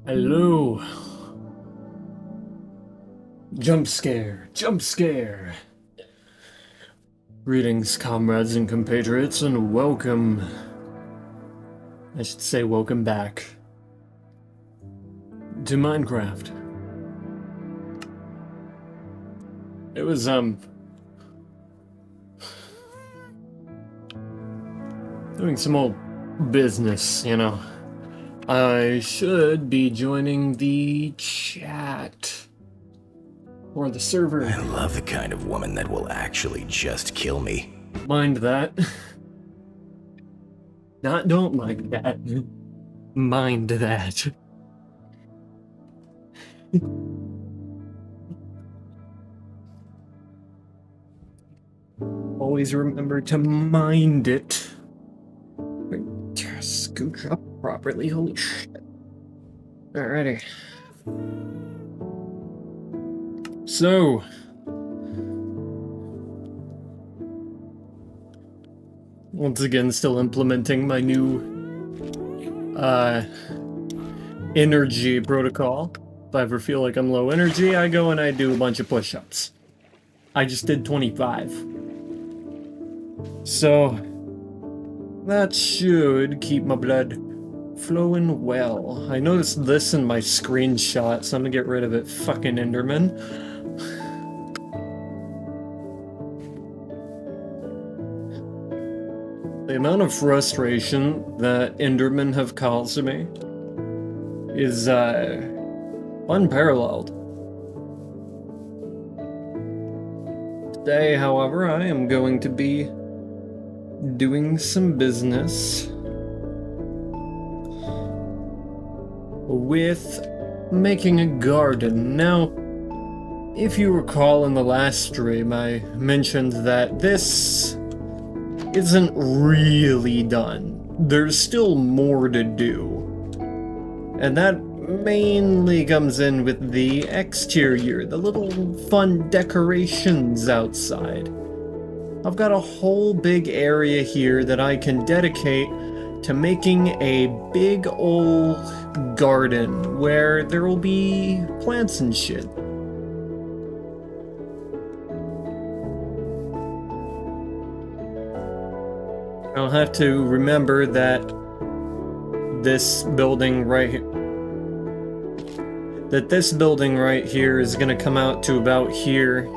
Hello. Jump scare. Jump scare. Greetings, comrades and compatriots, and welcome. I should say welcome back to Minecraft. It was, doing some old business, you know. I should be joining the chat. Or the server. I love the kind of woman that will actually just kill me. Mind that. Don't mind that. Mind that. Always remember to mind it. Scooch up properly, holy shit. Alrighty. So, once again, still implementing my new energy protocol. If I ever feel like I'm low energy, I go and I do a bunch of push-ups. I just did 25. So, that should keep my blood flowing well. I noticed this in my screenshot, so I'm gonna get rid of it. Fucking Enderman. The amount of frustration that Endermen have caused me is unparalleled. Today, however, I am going to be doing some business with making a garden. Now, if you recall in the last stream, I mentioned that this isn't really done. There's still more to do. And that mainly comes in with the exterior, the little fun decorations outside. I've got a whole big area here that I can dedicate to making a big old garden where there will be plants and shit. I'll have to remember that this building right here is gonna come out to about here.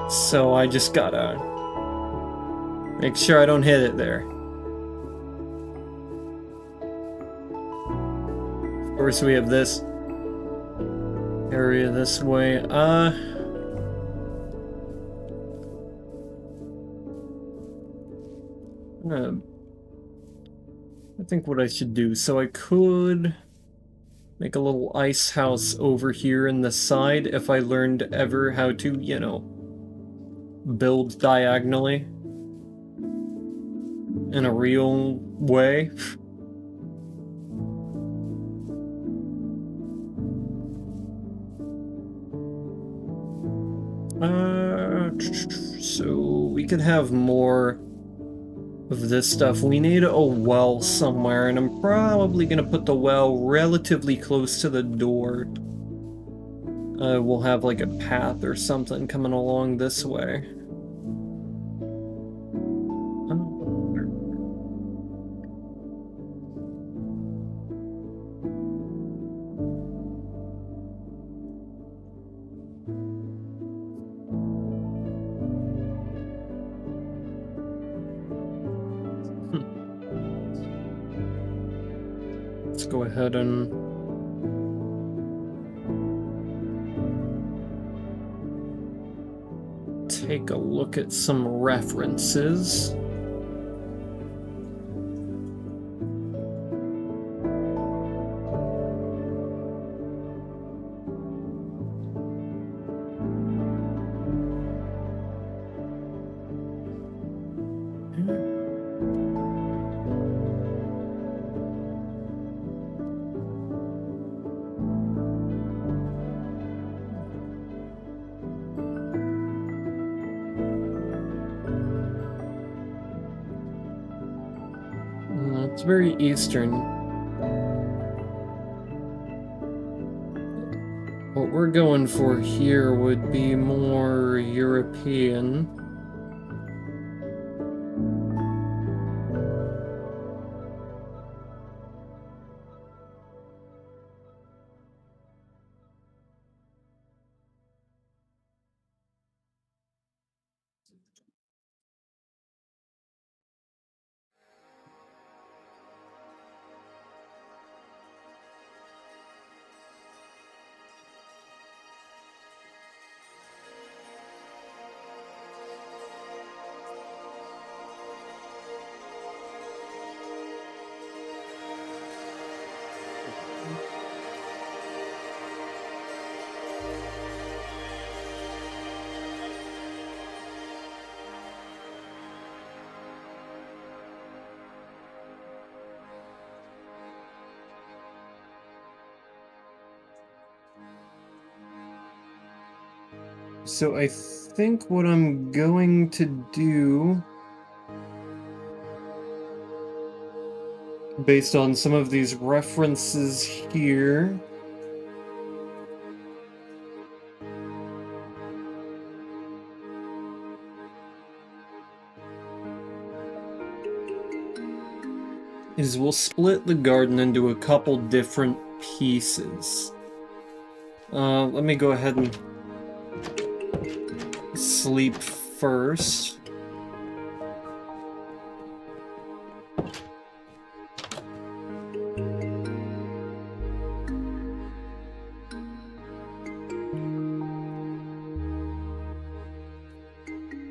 So I just gotta make sure I don't hit it there. Of course, we have this area this way. I think what I should do, so I could make a little ice house over here in the side if I learned ever how to, you know, build diagonally in a real way. So we could have more of this stuff. We need a well somewhere, and I'm probably gonna put the well relatively close to the door. We'll have like a path or something coming along this way. Let's go ahead and take a look at some references. It's very Eastern. What we're going for here would be more European. So I think what I'm going to do, based on some of these references here, is we'll split the garden into a couple different pieces. Let me go ahead and sleep first.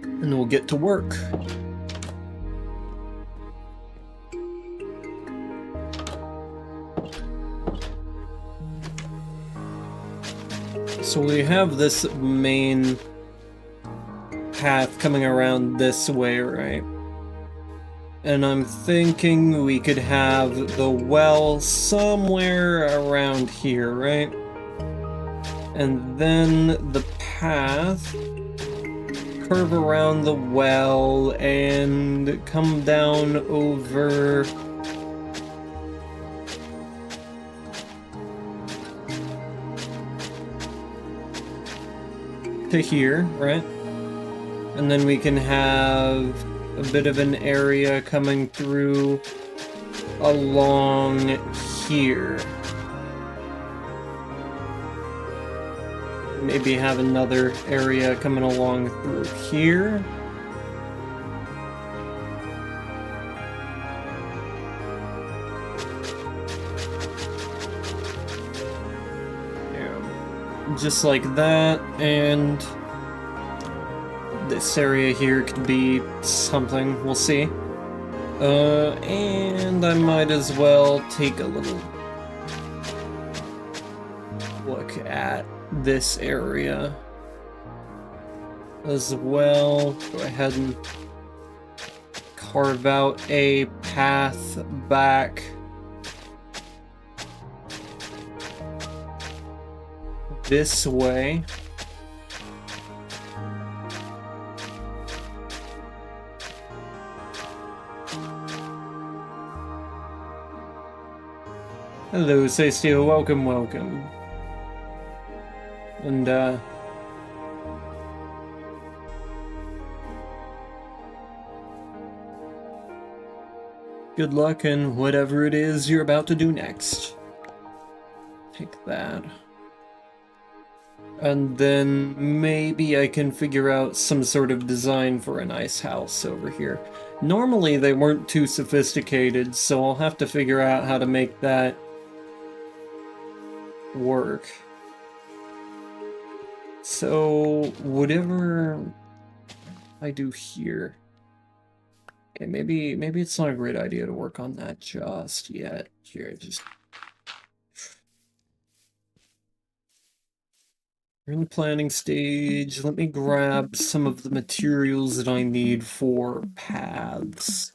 And we'll get to work. So we have this main path coming around this way, right? And I'm thinking we could have the well somewhere around here, right? And then the path curve around the well and come down over to here, right? And then we can have a bit of an area coming through along here. Maybe have another area coming along through here. Yeah. Just like that, and this area here could be something, we'll see. And I might as well take a little look at this area as well. Go ahead and carve out a path back this way. Hello, Sastio, welcome, welcome. And, good luck in whatever it is you're about to do next. Take that. And then maybe I can figure out some sort of design for a nice house over here. Normally they weren't too sophisticated, so I'll have to figure out how to make that work. So, whatever I do here... Okay, maybe it's not a great idea to work on that just yet. Here, just... We're in the planning stage. Let me grab some of the materials that I need for paths.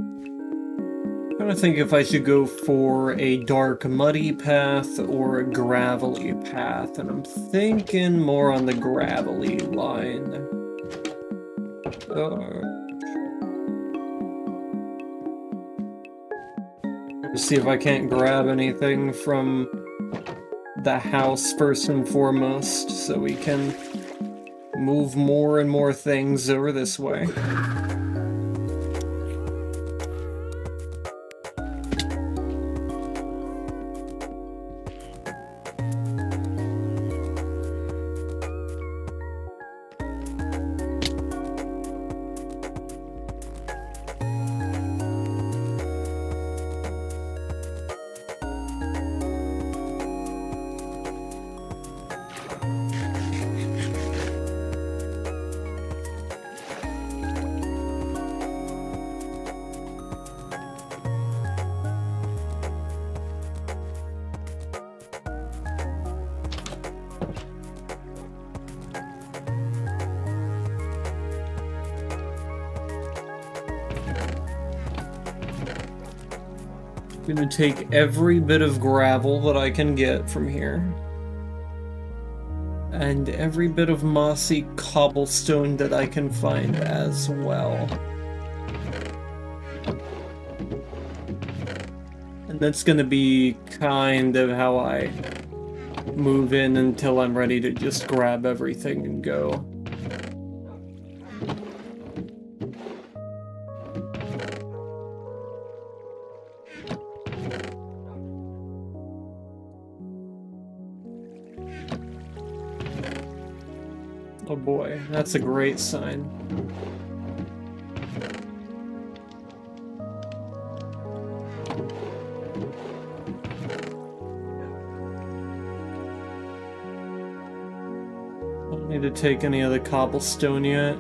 I'm trying to think if I should go for a dark muddy path or a gravelly path, and I'm thinking more on the gravelly line. See if I can't grab anything from the house first and foremost, so we can move more and more things over this way. I'm gonna take every bit of gravel that I can get from here. And every bit of mossy cobblestone that I can find as well. And that's gonna be kind of how I move in until I'm ready to just grab everything and go. Oh boy, that's a great sign. Don't need to take any of the cobblestone yet.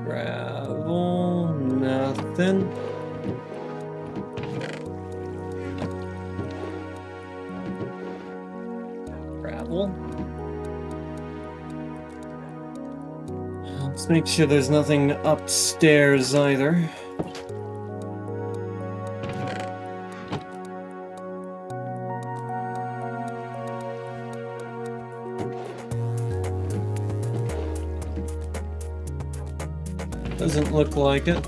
Gravel, nothing. Let's make sure there's nothing upstairs either. Doesn't look like it.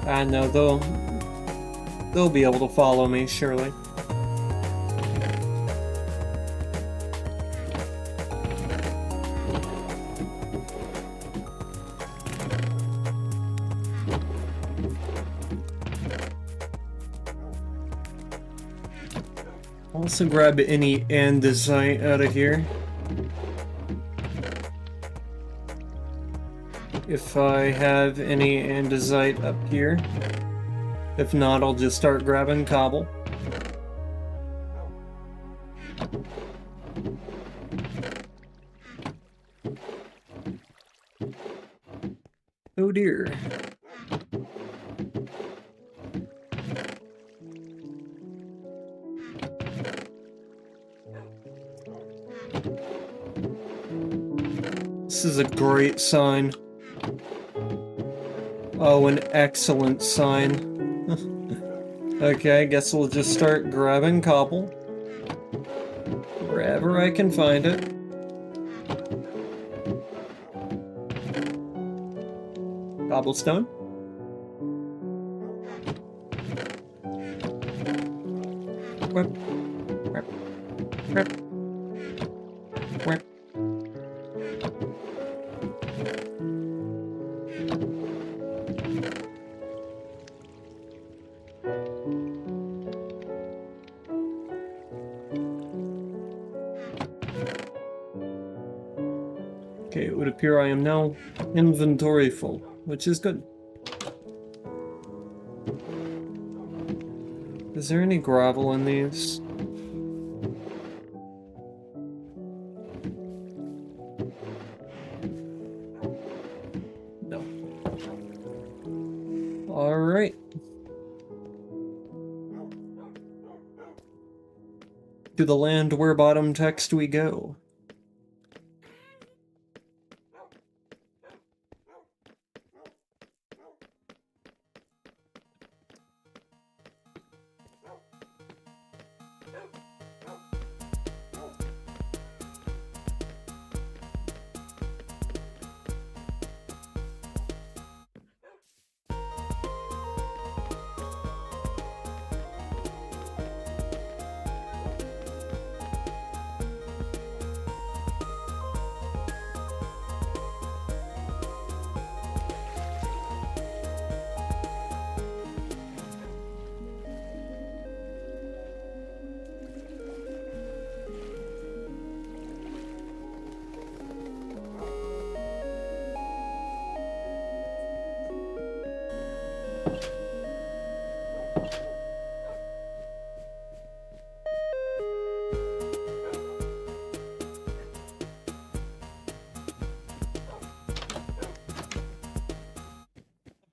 I know they'll be able to follow me, surely. Also grab any andesite out of here. If I have any andesite up here. If not, I'll just start grabbing cobble. Oh dear. This is a great sign. Oh, an excellent sign. Okay, I guess we'll just start grabbing cobble. Wherever I can find it. Cobblestone. Whip. Whip. Whip. Whip. Okay, it would appear I am now inventory full, which is good. Is there any gravel in these? No. Alright. To the land where bottom text we go.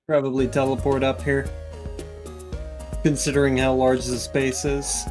Probably teleport up here, considering how large the space is.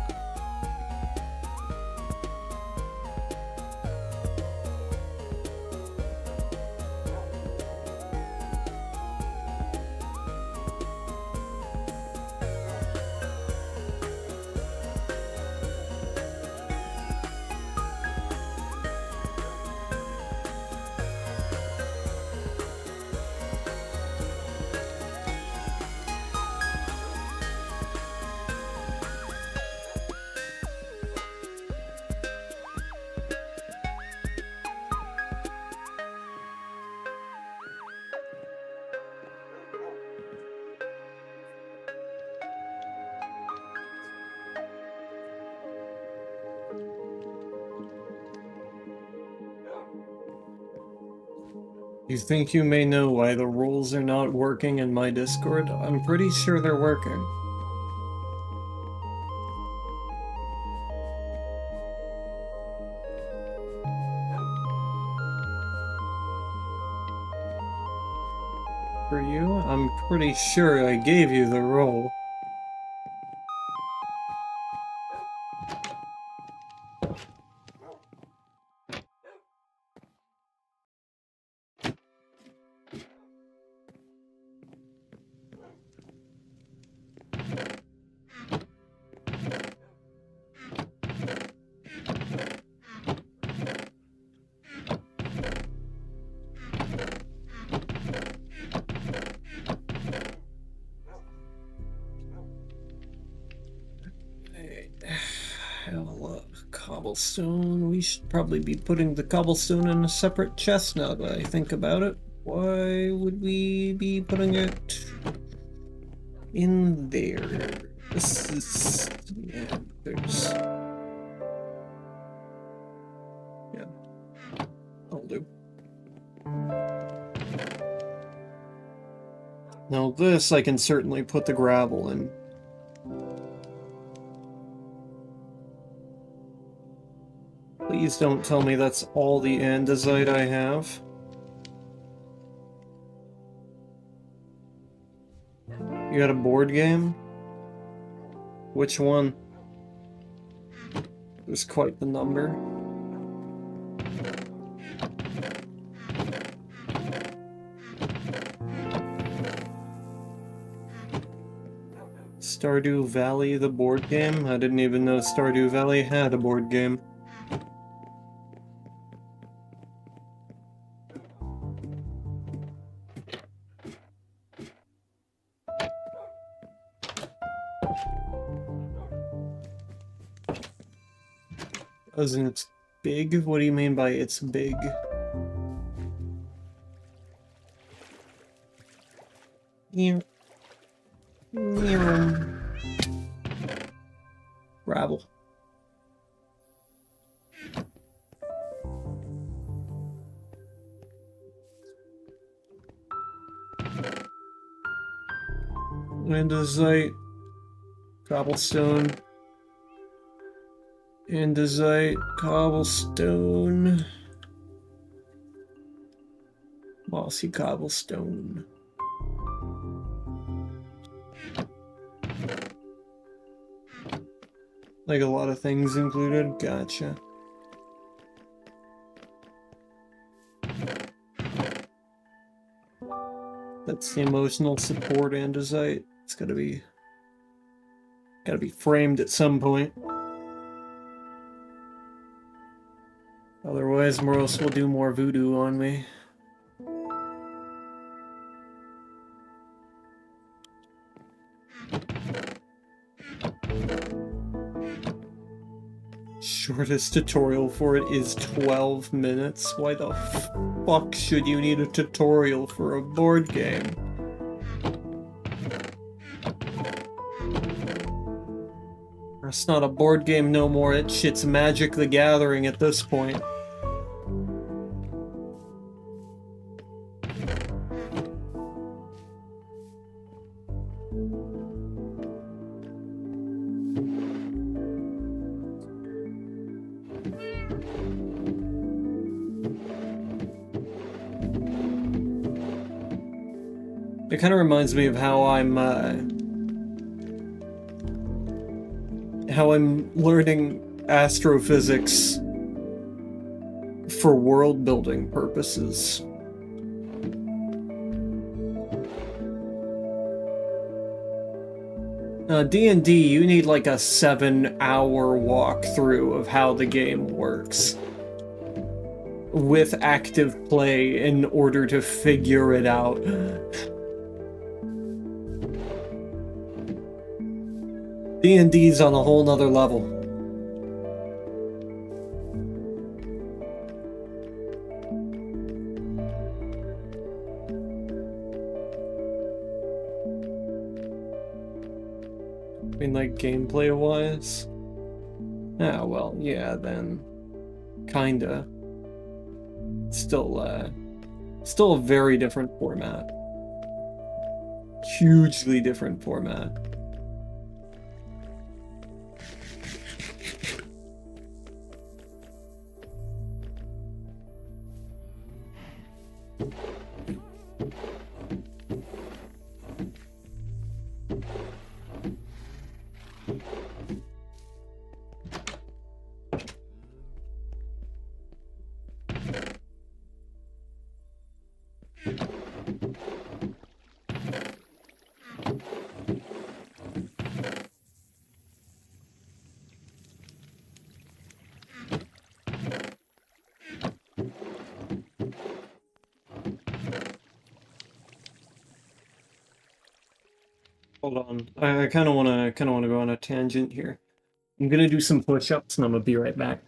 You think you may know why the rules are not working in my Discord? I'm pretty sure they're working. For you, I'm pretty sure I gave you the role. Cobblestone. We should probably be putting the cobblestone in a separate chest now that I think about it. Why would we be putting it in there? This is... yeah, there's... yeah, I'll do. Now this I can certainly put the gravel in. Please don't tell me that's all the andesite I have. You got a board game? Which one? There's quite the number. Stardew Valley, the board game? I didn't even know Stardew Valley had a board game. Isn't it big? What do you mean by it's big? Yeah. Gravel. Andesite. Cobblestone. Andesite, cobblestone, mossy cobblestone. Like a lot of things included, gotcha. That's the emotional support andesite. It's gotta be framed at some point. Otherwise, Moros will do more voodoo on me. Shortest tutorial for it is 12 minutes. Why the fuck should you need a tutorial for a board game? It's not a board game no more, that shit's Magic the Gathering at this point. It kind of reminds me of how I'm learning astrophysics for world building purposes. D&D, you need like a 7-hour walkthrough of how the game works with active play in order to figure it out. D&D's on a whole nother level. I mean, like, gameplay-wise? Ah, well, yeah, then. Kinda. Still a very different format. Hugely different format. Hold on. I kind of want to go on a tangent here. I'm going to do some push-ups and I'm going to be right back.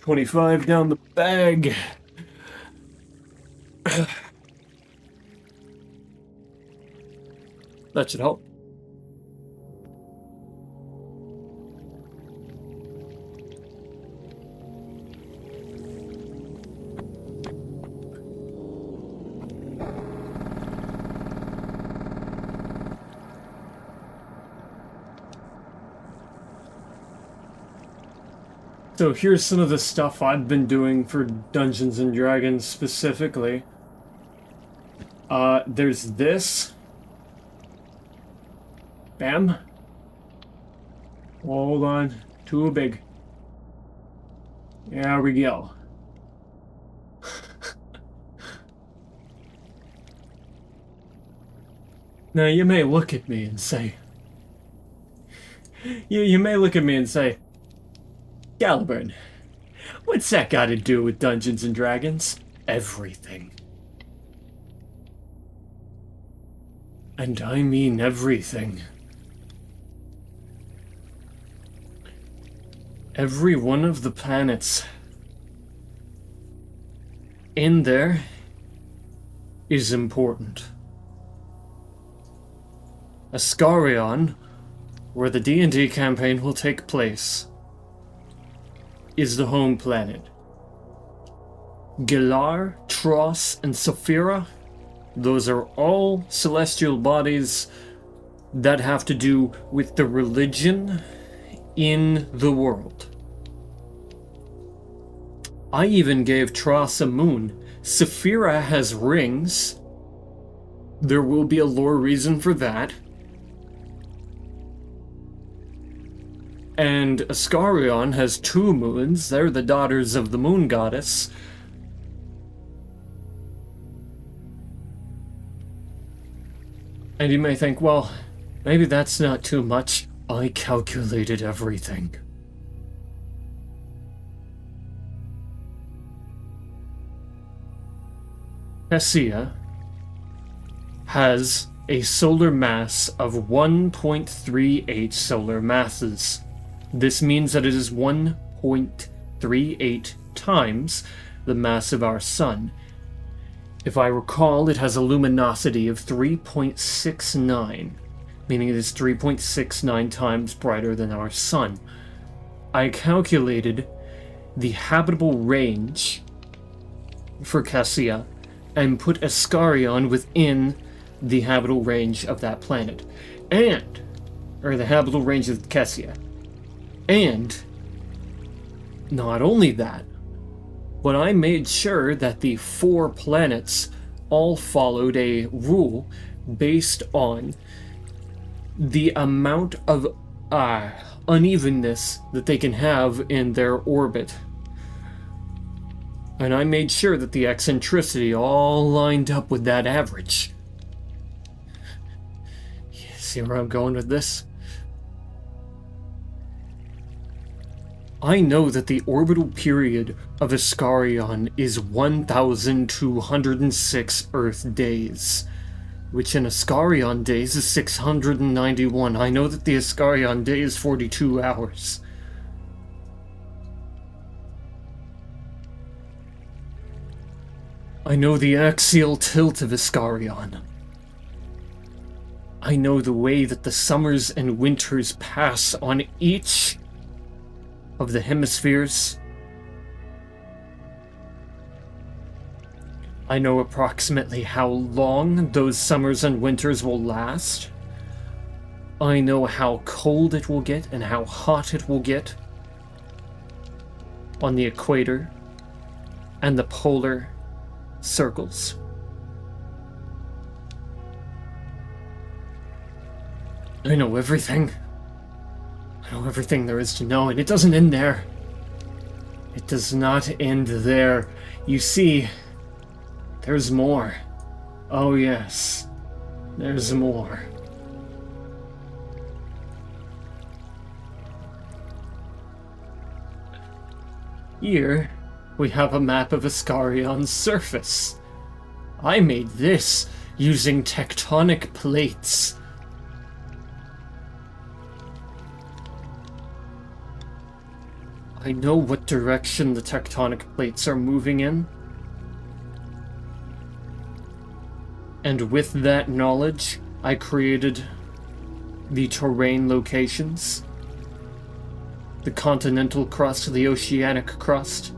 $25 down the bag. That should help. So here's some of the stuff I've been doing for Dungeons and Dragons specifically. There's this. Bam. Hold on. Too big. There we go. Now you may look at me and say... You may look at me and say... Caliburn, what's that got to do with Dungeons and Dragons? Everything. And I mean everything. Every one of the planets in there is important. Ascarion, where the D&D campaign will take place, is the home planet. Galar, Tross, and Saphira, those are all celestial bodies that have to do with the religion in the world. I even gave Tross a moon. Saphira has rings. There will be a lore reason for that. And Ascarion has 2 moons. They're the daughters of the moon goddess. And you may think, well, maybe that's not too much. I calculated everything. Cassia has a solar mass of 1.38 solar masses. This means that it is 1.38 times the mass of our sun. If I recall, it has a luminosity of 3.69, meaning it is 3.69 times brighter than our sun. I calculated the habitable range for Cassia and put Ascarion within the habitable range of that planet. Or the habitable range of Cassia. And not only that, but I made sure that the 4 planets all followed a rule based on the amount of unevenness that they can have in their orbit. And I made sure that the eccentricity all lined up with that average. You see where I'm going with this? I know that the orbital period of Ascarion is 1,206 Earth days, which in Ascarion days is 691. I know that the Ascarion day is 42 hours. I know the axial tilt of Ascarion. I know the way that the summers and winters pass on each of the hemispheres. I know approximately how long those summers and winters will last. I know how cold it will get and how hot it will get on the equator and the polar circles. I know everything. I know everything there is to know, and it doesn't end there. It does not end there. You see, there's more. Oh yes, there's more. Here, we have a map of Ascarion's surface. I made this using tectonic plates. I know what direction the tectonic plates are moving in. And with that knowledge, I created the terrain locations, the continental crust, the oceanic crust,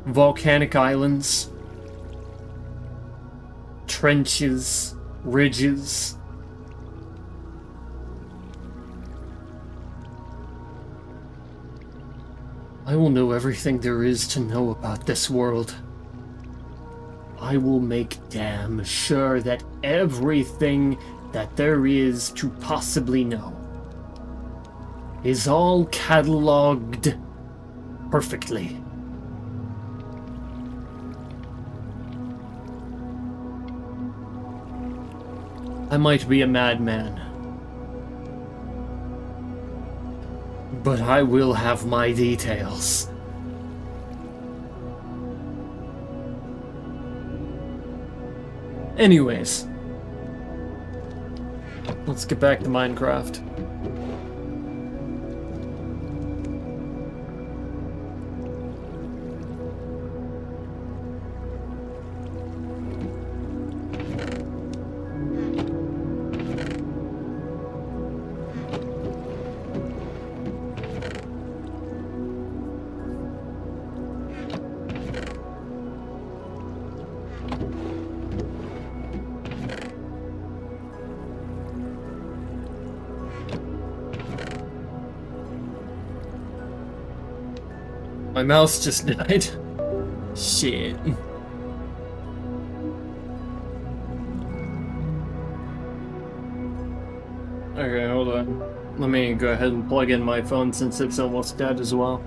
volcanic islands, trenches, ridges. I will know everything there is to know about this world. I will make damn sure that everything that there is to possibly know is all catalogued perfectly. I might be a madman, but I will have my details. Anyways, let's get back to Minecraft. My mouse just died. Shit. Okay, hold on. Let me go ahead and plug in my phone since it's almost dead as well.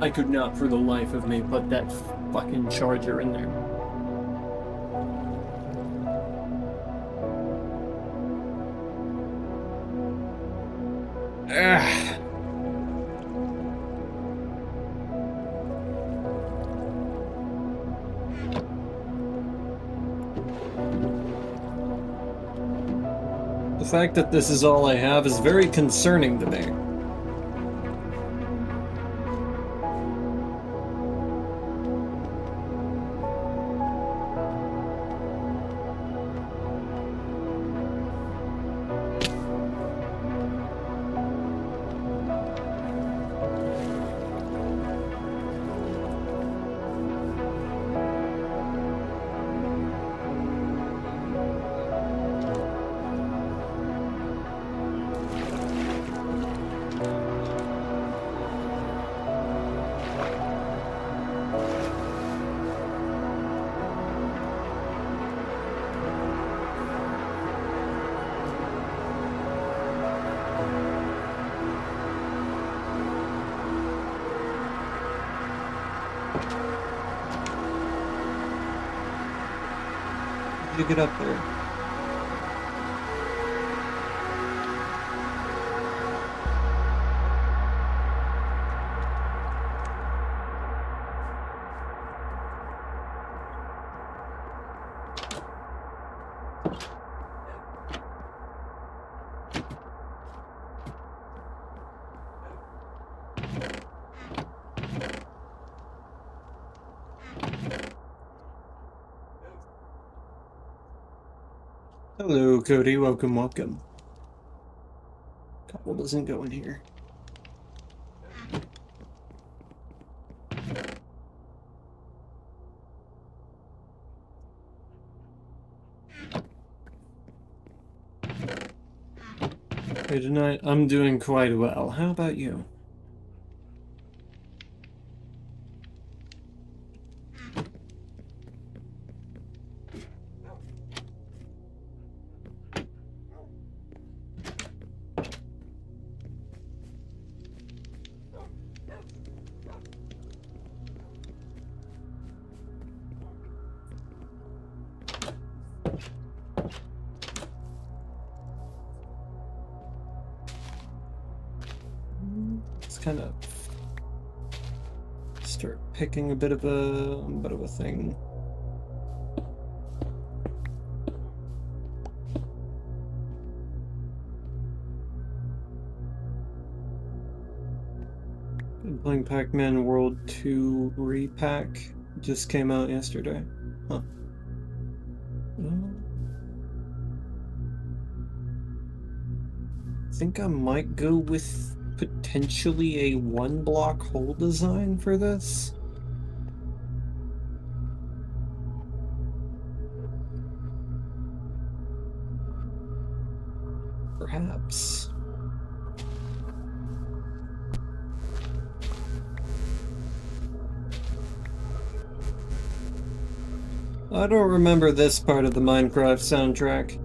I could not for the life of me put that fucking charger in there. Ah. The fact that this is all I have is very concerning to me. To get up there. Hello, Cody. Welcome, welcome. Couple doesn't go in here. Hey, tonight I'm doing quite well. How about you? It's kind of start picking a bit of a thing. Been playing Pac-Man World 2 repack. Just came out yesterday. Huh. I think I might go with potentially a one-block hole design for this. Perhaps. I don't remember this part of the Minecraft soundtrack.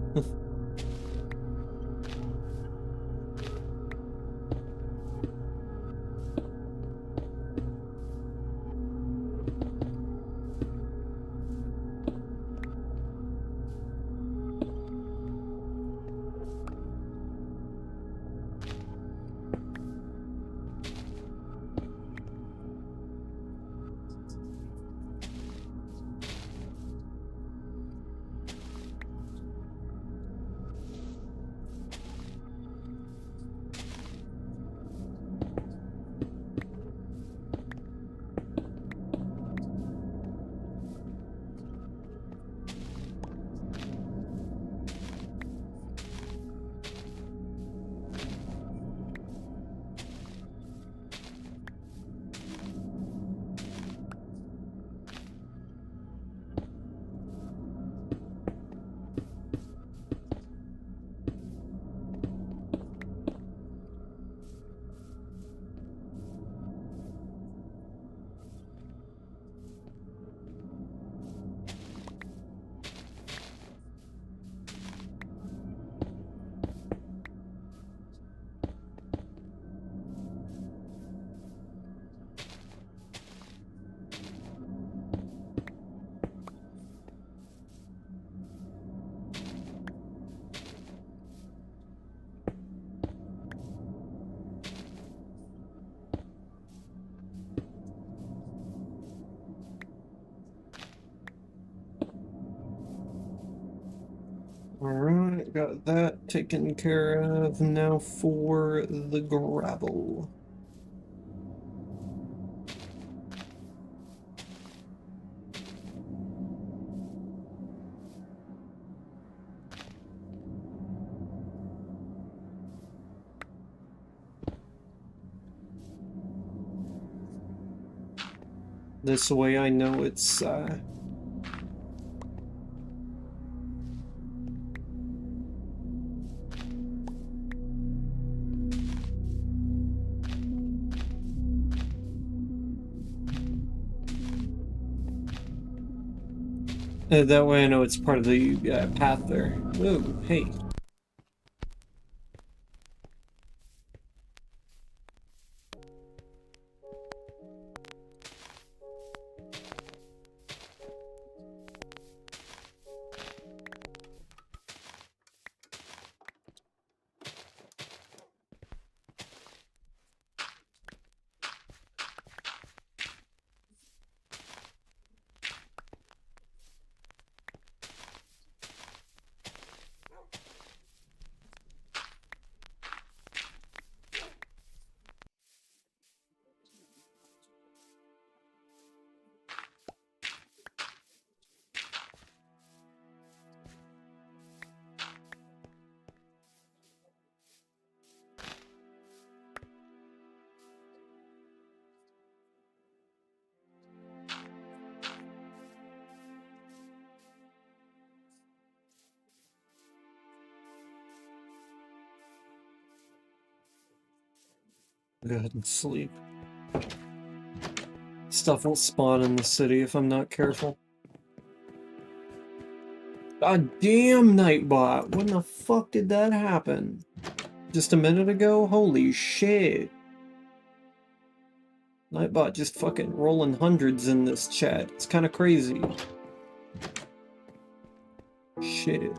Alright, got that taken care of. Now for the gravel. This way I know it's, that way I know it's part of the path there. Ooh, hey. Go ahead and sleep. Stuff will spawn in the city if I'm not careful. God damn, Nightbot! When the fuck did that happen? Just a minute ago? Holy shit. Nightbot just fucking rolling hundreds in this chat. It's kind of crazy. Shit.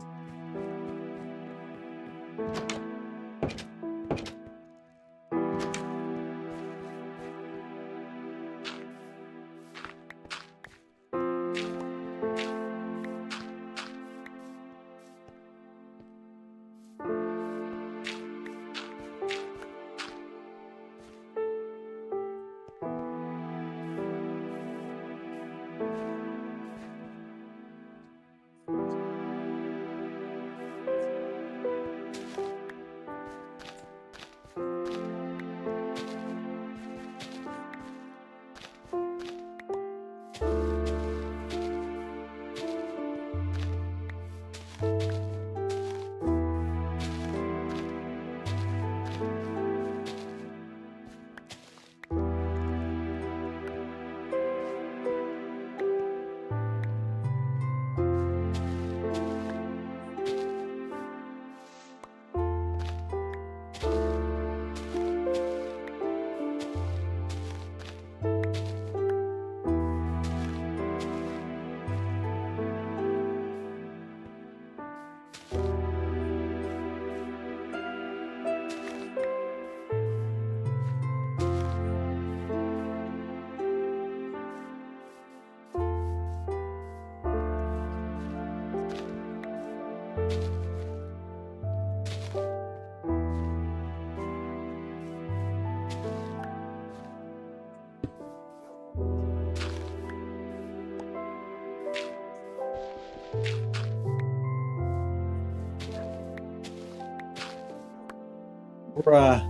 Bruh.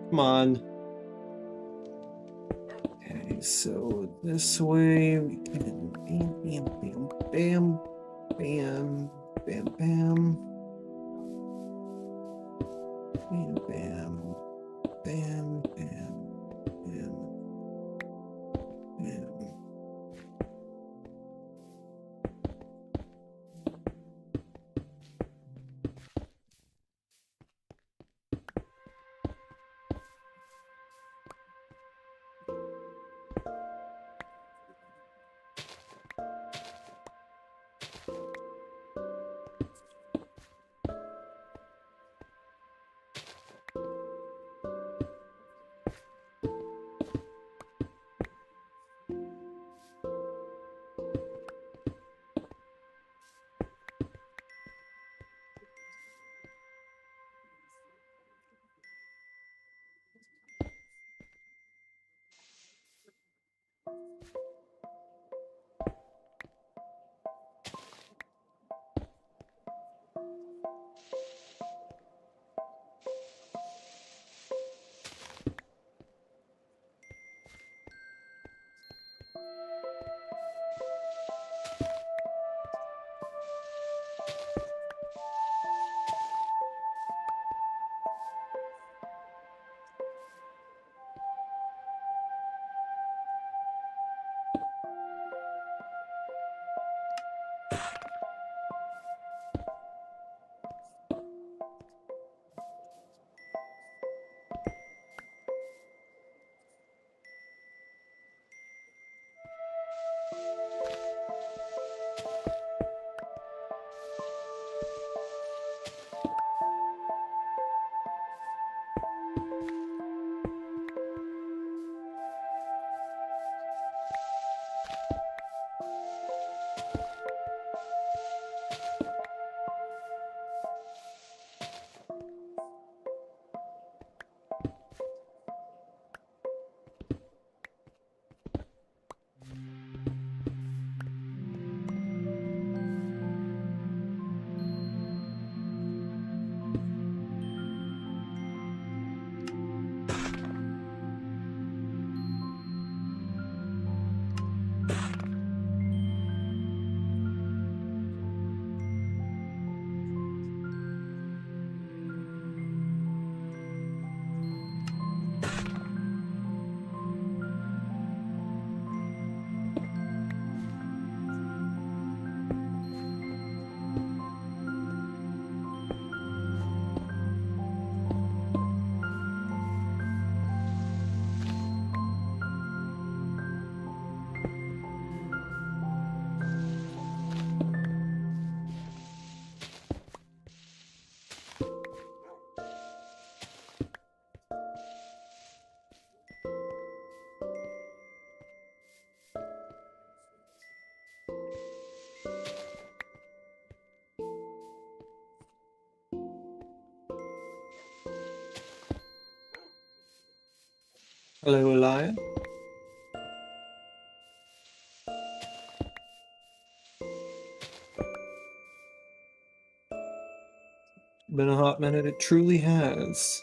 Come on. Okay, so this way we can bam, bam, bam, bam, bam, bam, bam, bam, bam, bam, bam, bam, bam. Hello, Elia. Been a hot minute, it truly has.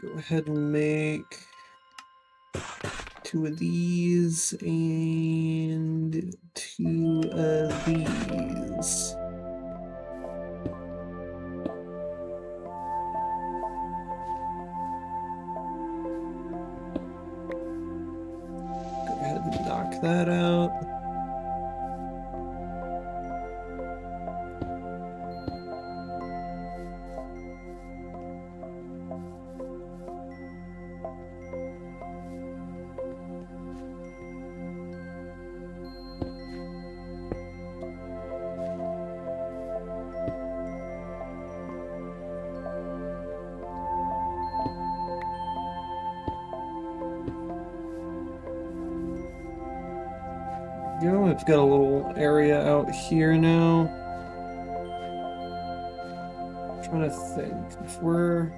Go ahead and make 2 of these and 2 of these. Go ahead and knock that out. Go. I've got a little area out here now. I'm trying to think if we're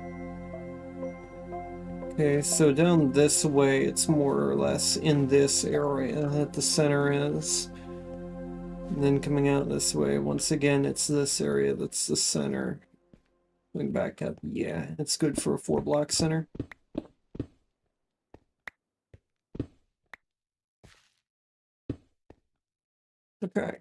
okay. So down this way, it's more or less in this area that the center is, and then coming out this way, once again, it's this area that's the center. Going back up, yeah, it's good for a 4-block center. Okay.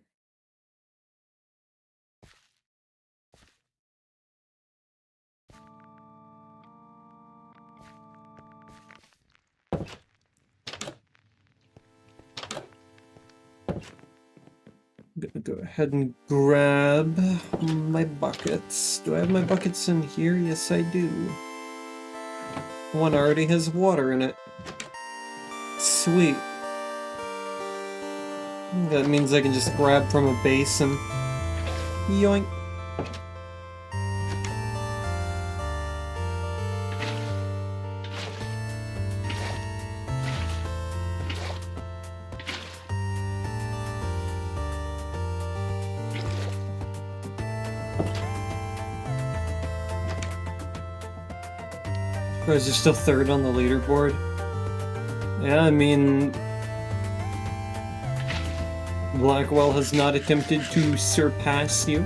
I'm gonna go ahead and grab my buckets. Do I have my buckets in here? Yes, I do. One already has water in it. Sweet. That means I can just grab from a basin. Yoink. Or is it still third on the leaderboard? Yeah, I mean... Blackwell has not attempted to surpass you.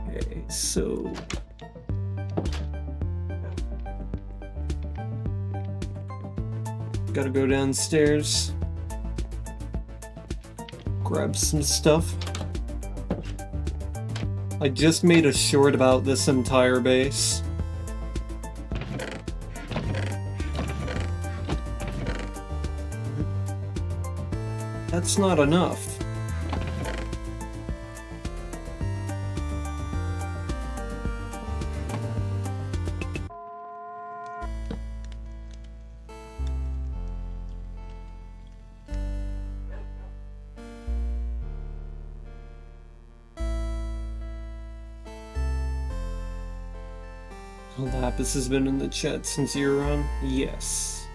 Okay, so... Gotta go downstairs. Grab some stuff. I just made a short about this entire base. That's not enough. Lapis has been in the chat since you're on? Yes.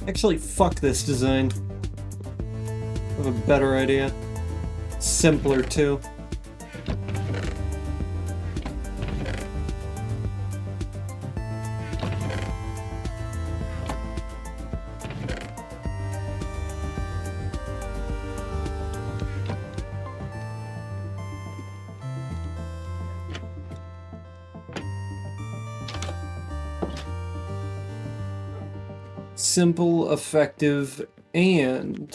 Actually, fuck this design. I have a better idea. Simpler, too. Simple, effective, and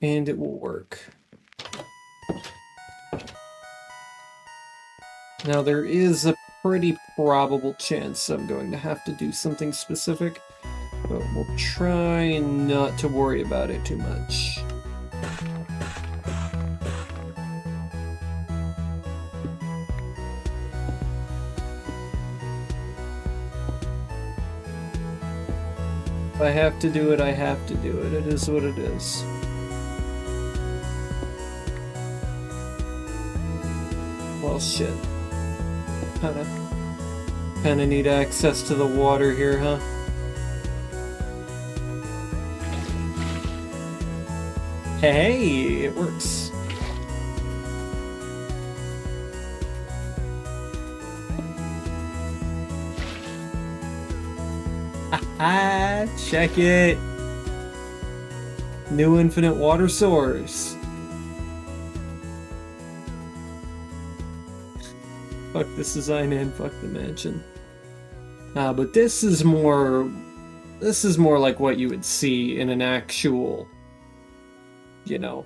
it will work. Now there is a pretty probable chance I'm going to have to do something specific, but we'll try not to worry about it too much. If I have to do it, I have to do it. It is what it is. Well, shit. Kinda need access to the water here, huh? Hey, it works. Ah, check it. New infinite water source. Fuck this design and fuck the mansion. But this is more like what you would see in an actual, you know,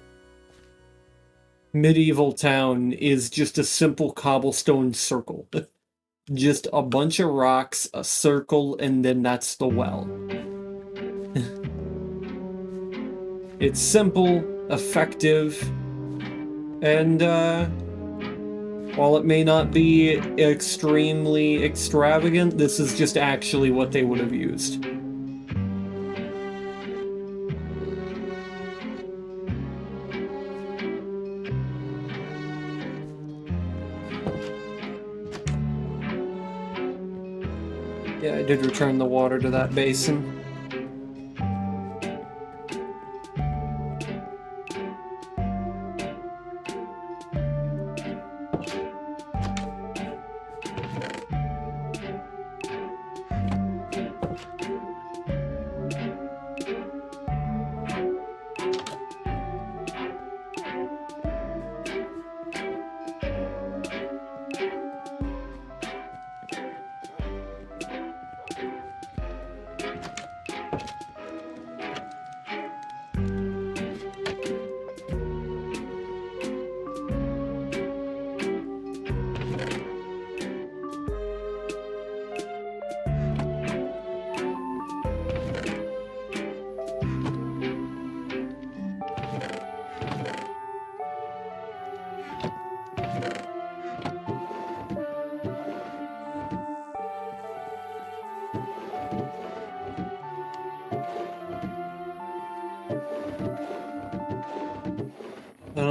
medieval town is just a simple cobblestone circle. Just a bunch of rocks, a circle, and then that's the well. It's simple, effective, and while it may not be extremely extravagant, this is just actually what they would have used. Yeah, I did return the water to that basin.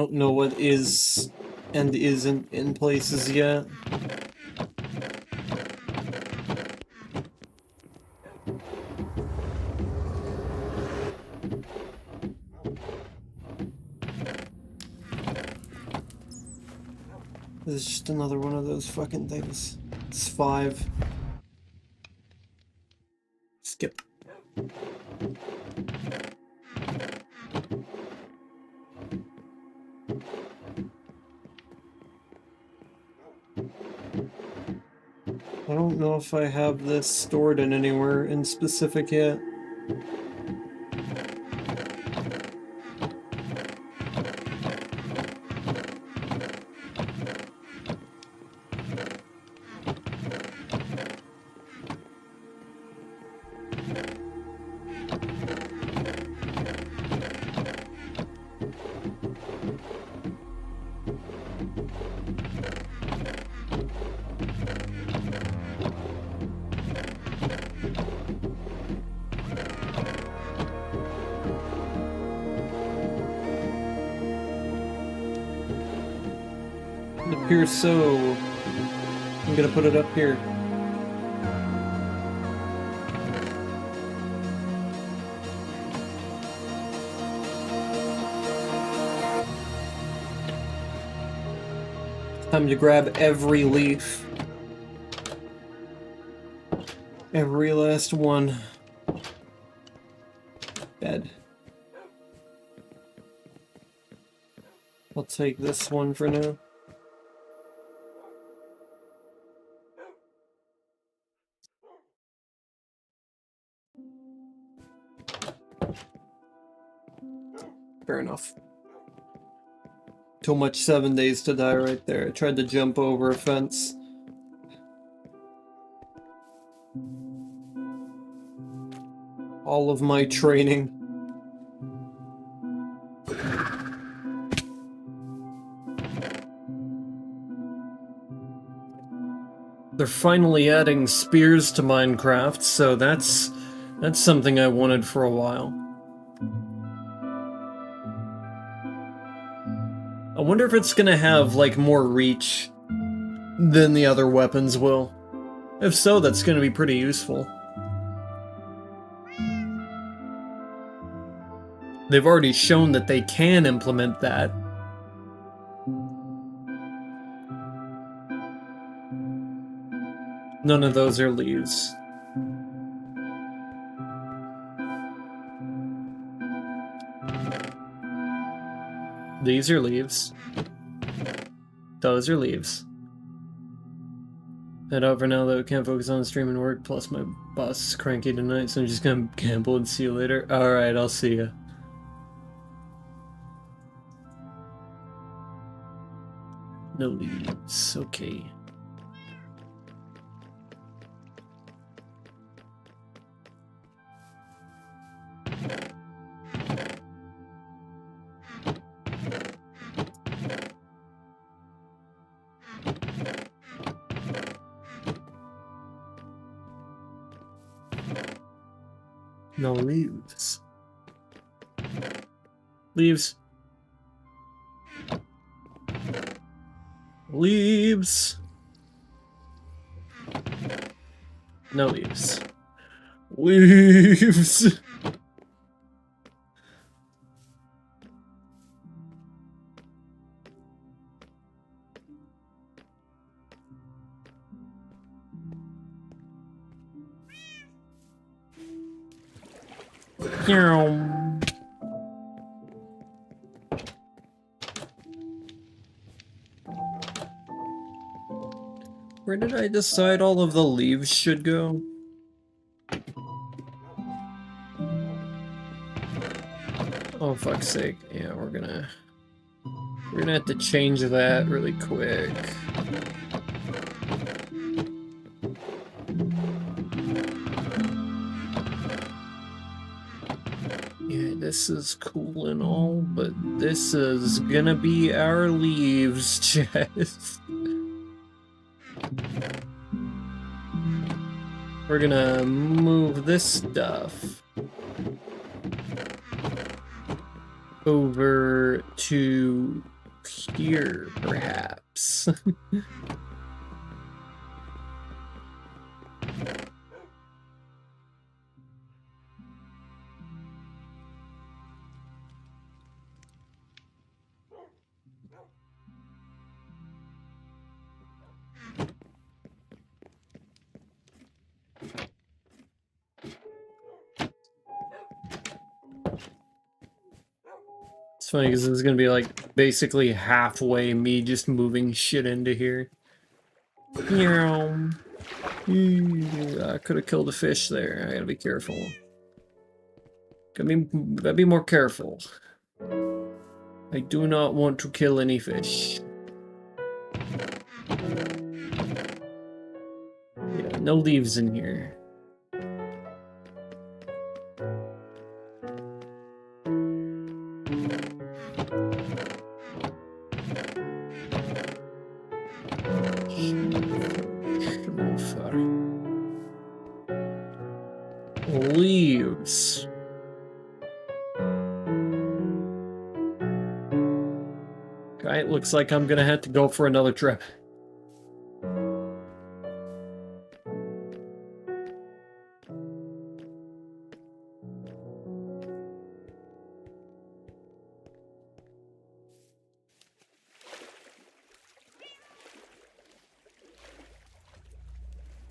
don't know what is and isn't in places yet. This is just another one of those fucking things. It's 5. Skip. I don't know if I have this stored in anywhere in specific yet. It appears so. I'm gonna put it up here. Time to grab every leaf. Every last one. Bed. I'll take this one for now. Fair enough. Too much 7 days to die right there. I tried to jump over a fence. All of my training. They're finally adding spears to Minecraft, so that's something I wanted for a while. I wonder if it's gonna have, like, more reach than the other weapons will. If so, that's gonna be pretty useful. They've already shown that they can implement that. None of those are leaves. These are leaves. Those are leaves. Head out for now, though. Can't focus on stream and work. Plus, my boss is cranky tonight, so I'm just gonna gamble and see you later. Alright, I'll see ya. No leaves. Okay. No leaves. Leaves. Leaves. No leaves. Leaves. Where did I decide all of the leaves should go? Oh, fuck's sake. Yeah, we're gonna have to change that really quick. Yeah, this is cool and all, but this is gonna be our leaves chest. We're gonna move this stuff over to here, perhaps. It's funny because this is gonna be like basically halfway me just moving shit into here. I could have killed a fish there. I gotta be careful. Gotta be more careful. I do not want to kill any fish. Yeah, no leaves in here. Leaves. Okay, it looks like I'm gonna have to go for another trip.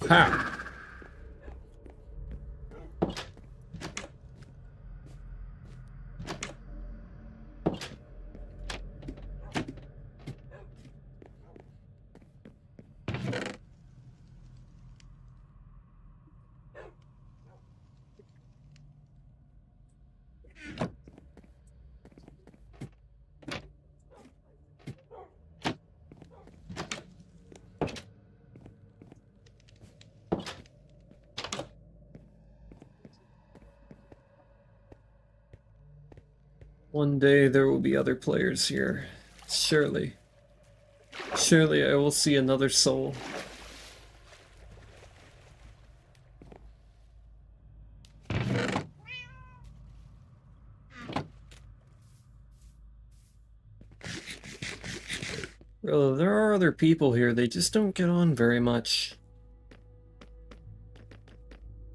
Ha! One day there will be other players here. Surely. Surely I will see another soul. Well, there are other people here, they just don't get on very much.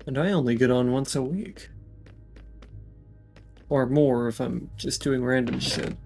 And I only get on once a week. Or more if I'm just doing random shit.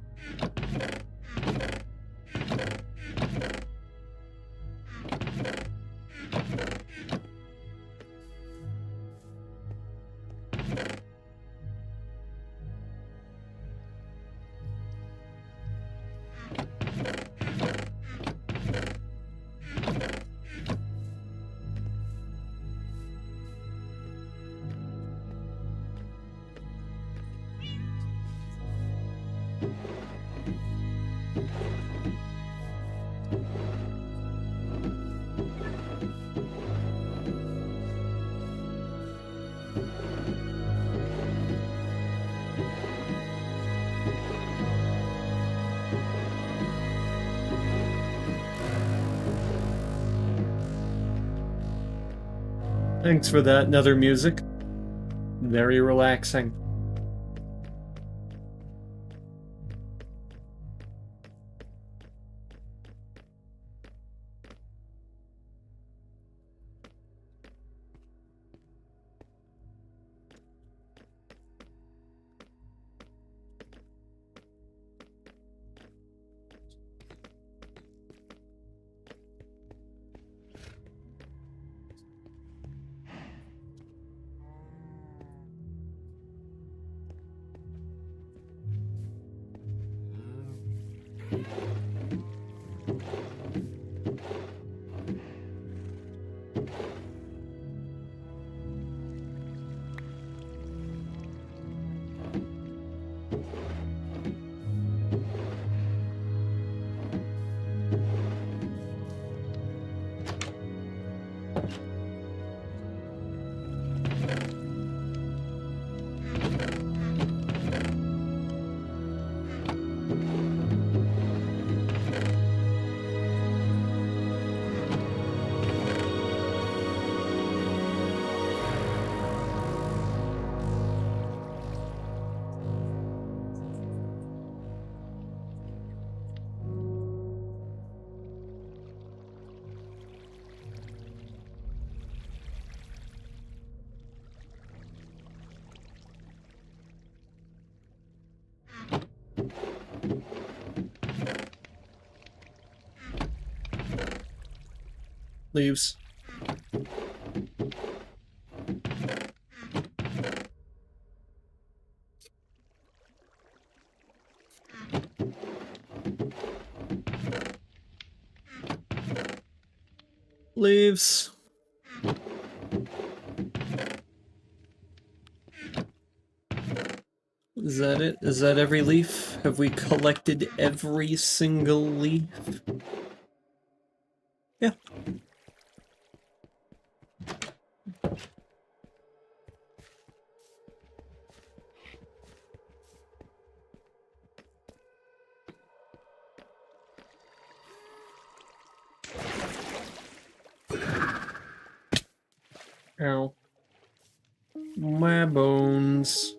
Thanks for that, nether music. Very relaxing. Leaves. Leaves. Is that it? Is that every leaf? Have we collected every single leaf? Yeah. Ow. My bones.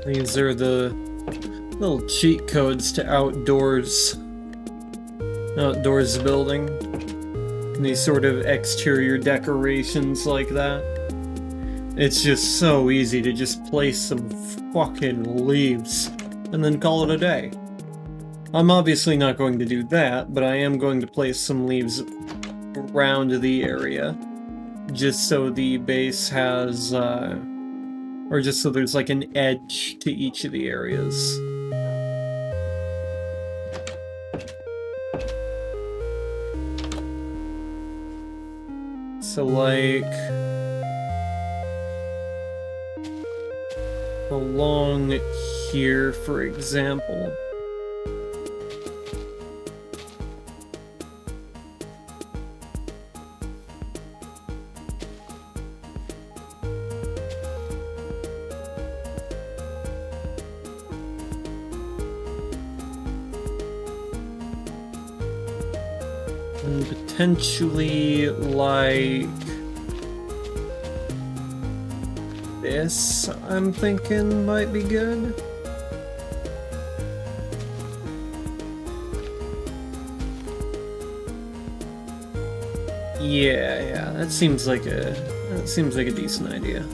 These are the little cheat codes to outdoors building. And these sort of exterior decorations like that. It's just so easy to just place some fucking leaves and then call it a day. I'm obviously not going to do that, but I am going to place some leaves around the area. Just so the base has, or just so there's like an edge to each of the areas. So like along here, for example. And potentially like this, I'm thinking might be good. Yeah, that seems like a decent idea.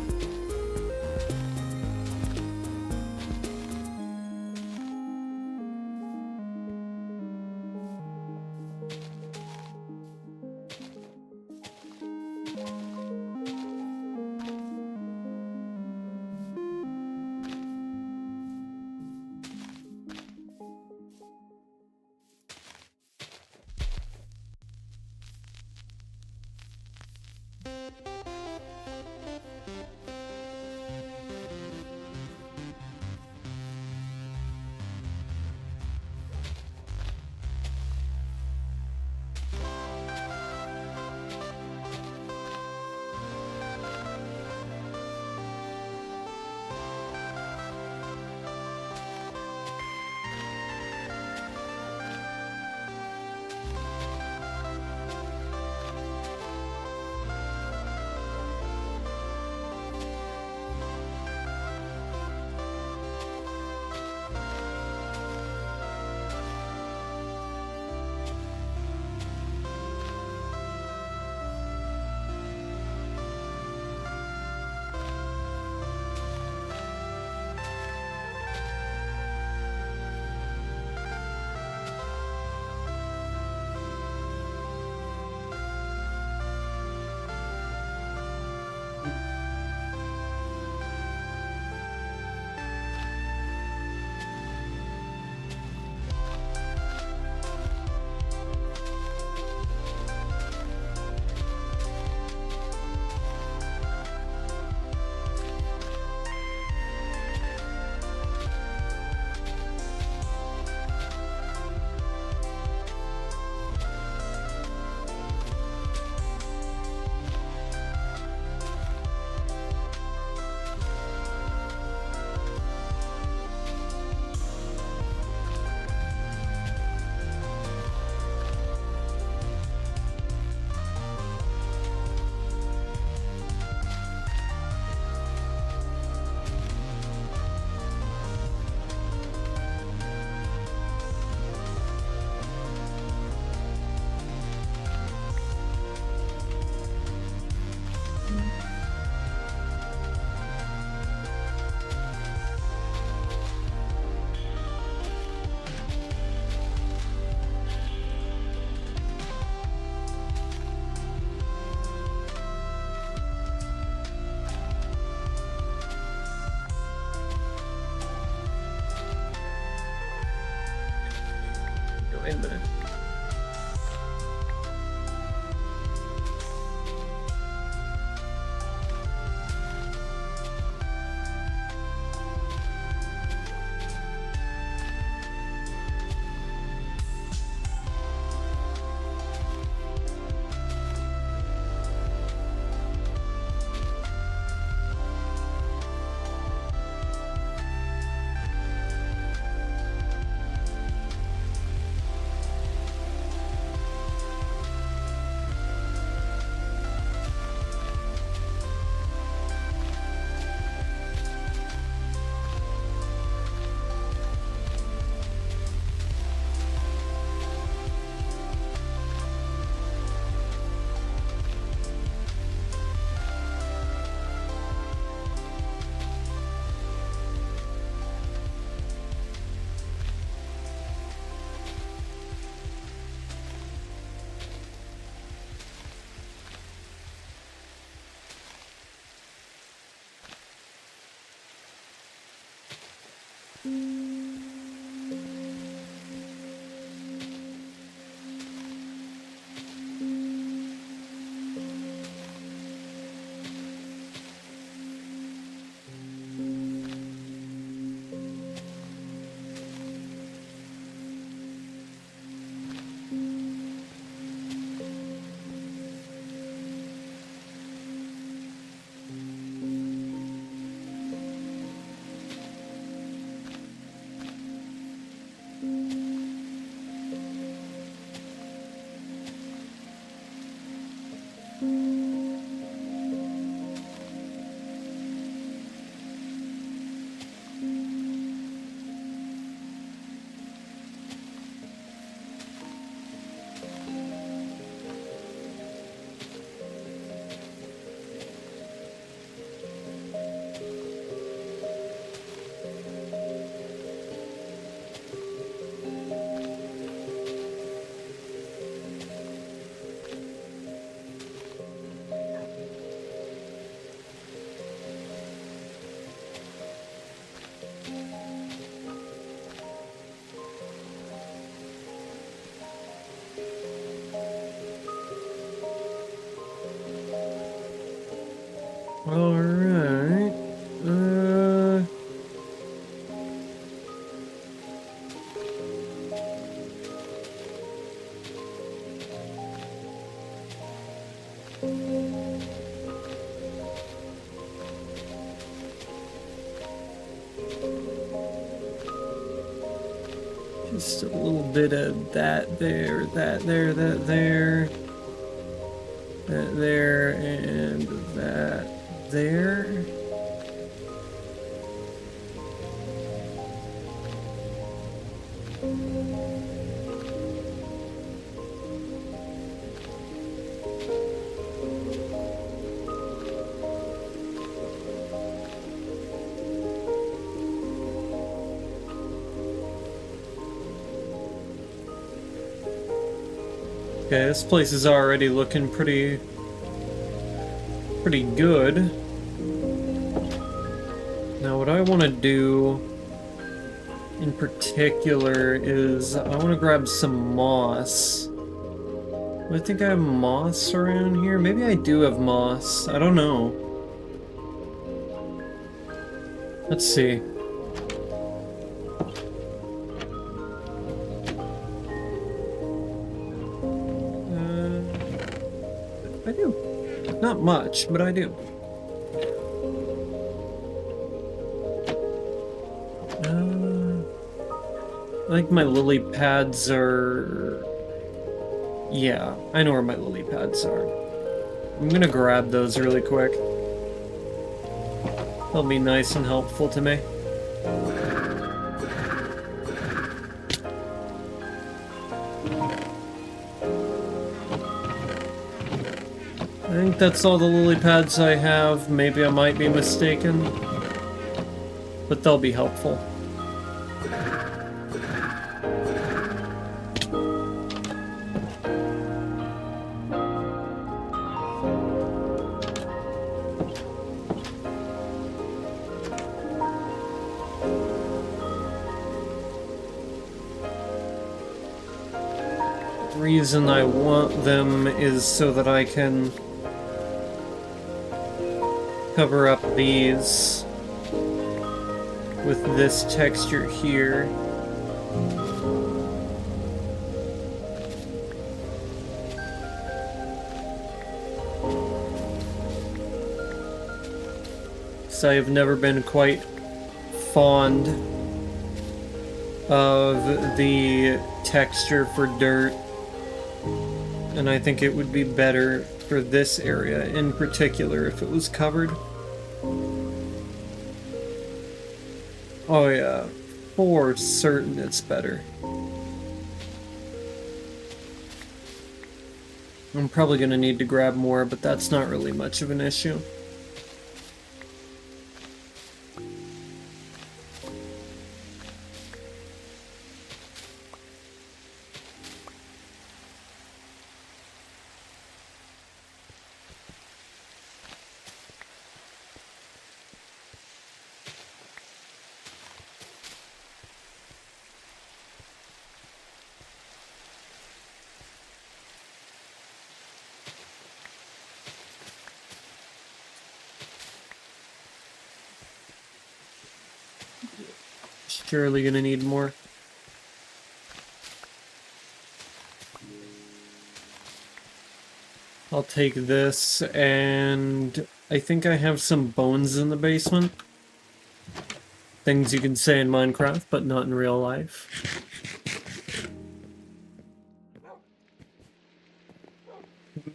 Alright. Just a little bit of that there, that there, that there, that there, and that there. Okay, this place is already looking pretty good. Now what I want to do in particular is I want to grab some moss. I think I have moss around here. Maybe I do have moss. I don't know. Let's see. I do. Not much, but I do. I think my lily pads are... Yeah, I know where my lily pads are. I'm gonna grab those really quick. They'll be nice and helpful to me. I think that's all the lily pads I have. Maybe I might be mistaken. But they'll be helpful. The reason I want them is so that I can cover up these with this texture here. So I've never been quite fond of the texture for dirt, and I think it would be better for this area in particular if it was covered. Oh yeah, for certain it's better. I'm probably gonna need to grab more, but that's not really much of an issue. Surely gonna need more. I'll take this, and I think I have some bones in the basement. Things you can say in Minecraft, but not in real life.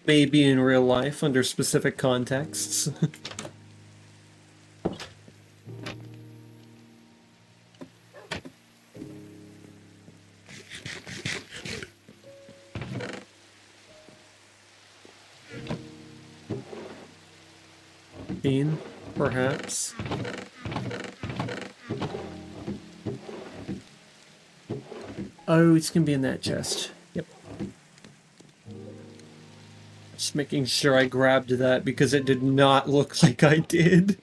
Maybe in real life, under specific contexts. Bean, perhaps. Oh, it's gonna be in that chest. Yep. Just making sure I grabbed that because it did not look like I did.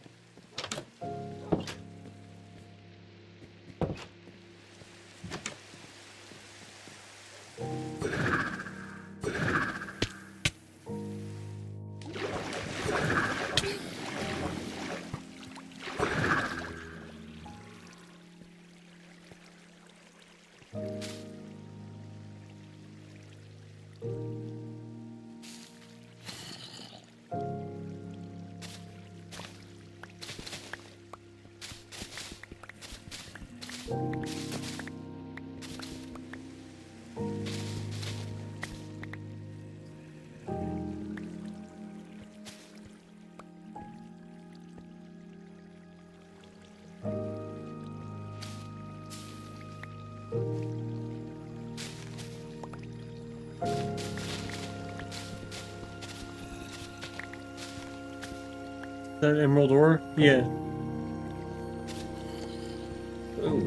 That emerald ore? Yeah. Oh.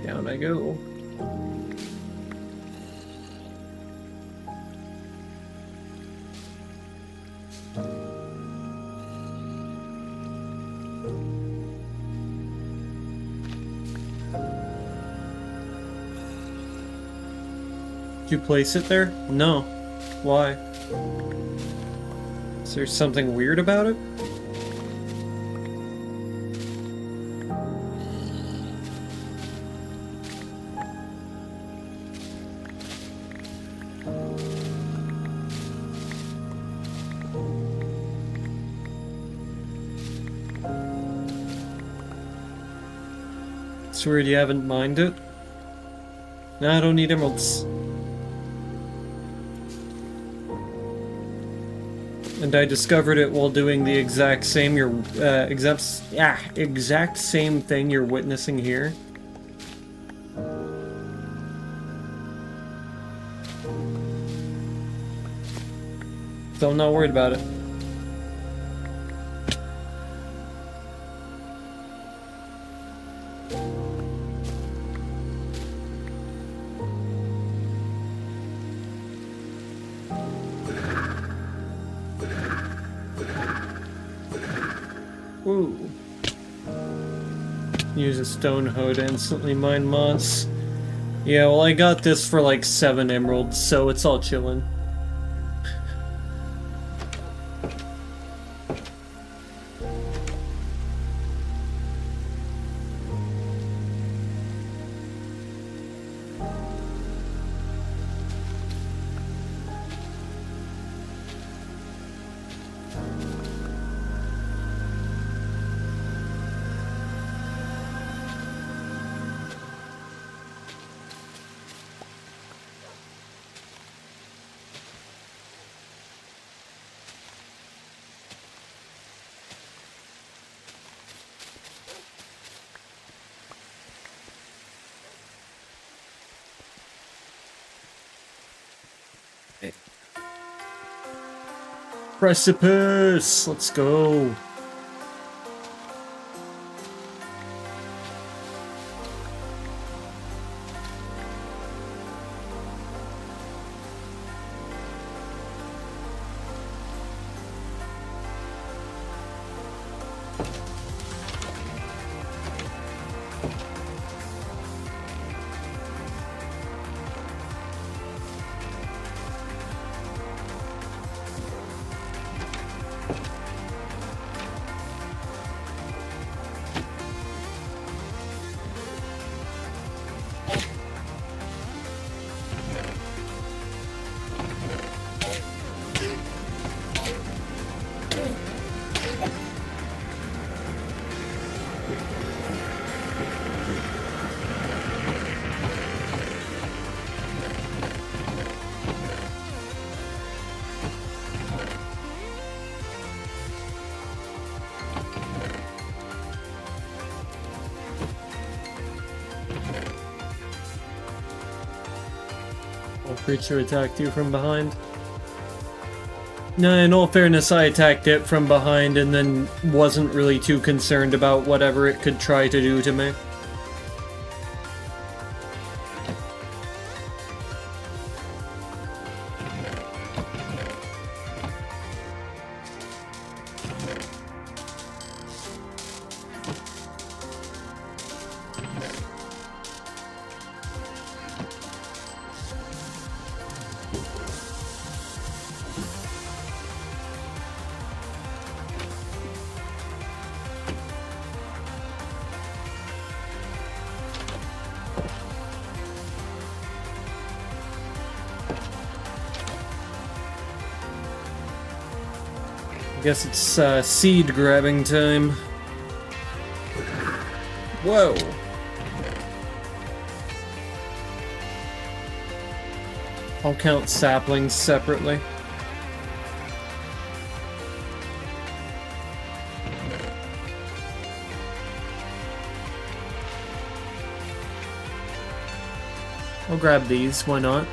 Down I go. Did you place it there? No. Why? Is there something weird about it? It's weird you haven't mined it. No, I don't need emeralds. And I discovered it while doing the exact same exact same thing you're witnessing here. So I'm not worried about it. Ooh. Use a stone hoe to instantly mine moss. Yeah, well I got this for like 7 emeralds, so it's all chillin'. Precipice! Let's go! Creature attacked you from behind. No, in all fairness, I attacked it from behind and then wasn't really too concerned about whatever it could try to do to me. I guess it's seed grabbing time. Whoa. I'll count saplings separately. I'll grab these, why not?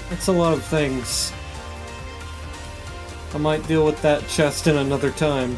That's a lot of things. I might deal with that chest in another time.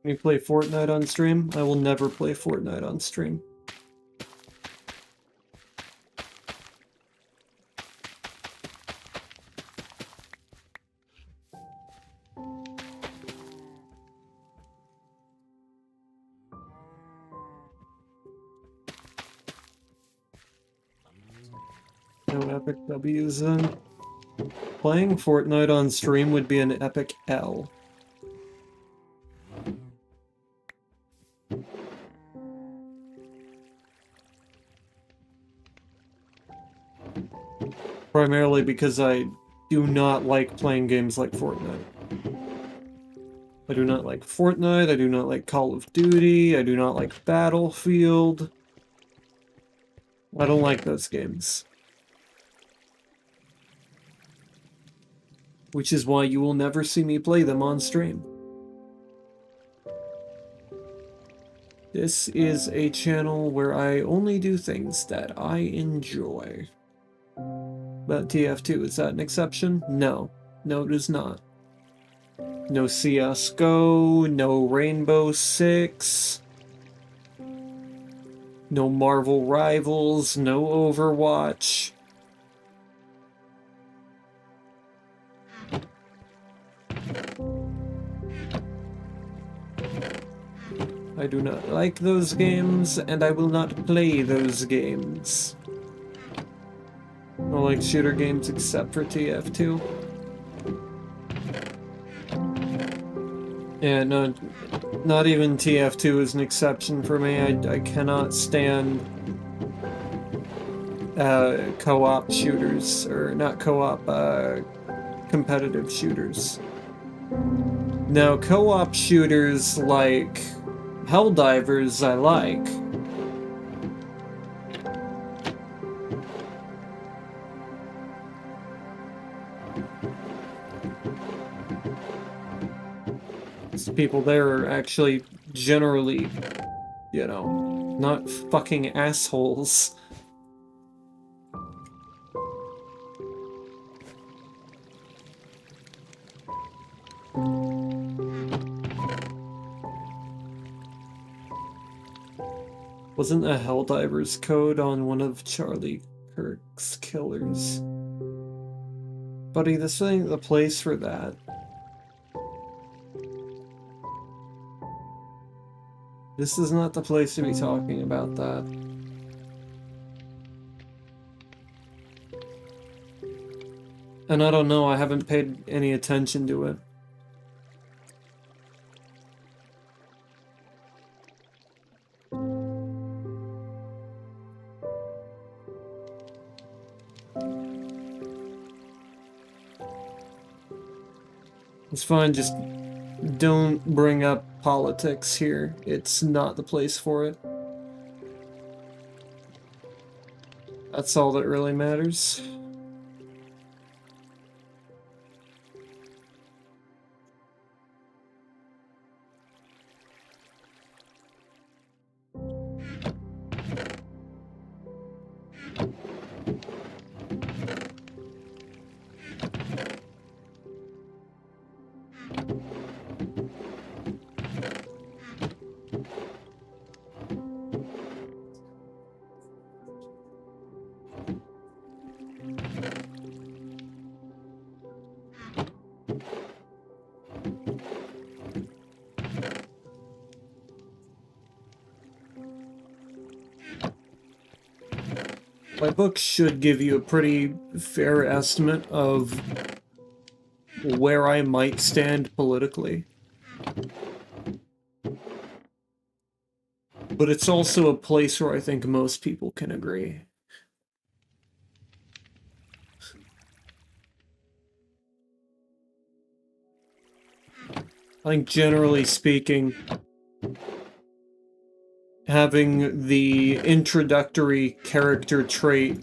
Can you play Fortnite on stream? I will never play Fortnite on stream. No epic W's then. Playing Fortnite on stream would be an epic L. Primarily because I do not like playing games like Fortnite. I do not like Fortnite, I do not like Call of Duty, I do not like Battlefield. I don't like those games. Which is why you will never see me play them on stream. This is a channel where I only do things that I enjoy. But TF2, is that an exception? No. No, it is not. No CSGO, no Rainbow Six, no Marvel Rivals, no Overwatch. I do not like those games, and I will not play those games. I don't like shooter games except for TF2. Yeah, no, not even TF2 is an exception for me. I cannot stand co-op shooters, or not co-op, competitive shooters. Now, co-op shooters like Helldivers I like. People there are actually generally, you know, not fucking assholes. Wasn't a Helldivers code on one of Charlie Kirk's killers? Buddy, this ain't the place for that. This is not the place to be talking about that. And I don't know, I haven't paid any attention to it. It's fine, just don't bring up politics here. It's not the place for it. That's all that really matters. My book should give you a pretty fair estimate of where I might stand politically. But it's also a place where I think most people can agree. I think generally speaking, having the introductory character trait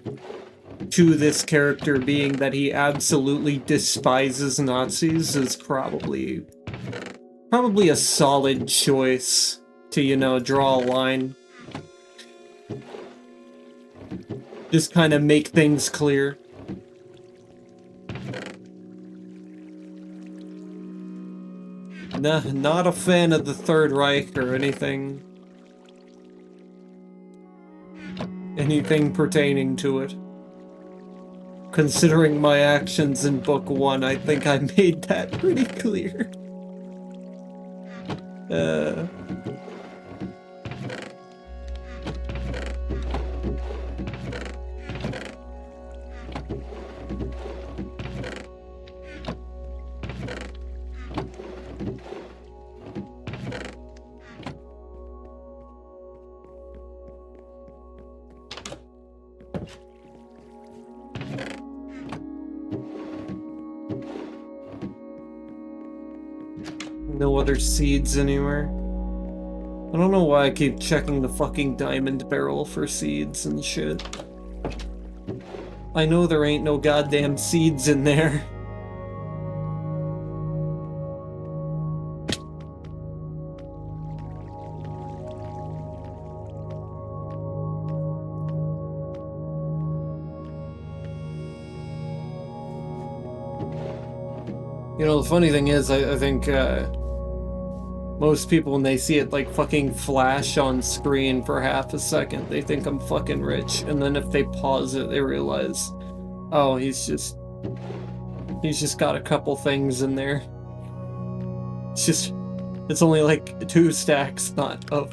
to this character being that he absolutely despises Nazis is probably a solid choice to, you know, draw a line. Just kind of make things clear. Nah, not a fan of the Third Reich or anything pertaining to it. Considering my actions in Book 1, I think I made that pretty clear. No other seeds anywhere. I don't know why I keep checking the fucking diamond barrel for seeds and shit. I know there ain't no goddamn seeds in there. You know, the funny thing is, I think, most people, when they see it, like, fucking flash on screen for half a second, they think I'm fucking rich, and then if they pause it, they realize, oh, he's just got a couple things in there. It's only like 2 stacks, not a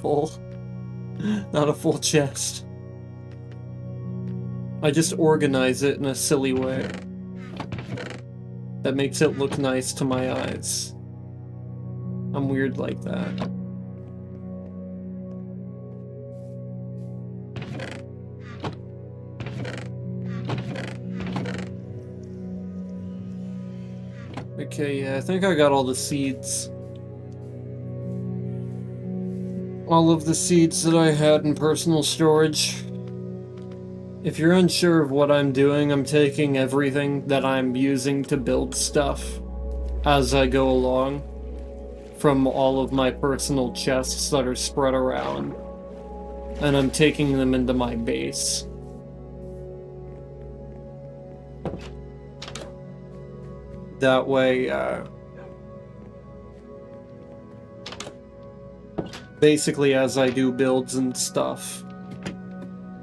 full chest. I just organize it in a silly way that makes it look nice to my eyes. I'm weird like that. Okay, yeah, I think I got all the seeds. All of the seeds that I had in personal storage. If you're unsure of what I'm doing, I'm taking everything that I'm using to build stuff as I go along from all of my personal chests that are spread around, and I'm taking them into my base. That way, basically as I do builds and stuff,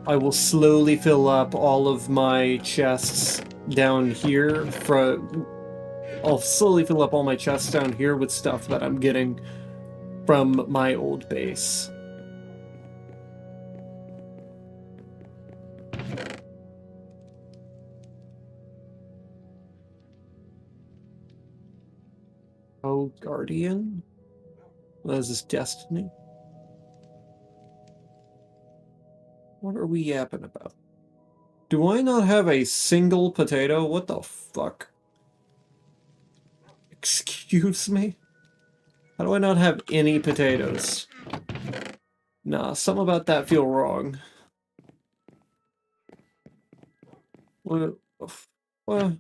I will slowly fill up all of my chests down here I'll slowly fill up all my chests down here with stuff that I'm getting from my old base. no guardian? That is his destiny? What are we yapping about? Do I not have a single potato? What the fuck? Excuse me? How do I not have any potatoes? Nah, something about that feel wrong. What? What?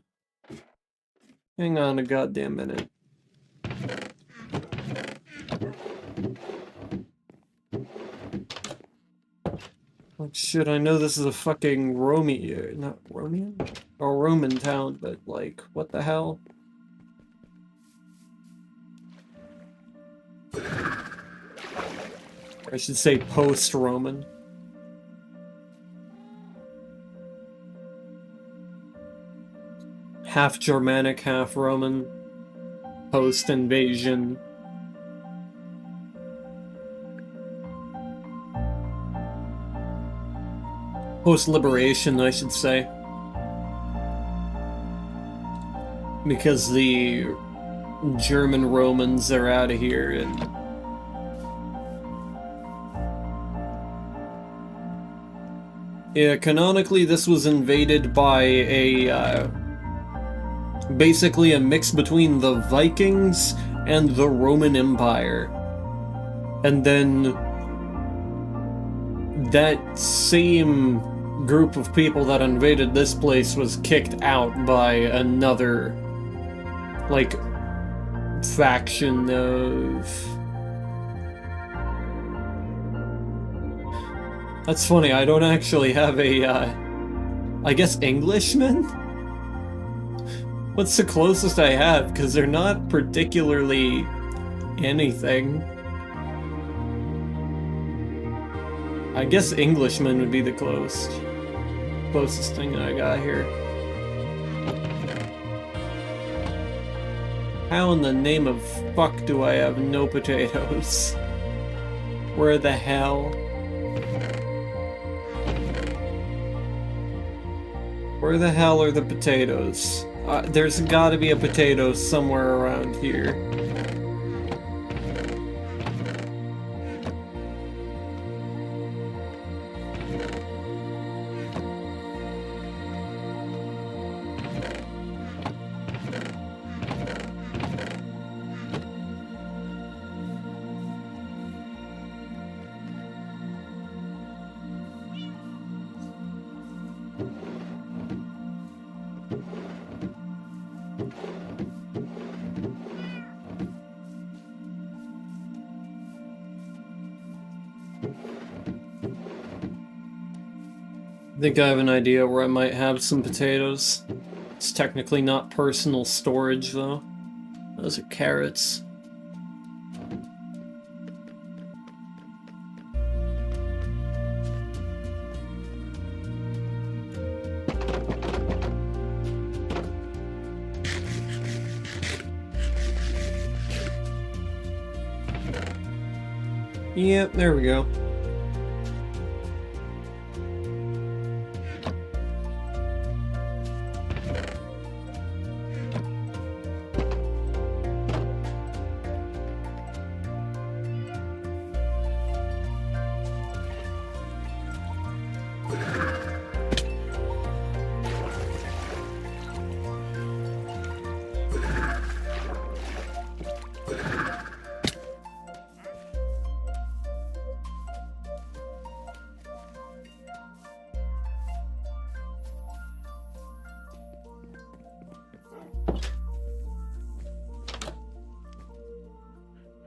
Hang on a goddamn minute. Like, shit, I know this is a fucking not Roman? Or Roman town, but like, what the hell? I should say post-Roman. Half Germanic, half Roman. Post-invasion. Post-liberation, I should say. Because the German Romans are out of here and... Yeah, canonically this was invaded by a, basically a mix between the Vikings and the Roman Empire. And then that same group of people that invaded this place was kicked out by another, like, faction of... That's funny, I don't actually have a, I guess Englishman? What's the closest I have? Because they're not particularly anything. I guess Englishman would be the closest thing I got here. How in the name of fuck do I have no potatoes? Where the hell? Where the hell are the potatoes? There's gotta be a potato somewhere around here. I think I have an idea where I might have some potatoes. It's technically not personal storage, though. Those are carrots. Yep, there we go.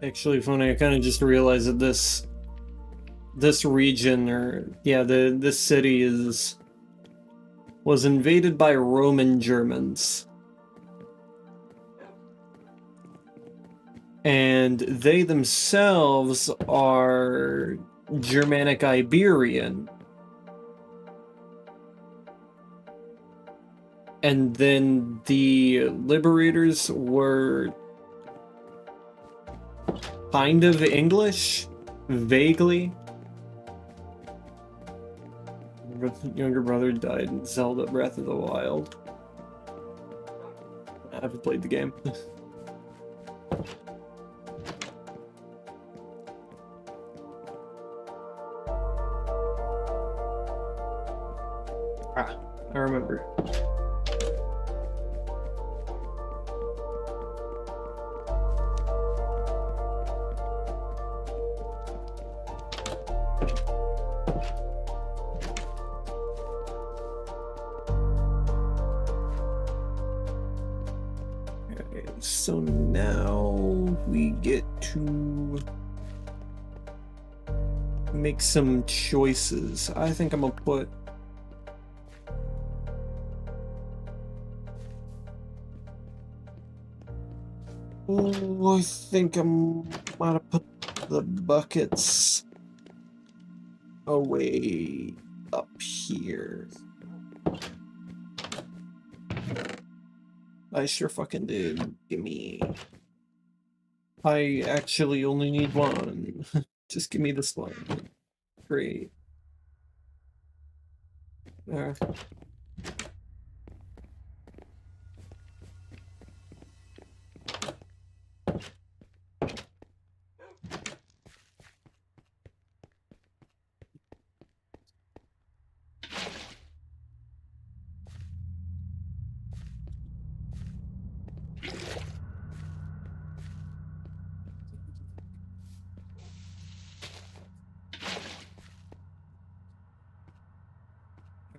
Actually funny, I kind of just realized that this region, or yeah, this city was invaded by Roman Germans. And they themselves are Germanic Iberian. And then the liberators were kind of English, vaguely. Younger brother died in Zelda Breath of the Wild. I haven't played the game. Ah, I remember. Okay, so now we get to make some choices. I think I'm gonna put I think I'm gonna put the buckets away up here. I sure fucking did. Gimme. I actually only need one. Just give me this one. Great. There.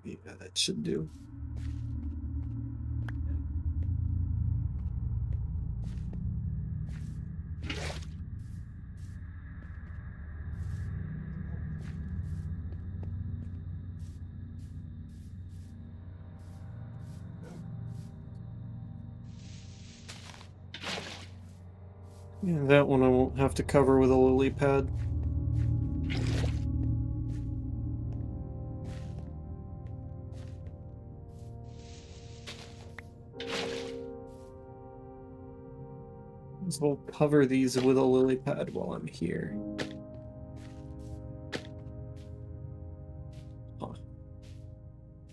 Yeah, that should do. Yeah, that one I won't have to cover with a lily pad. So we'll cover these with a lily pad while I'm here. Huh.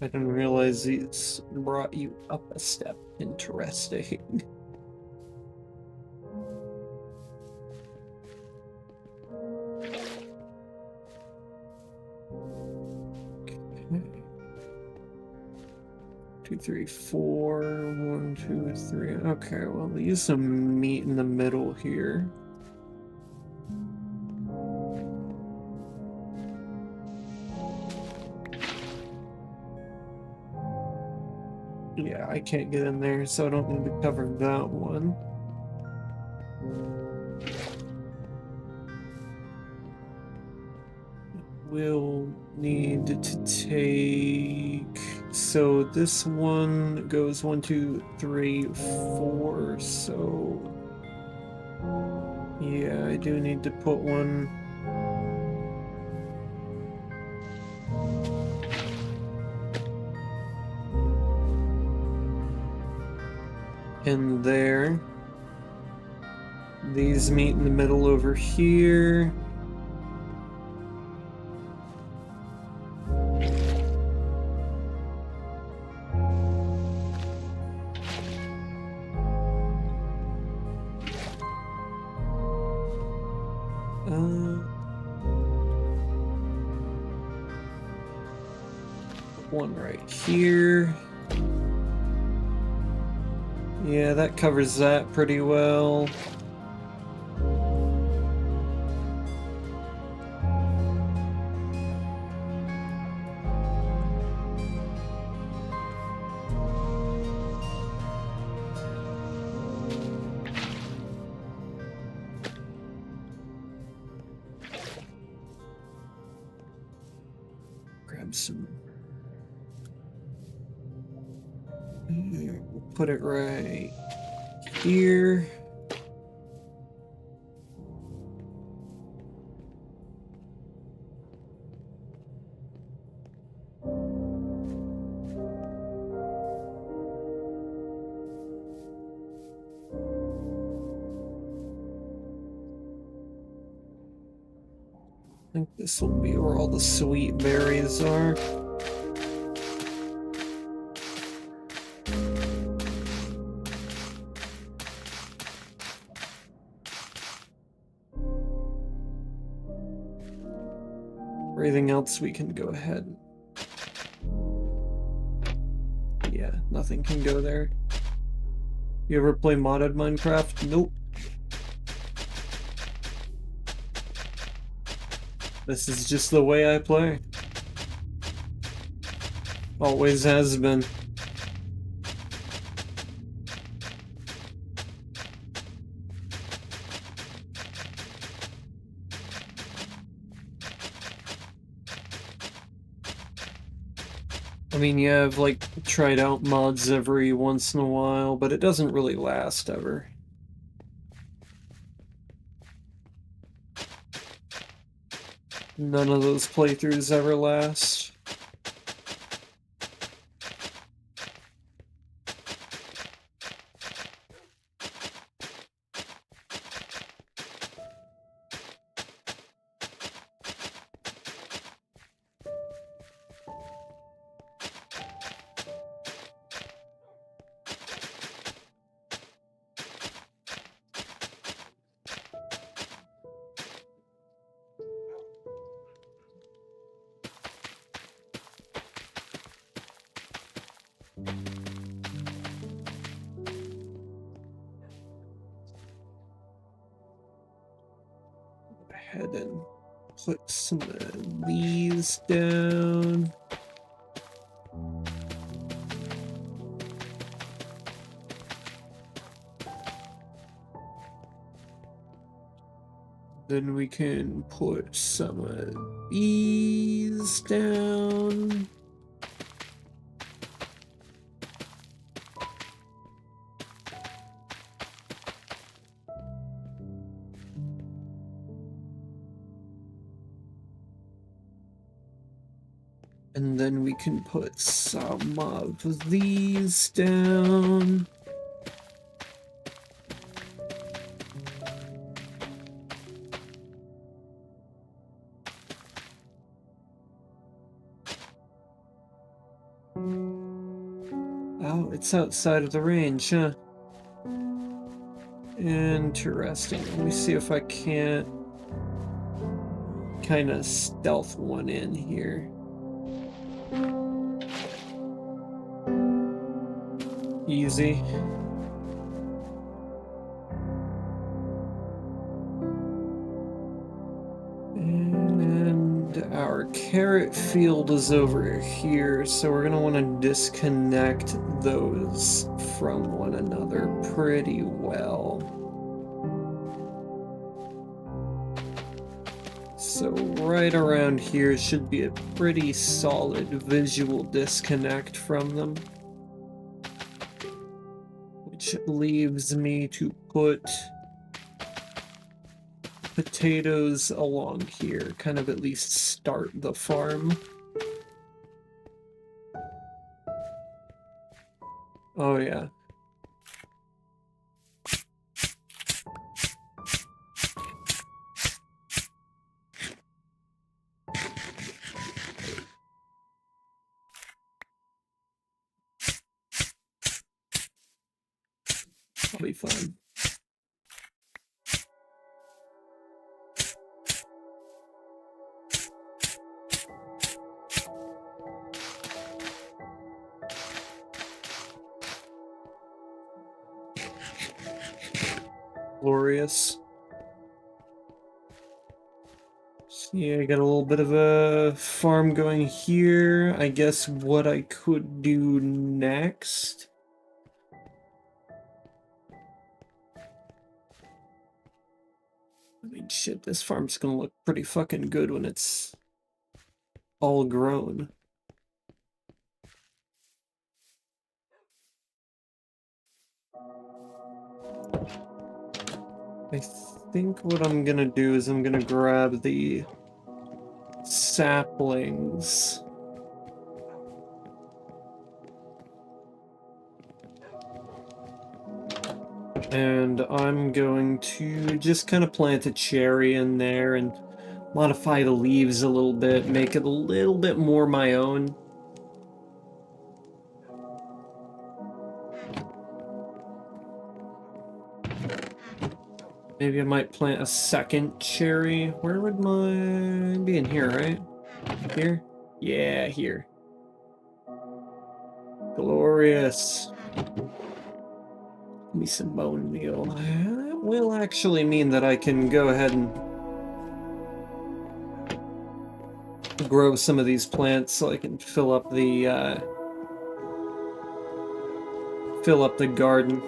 I didn't realize these brought you up a step. Interesting. Okay. 2, 3, 4. 1, 2, 3. Okay, well, these some meat in the middle here. Yeah, I can't get in there, so I don't need to cover that one. We'll need to take... So this one goes 1, 2, 3, 4, so... Yeah, I do need to put one... in there. These meet in the middle over here. One right here. Yeah, that covers that pretty well. Grab some. We'll put it right here. I think this will be where all the sweet berries are. Everything else we can go ahead. Yeah, nothing can go there. You ever play modded Minecraft? Nope. This is just the way I play. Always has been. I mean, yeah, I've like tried out mods every once in a while, but it doesn't really last ever. None of those playthroughs ever last. Go ahead and put some of these down. Then we can put some of these down. And then we can put some of these down. Oh, it's outside of the range, huh? Interesting. Let me see if I can't kind of stealth one in here. Easy. And our carrot field is over here, so we're gonna want to disconnect those from one another pretty well. So right around here should be a pretty solid visual disconnect from them. Which leaves me to put potatoes along here, kind of at least start the farm. Oh yeah. I'll be fine. Glorious. Yeah, I got a little bit of a farm going here. I guess what I could do next. I mean, shit, this farm's gonna look pretty fucking good when it's all grown. I think what I'm gonna do is I'm gonna grab the saplings. And I'm going to just kind of plant a cherry in there and modify the leaves a little bit, make it a little bit more my own. Maybe I might plant a second cherry. Where would my... be in here, right? Here? Yeah, here. Glorious. Give me some bone meal. That will actually mean that I can go ahead and grow some of these plants so I can fill up the garden.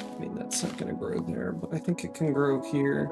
I mean, that's not going to grow there, but I think it can grow here.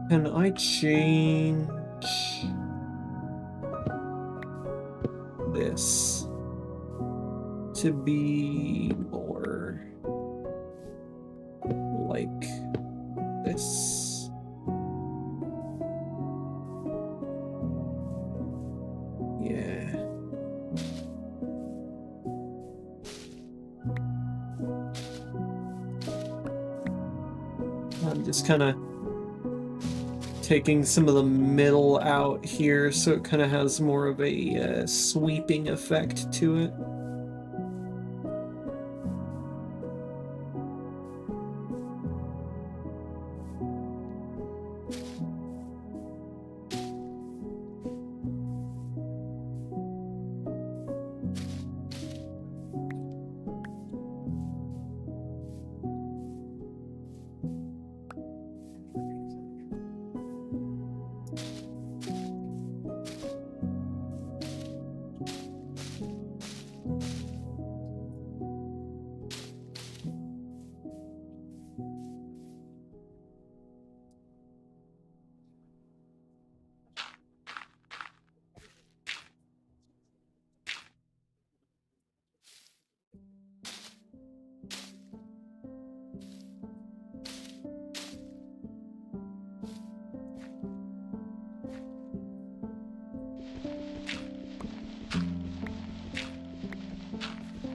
Can I change this to be more like this? Yeah. I'm just kind of taking some of the middle out here so it kind of has more of a sweeping effect to it.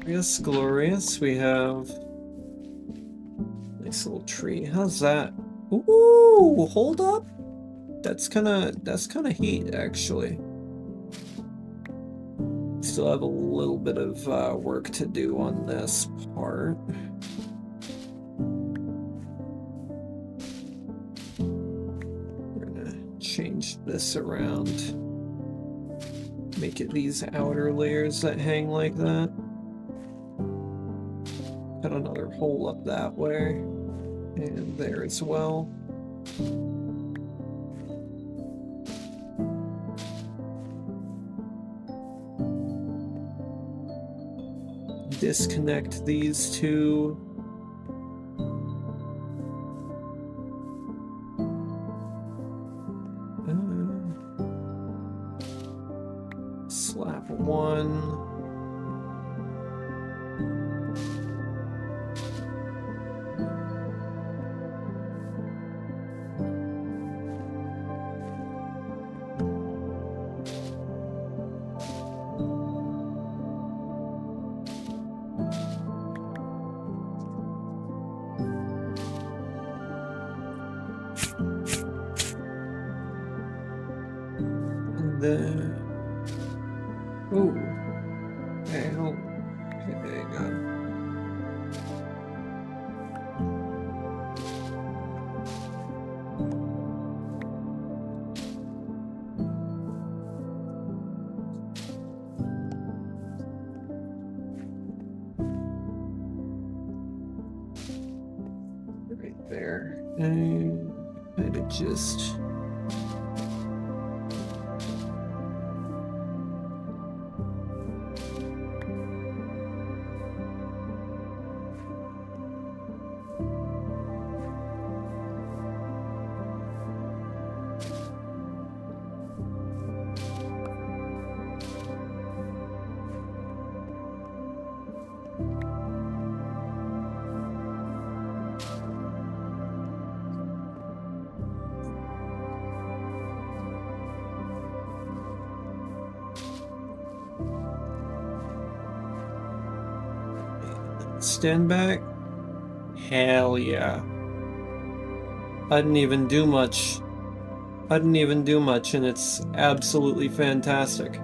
Yes, glorious. We have nice little tree. How's that? Ooh, hold up. That's kind of heat, actually. Still have a little bit of work to do on this part. We're gonna change this around. Make it these outer layers that hang like that. Cut another hole up that way, and there as well. Disconnect these two. Slap one. Ooh. Hey, hold. Okay, there you go. Right there. And kind of just stand back? Hell yeah. I didn't even do much. And it's absolutely fantastic.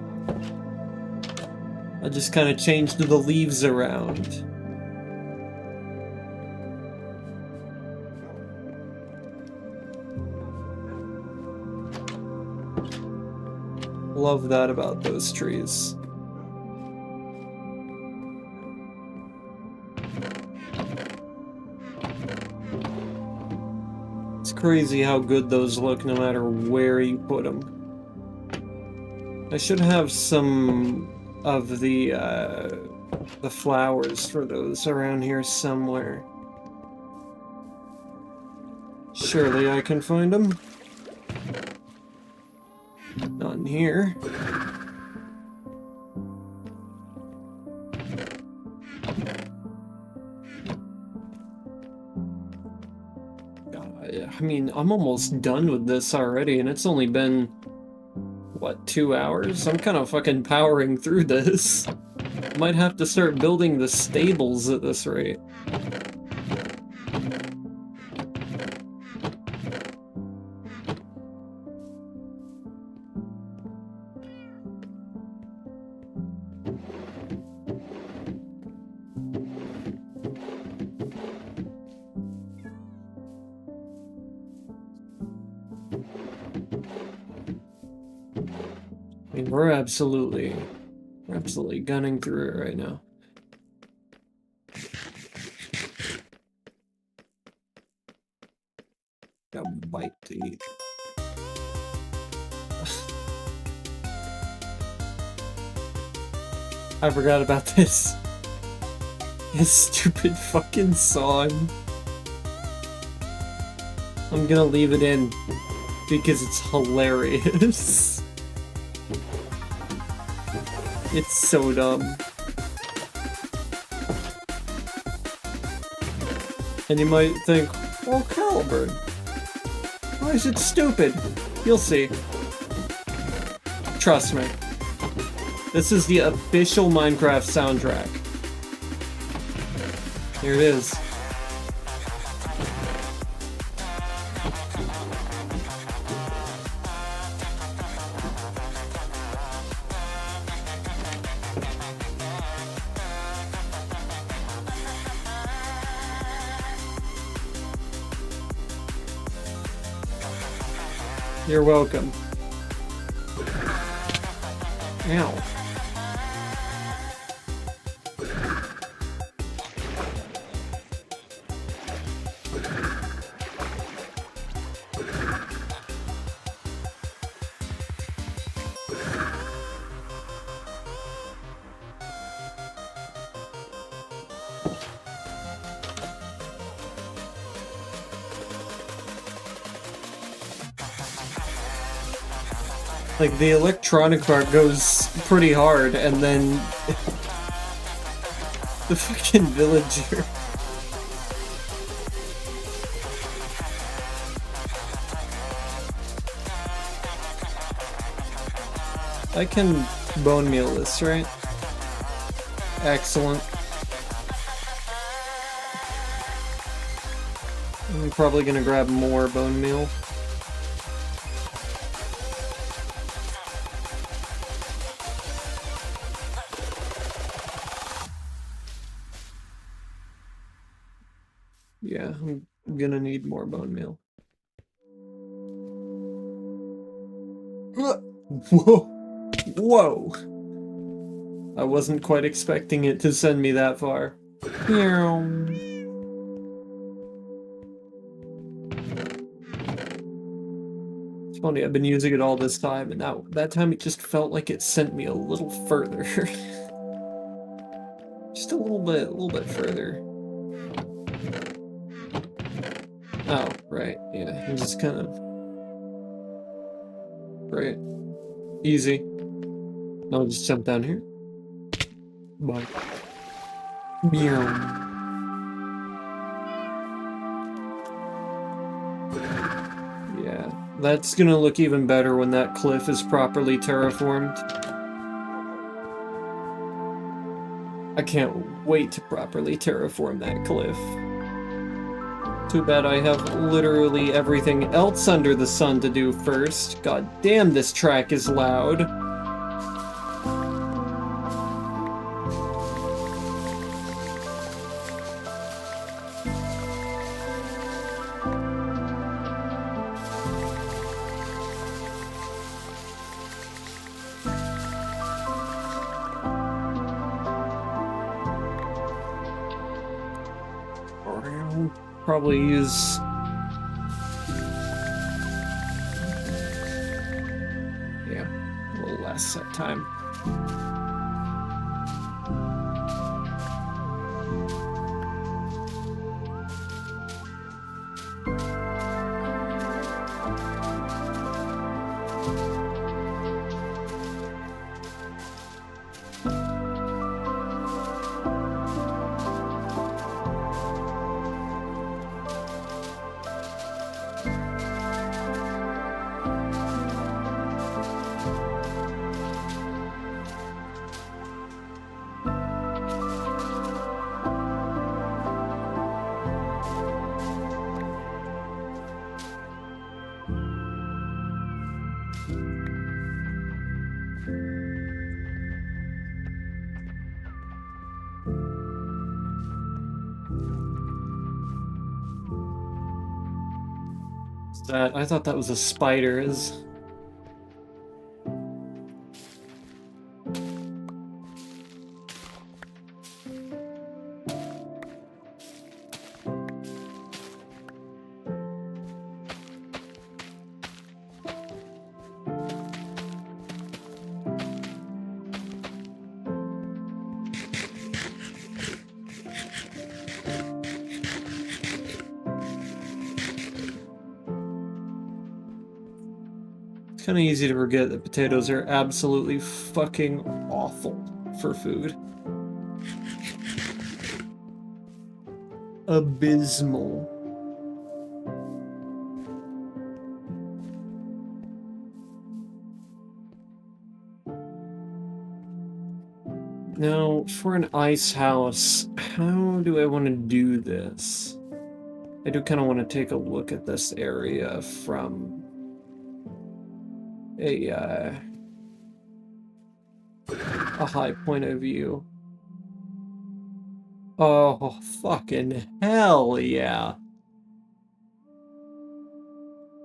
I just kind of changed the leaves around. Love that about those trees. It's crazy how good those look no matter where you put them. I should have some of the flowers for those around here somewhere. Surely I can find them. Not in here. I mean, I'm almost done with this already, and it's only been, what, 2 hours? I'm kind of fucking powering through this. Might have to start building the stables at this rate. I mean, we're absolutely gunning through it right now. Got a bite to eat. I forgot about this. His stupid fucking song. I'm gonna leave it in because it's hilarious. It's so dumb. And you might think, well, Caliburn, why is it stupid? You'll see. Trust me. This is the official Minecraft soundtrack. Here it is. You're welcome. Ow. Like, the electronic part goes pretty hard, and then the fucking villager. I can bone meal this, right? Excellent. I'm probably gonna grab more bone meal. Yeah, I'm gonna need more bone meal. Whoa! Whoa! I wasn't quite expecting it to send me that far. It's funny, I've been using it all this time, and that time it just felt like it sent me a little further. Just a little bit further. Oh, right, yeah, I'm just kind of... Right. Easy. I'll just jump down here. Bye. Meow. Yeah, that's gonna look even better when that cliff is properly terraformed. I can't wait to properly terraform that cliff. Too bad I have literally everything else under the sun to do first. God damn, this track is loud. Probably use... yeah, a little less set time. That I thought that was a spider. It's kind of easy to forget that potatoes are absolutely fucking awful for food. Abysmal. Now, for an ice house, how do I want to do this? I do kind of want to take a look at this area from a high point of view. Oh, fucking hell yeah.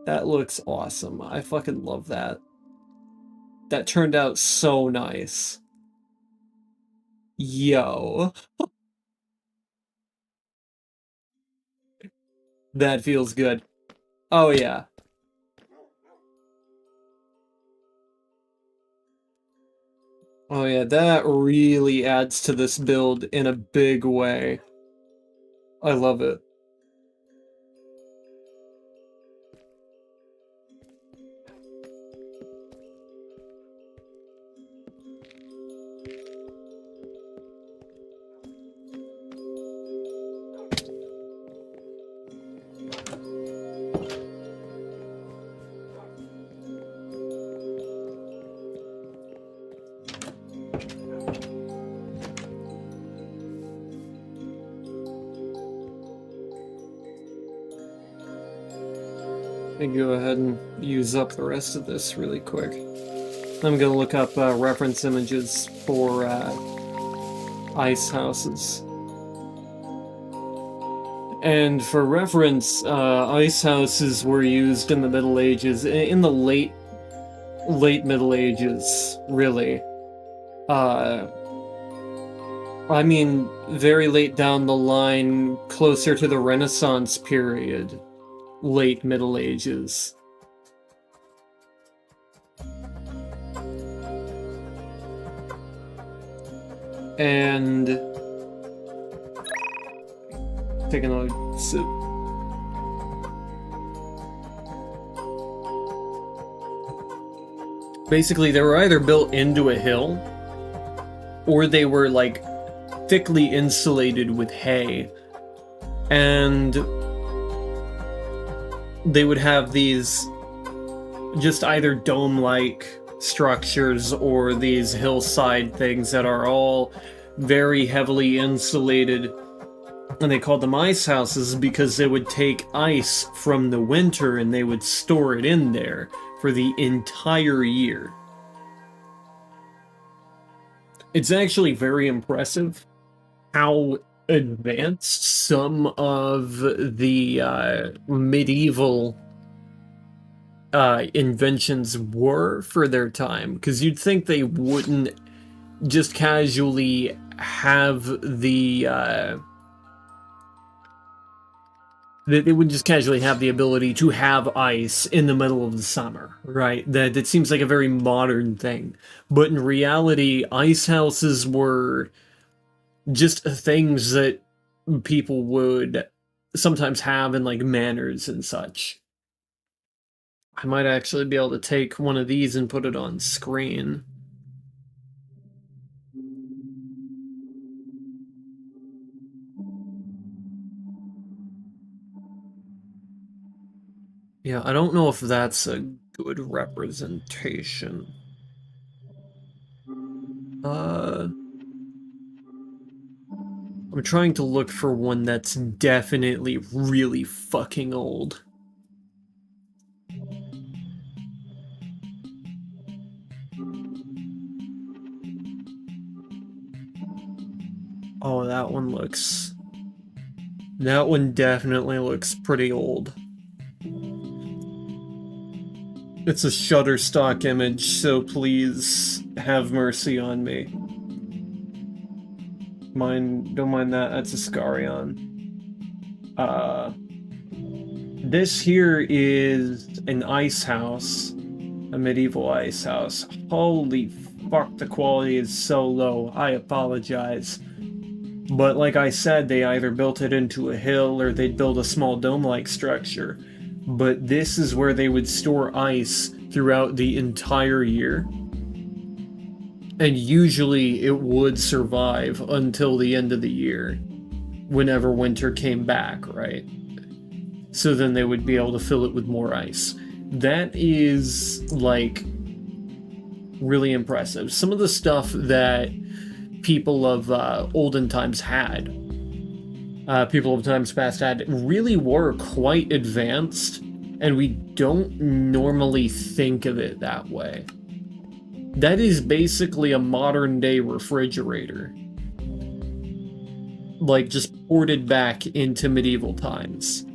That looks awesome. I fucking love that. That turned out so nice. Yo. That feels good. Oh yeah. Oh yeah, that really adds to this build in a big way. I love it. Let me go ahead and use up the rest of this really quick. I'm gonna look up reference images for ice houses. And for reference, ice houses were used in the Middle Ages, in the late Middle Ages, really. I mean, very late down the line, closer to the Renaissance period. Late Middle Ages. And taking a sip. Basically, they were either built into a hill, or they were like thickly insulated with hay, and they would have these just either dome-like structures or these hillside things that are all very heavily insulated, and they called them ice houses because they would take ice from the winter and they would store it in there for the entire year. It's actually very impressive how advanced some of the medieval inventions were for their time, because you'd think they wouldn't just casually have the they would just casually have the ability to have ice in the middle of the summer, right? That seems like a very modern thing. But in reality, ice houses were just things that people would sometimes have in, like, manors and such. I might actually be able to take one of these and put it on screen. Yeah, I don't know if that's a good representation. I'm trying to look for one that's definitely really fucking old. Oh, that one definitely looks pretty old. It's a Shutterstock image, so please have mercy on me. Don't mind that, that's a Scarion. This here is an ice house, a medieval ice house. Holy fuck, the quality is so low, I apologize. But like I said, they either built it into a hill or they'd build a small dome-like structure. But this is where they would store ice throughout the entire year. And usually it would survive until the end of the year, whenever winter came back, right? So then they would be able to fill it with more ice. That is, like, really impressive. Some of the stuff that people of olden times had, people of times past had, really were quite advanced, and we don't normally think of it that way. That is basically a modern-day refrigerator. Like, just ported back into medieval times.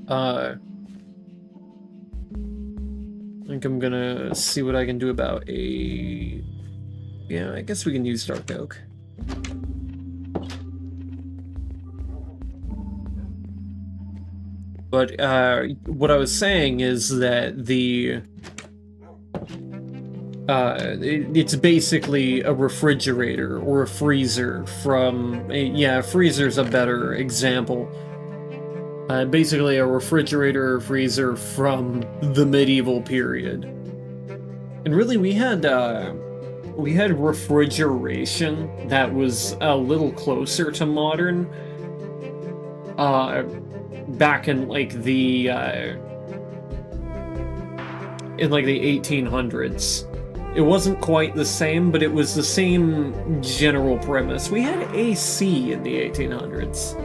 I think I'm gonna see what I can do about a... Yeah, I guess we can use dark oak. But what I was saying is that it's basically a refrigerator or a freezer from... Yeah, freezer's a better example. Basically a refrigerator or freezer from the medieval period. And really, we had refrigeration that was a little closer to modern back in like the 1800s. It wasn't quite the same, but it was the same general premise. We had AC in the 1800s.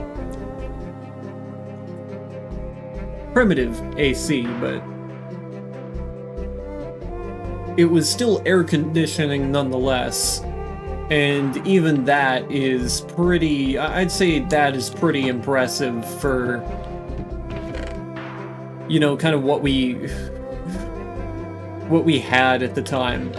Primitive AC, but it was still air conditioning nonetheless, and even that is pretty, I'd say that is pretty impressive for, you know, kind of what we had at the time.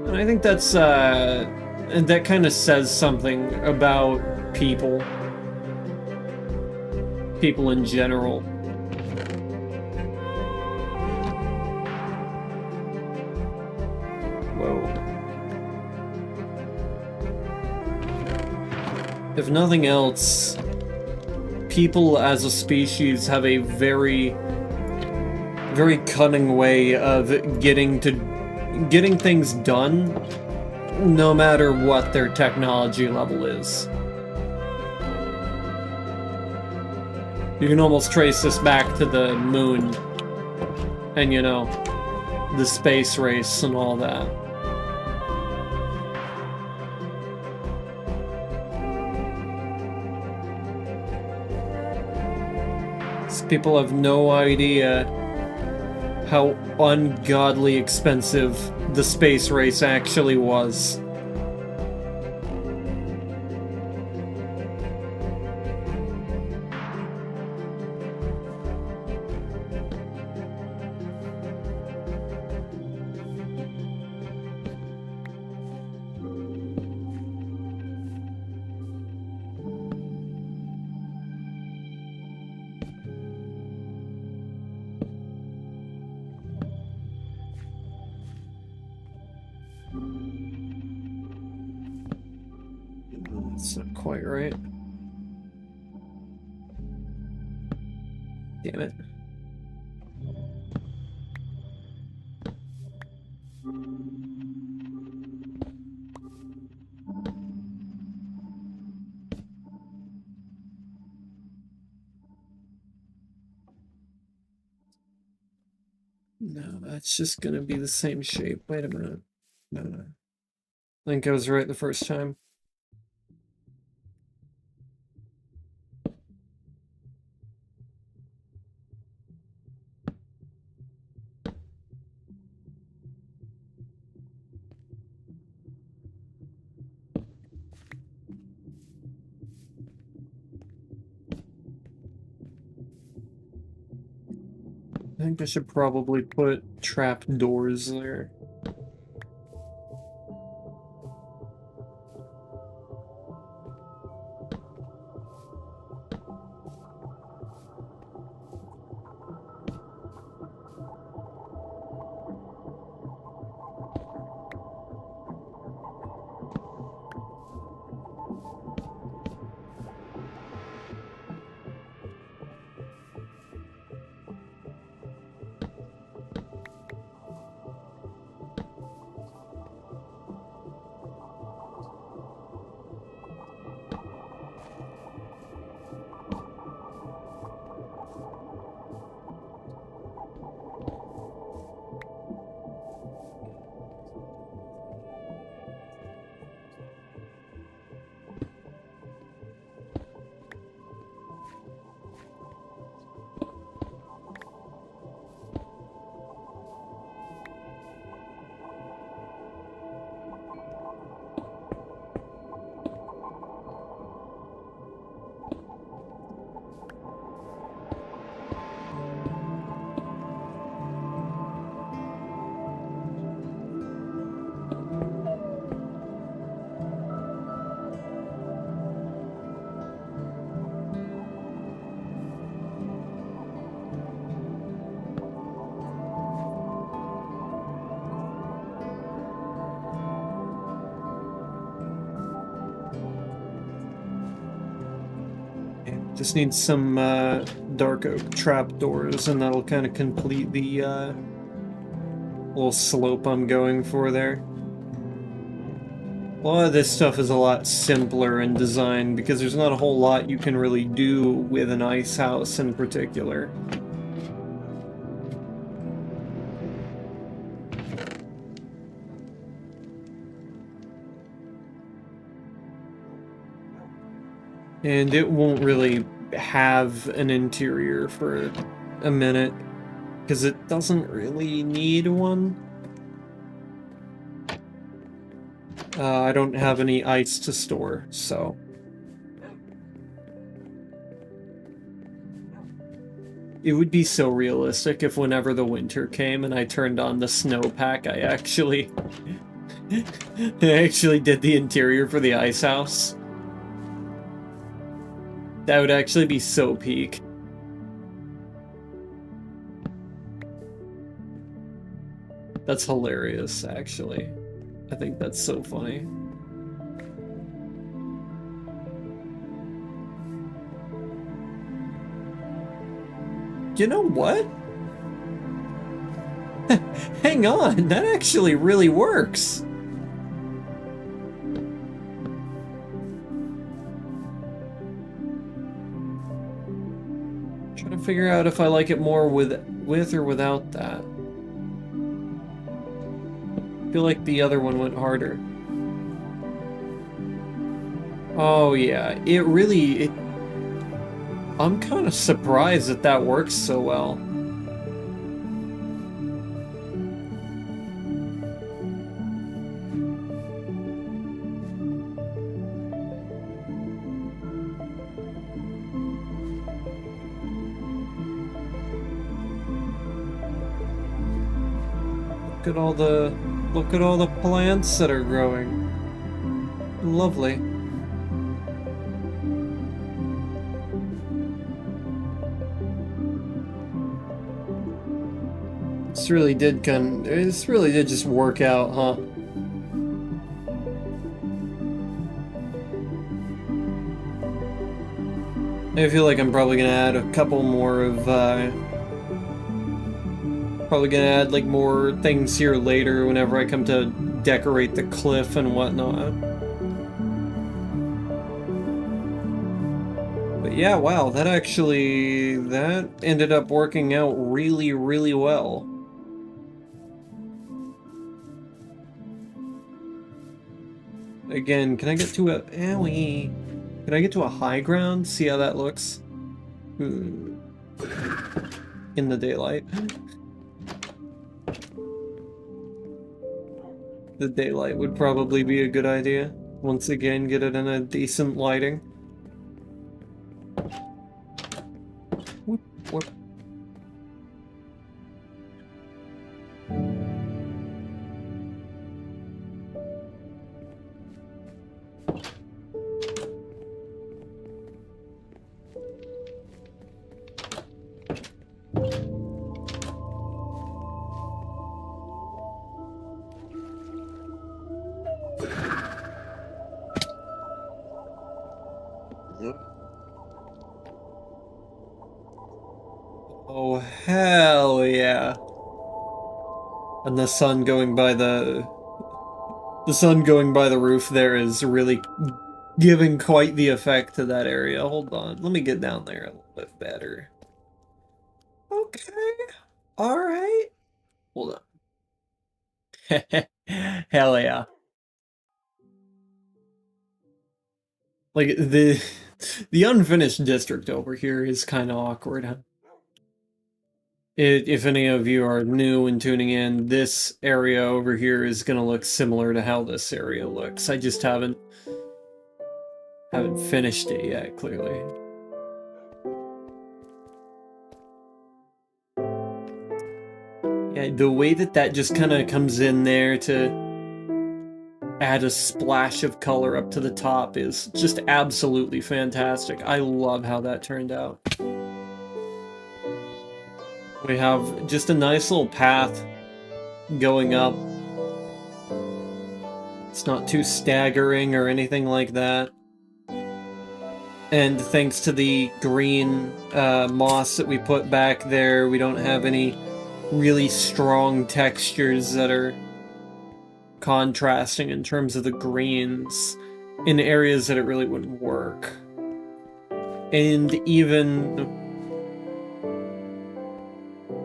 And I think that's that kind of says something about people in general. Whoa. If nothing else, people as a species have a very, very cunning way of getting things done, no matter what their technology level is. You can almost trace this back to the moon, and you know, the space race and all that. These people have no idea how ungodly expensive the space race actually was. That's not quite right. Damn it. No, that's just gonna be the same shape. Wait a minute. No. I think I was right the first time. I think I should probably put trap doors there. Just need some dark oak trapdoors, and that'll kind of complete the little slope I'm going for there. A lot of this stuff is a lot simpler in design because there's not a whole lot you can really do with an ice house in particular. And it won't really have an interior for a minute, because it doesn't really need one. I don't have any ice to store, so... It would be so realistic if whenever the winter came and I turned on the snowpack, I actually... I actually did the interior for the ice house. That would actually be so peak. That's hilarious, actually. I think that's so funny. You know what? Hang on, that actually really works. Trying to figure out if I like it more with or without that. I feel like the other one went harder. Oh yeah, I'm kind of surprised that that works so well. Look at all the plants that are growing. Lovely. This really did just work out, huh? I feel like I'm probably gonna add a couple more of, probably gonna add, like, more things here later whenever I come to decorate the cliff and whatnot. But yeah, wow, that ended up working out really, really well. Again, can I get to a... Owie. Can I get to a high ground? See how that looks? In the daylight. The daylight would probably be a good idea. Once again, get it in a decent lighting. Whoop, whoop. Oh, hell yeah. And the sun going by the roof there is really giving quite the effect to that area. Hold on, let me get down there a little bit better. Okay, all right. Hold on. Hell yeah. Like the unfinished district over here is kind of awkward, huh? If any of you are new and tuning in, this area over here is gonna look similar to how this area looks. I just haven't finished it yet, clearly. Yeah, the way that just kind of comes in there to add a splash of color up to the top is just absolutely fantastic. I love how that turned out. We have just a nice little path going up. It's not too staggering or anything like that. And thanks to the green moss that we put back there, we don't have any really strong textures that are contrasting in terms of the greens in areas that it really wouldn't work. And even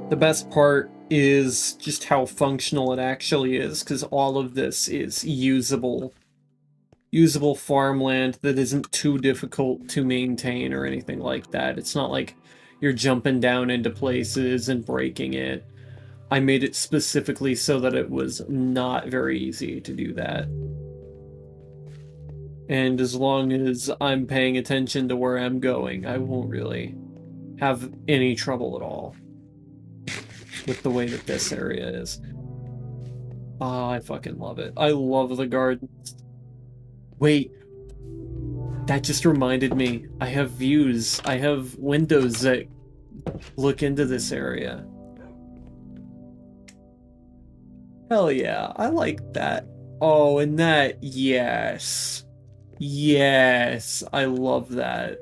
the best part is just how functional it actually is, because all of this is usable farmland that isn't too difficult to maintain or anything like that. It's not like you're jumping down into places and breaking it. I made it specifically so that it was not very easy to do that. And as long as I'm paying attention to where I'm going, I won't really have any trouble at all with the way that this area is. Oh, I fucking love it. I love the gardens. Wait, that just reminded me. I have views. I have windows that look into this area. Hell yeah, I like that. Oh, and that, yes. Yes, I love that.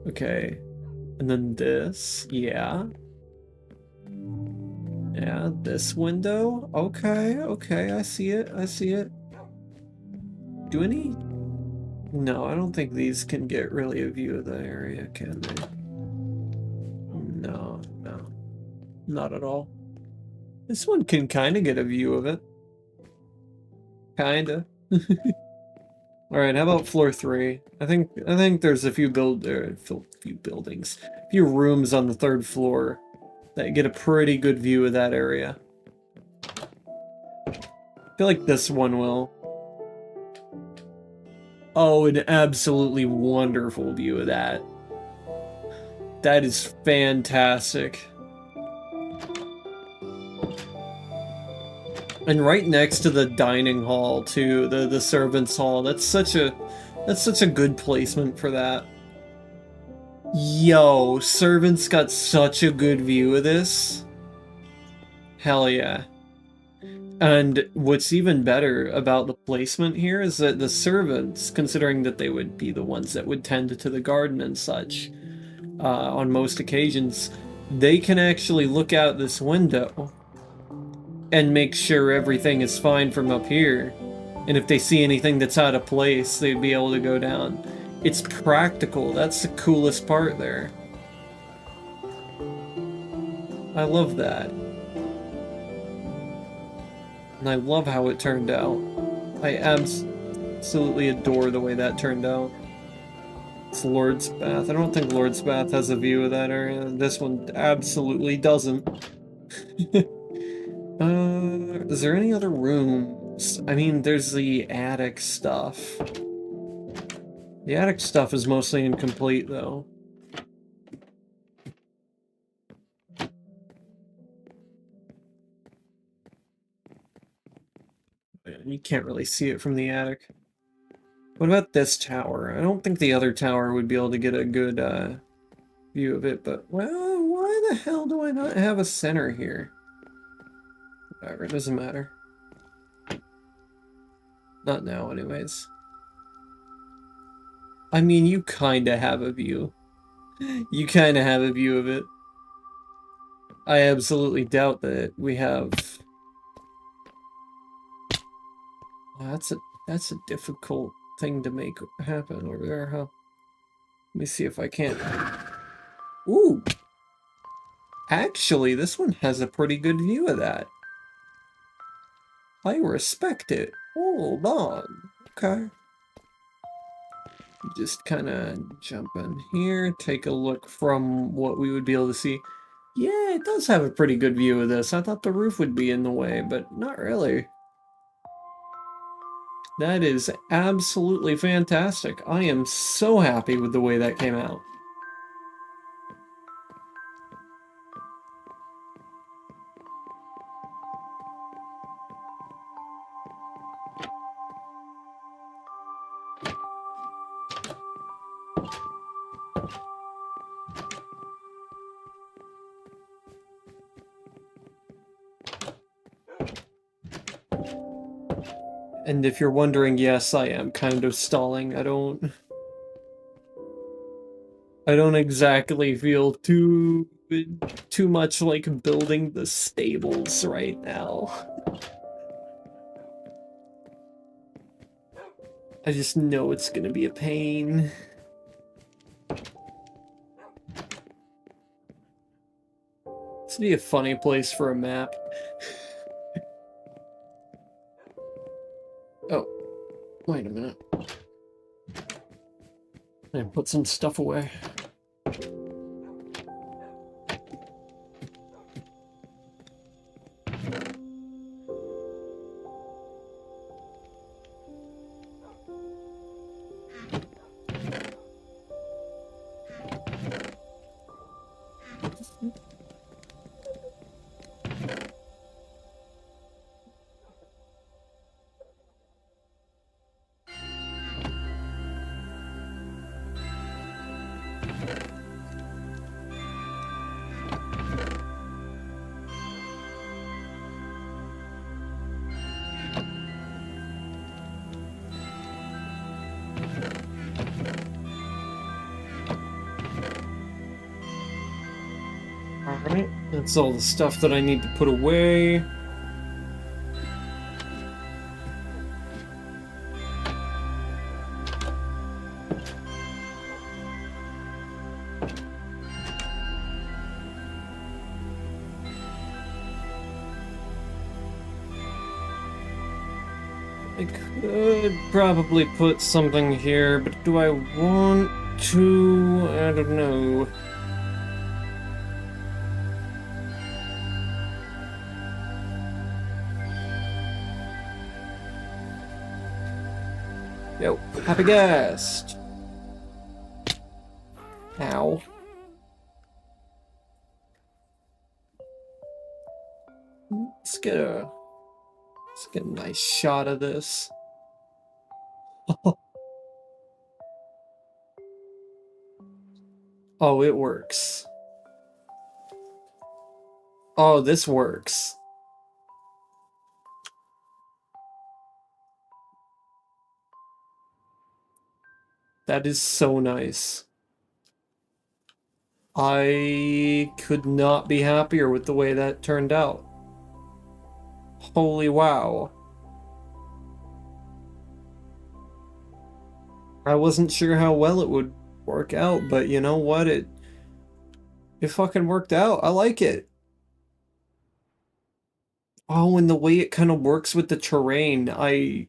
Okay. And then this, yeah. Yeah, this window. Okay, okay, I see it, I see it. Do any? No, I don't think these can get really a view of the area, can they? No, no. Not at all. This one can kind of get a view of it. Kinda. Alright, how about floor 3? I think there's a few buildings. A few rooms on the 3rd floor that get a pretty good view of that area. I feel like this one will. Oh, an absolutely wonderful view of that. That is fantastic. And right next to the dining hall too, the servants' hall. That's such a good placement for that. Yo, servants got such a good view of this. Hell yeah. And what's even better about the placement here is that the servants, considering that they would be the ones that would tend to the garden and such, on most occasions, they can actually look out this window and make sure everything is fine from up here. And if they see anything that's out of place, they'd be able to go down. It's practical. That's the coolest part there. I love that. And I love how it turned out. I absolutely adore the way that turned out. It's Lord's Bath. I don't think Lord's Bath has a view of that area. This one absolutely doesn't. Is there any other rooms? I mean, there's the attic stuff. The attic stuff is mostly incomplete, though. You can't really see it from the attic. What about this tower? I don't think the other tower would be able to get a good view of it, but, well, why the hell do I not have a center here? Whatever, it doesn't matter. Not now, anyways. I mean, you kinda have a view. You kinda have a view of it. I absolutely doubt that we have... Well, that's a difficult thing to make happen over there, huh? Let me see if I can. Ooh! Actually, this one has a pretty good view of that. I respect it. Hold on. Okay. Just kind of jump in here, take a look from what we would be able to see. Yeah, it does have a pretty good view of this. I thought the roof would be in the way, but not really. That is absolutely fantastic. I am so happy with the way that came out. And if you're wondering, yes, I am kind of stalling. I don't exactly feel too much like building the stables right now. I just know it's gonna be a pain. This would be a funny place for a map. Oh, wait a minute. I put some stuff away. Alright, that's all the stuff that I need to put away. I could probably put something here, but do I want to? I don't know. Yo, happy guest! Ow. Let's get a nice shot of this. Oh, it works. Oh, this works. That is so nice. I could not be happier with the way that turned out. Holy wow. I wasn't sure how well it would work out, but you know what? It fucking worked out. I like it. Oh, and the way it kind of works with the terrain. I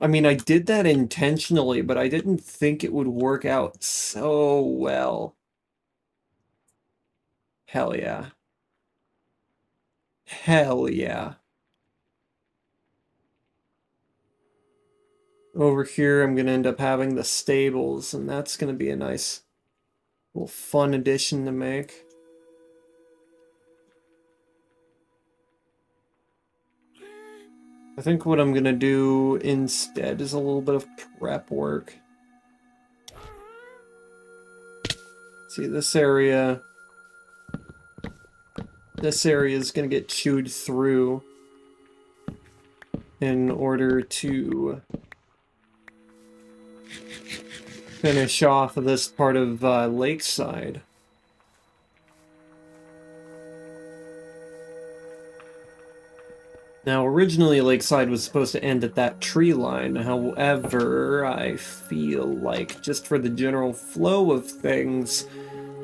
mean, I did that intentionally, but I didn't think it would work out so well. Hell yeah. Hell yeah. Over here, I'm going to end up having the stables, and that's going to be a nice little fun addition to make. I think what I'm going to do instead is a little bit of prep work. See, this area is going to get chewed through in order to finish off this part of Lakeside. Now, originally Lakeside was supposed to end at that tree line. However, I feel like just for the general flow of things,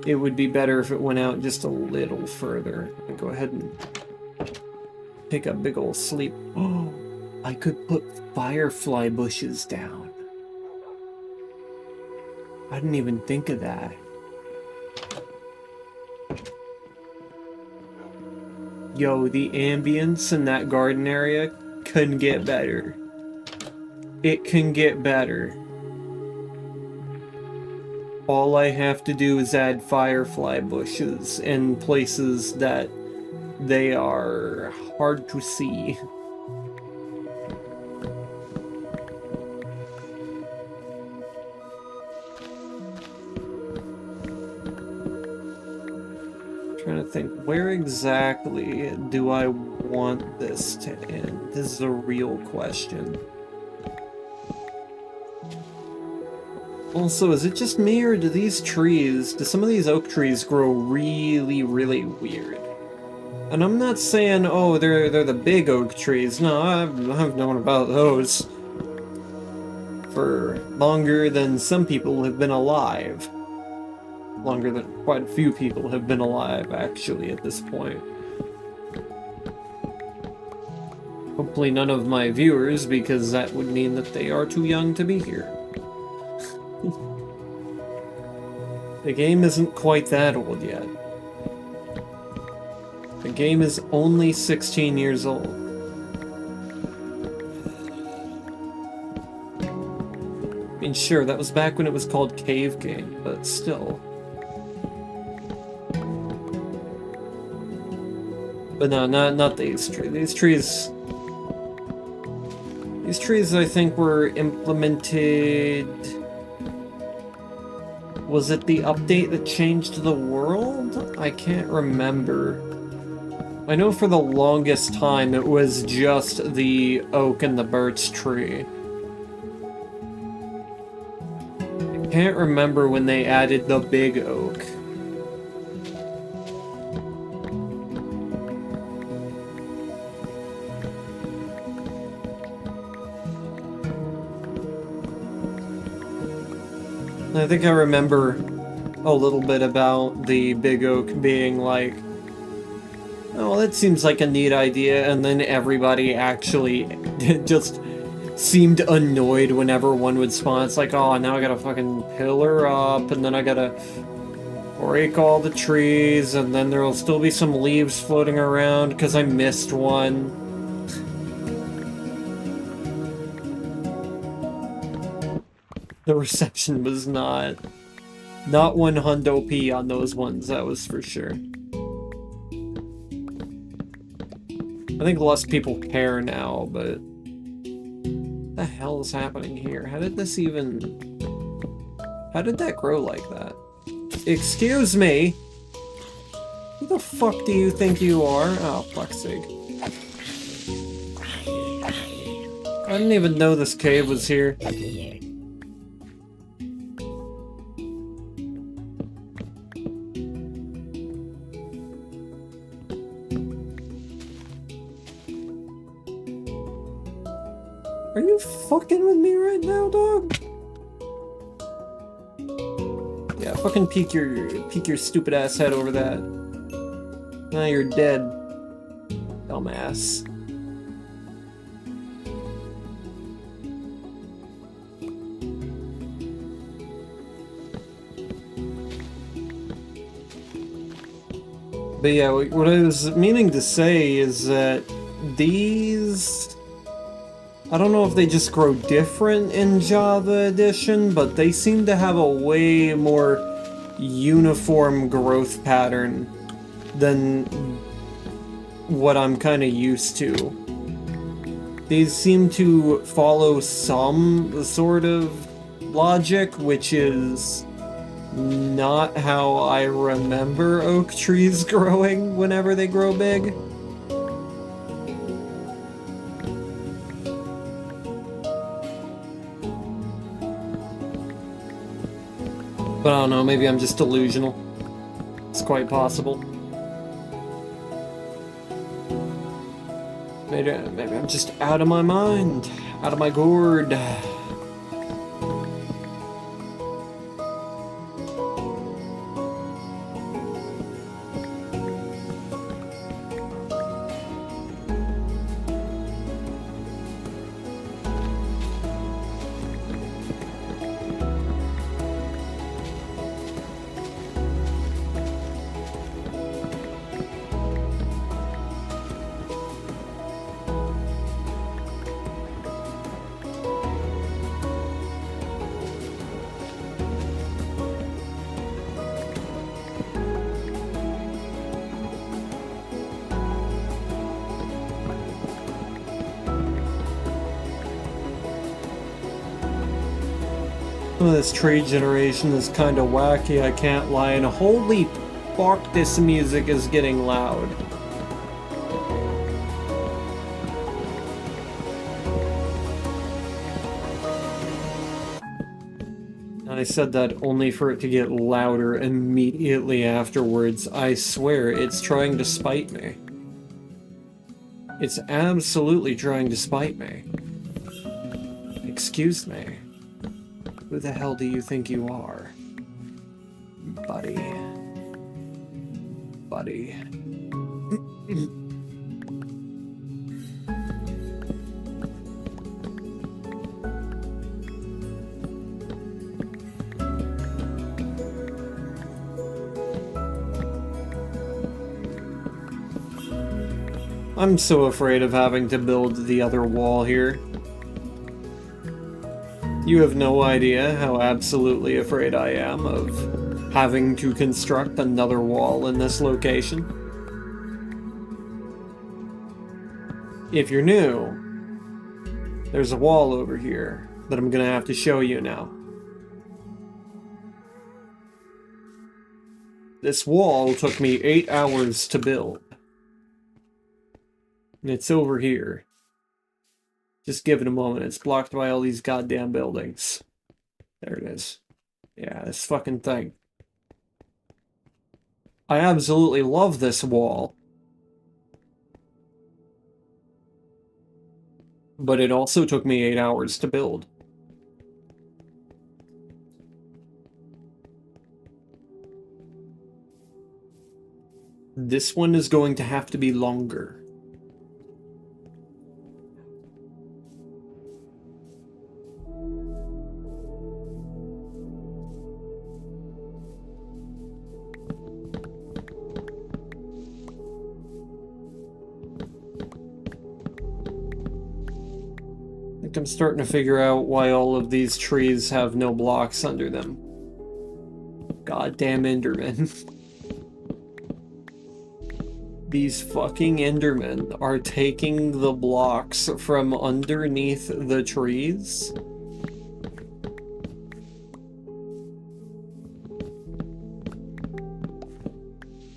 it would be better if it went out just a little further. I'll go ahead and take a big ol' sleep. Oh, I could put firefly bushes down. I didn't even think of that. Yo, the ambience in that garden area couldn't get better. It can get better. All I have to do is add firefly bushes in places that they are hard to see. Trying to think, where exactly do I want this to end? This is a real question. Also, is it just me, or do some of these oak trees grow really, really weird? And I'm not saying, oh, they're the big oak trees. No, I've known about those for longer than some people have been alive. Longer than quite a few people have been alive, actually, at this point. Hopefully none of my viewers, because that would mean that they are too young to be here. The game isn't quite that old yet. The game is only 16 years old. I mean, sure, that was back when it was called Cave Game, but still. But no, not these trees. These trees, I think, were implemented... Was it the update that changed the world? I can't remember. I know for the longest time it was just the oak and the birch tree. I can't remember when they added the big oak. I think I remember a little bit about the big oak being like, oh, that seems like a neat idea, and then everybody actually just seemed annoyed whenever one would spawn. It's like, oh, now I gotta fucking pillar up, and then I gotta break all the trees, and then there'll still be some leaves floating around because I missed one. The reception was not 100p on those ones, that was for sure. I think less people care now, but what the hell is happening here? How did that grow like that? Excuse me. Who the fuck do you think you are? Oh, fuck's sake. I didn't even know this cave was here. Are you fucking with me right now, dog? Yeah, fucking peek your stupid ass head over that. Now you're dead. Dumbass. But yeah, what I was meaning to say is that these... I don't know if they just grow different in Java Edition, but they seem to have a way more uniform growth pattern than what I'm kind of used to. These seem to follow some sort of logic, which is not how I remember oak trees growing whenever they grow big. But I don't know, maybe I'm just delusional. It's quite possible. Maybe I'm just out of my mind, out of my gourd. This tree generation is kind of wacky, I can't lie, and holy fuck, this music is getting loud. I said that only for it to get louder immediately afterwards. I swear, it's trying to spite me. It's absolutely trying to spite me. Excuse me. Who the hell do you think you are? Buddy. Buddy. I'm so afraid of having to build the other wall here. You have no idea how absolutely afraid I am of having to construct another wall in this location. If you're new, there's a wall over here that I'm gonna have to show you now. This wall took me 8 hours to build. And it's over here. Just give it a moment. It's blocked by all these goddamn buildings. There it is. Yeah, this fucking thing. I absolutely love this wall. But it also took me 8 hours to build. This one is going to have to be longer. think I'm starting to figure out why all of these trees have no blocks under them. Goddamn Endermen. These fucking Endermen are taking the blocks from underneath the trees.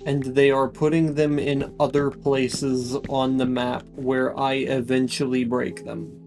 And they are putting them in other places on the map where I eventually break them.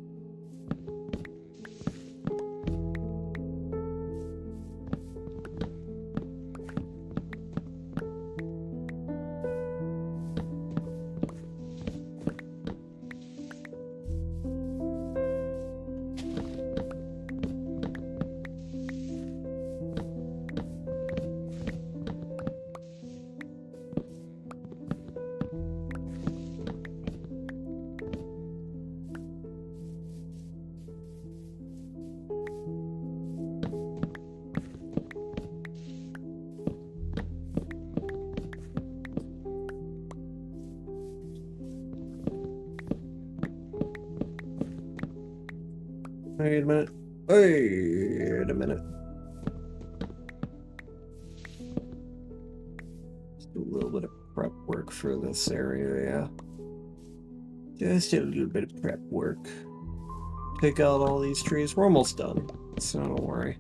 Wait a minute. Wait a minute. Just do a little bit of prep work for this area, yeah. Just a little bit of prep work. Take out all these trees. We're almost done, so don't worry.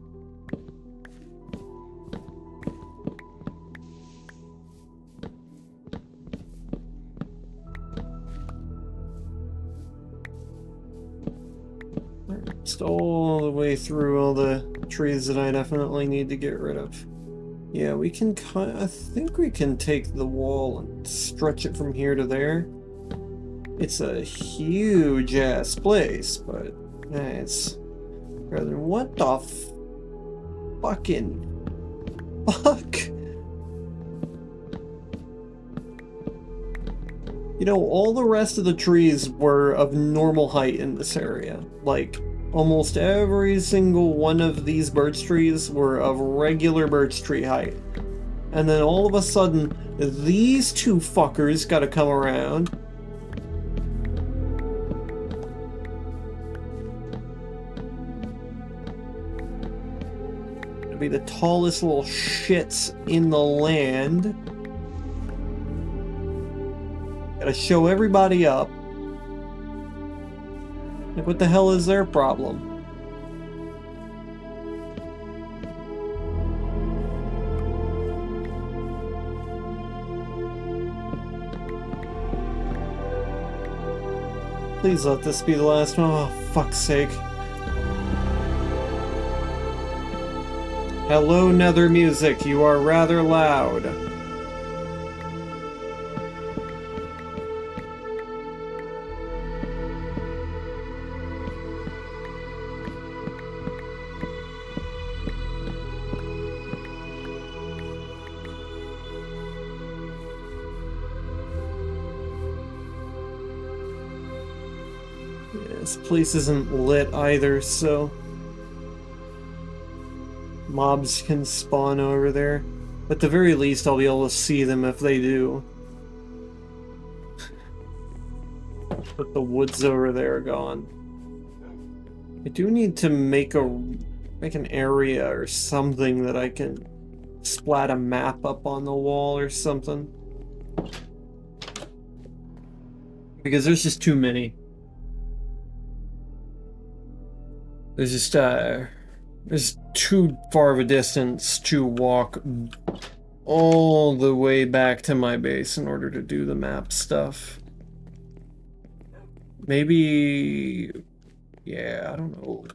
Just all the way through all the trees that I definitely need to get rid of. Yeah, we can I think we can take the wall and stretch it from here to there. It's a huge ass place, but it's rather. What the fucking fuck? You know, all the rest of the trees were of normal height in this area. Like, almost every single one of these birch trees were of regular birch tree height. And then all of a sudden, these two fuckers gotta come around. Gonna be the tallest little shits in the land. Gotta show everybody up. Like, what the hell is their problem? Please let this be the last one. Oh, fuck's sake. Hello, Nether Music. You are rather loud. This place isn't lit either, so mobs can spawn over there. At the very least, I'll be able to see them if they do. But the woods over there are gone. I do need to make an area or something that I can splat a map up on the wall or something. Because there's just too many. There's just, there's too far of a distance to walk all the way back to my base in order to do the map stuff. Maybe, yeah, I don't know.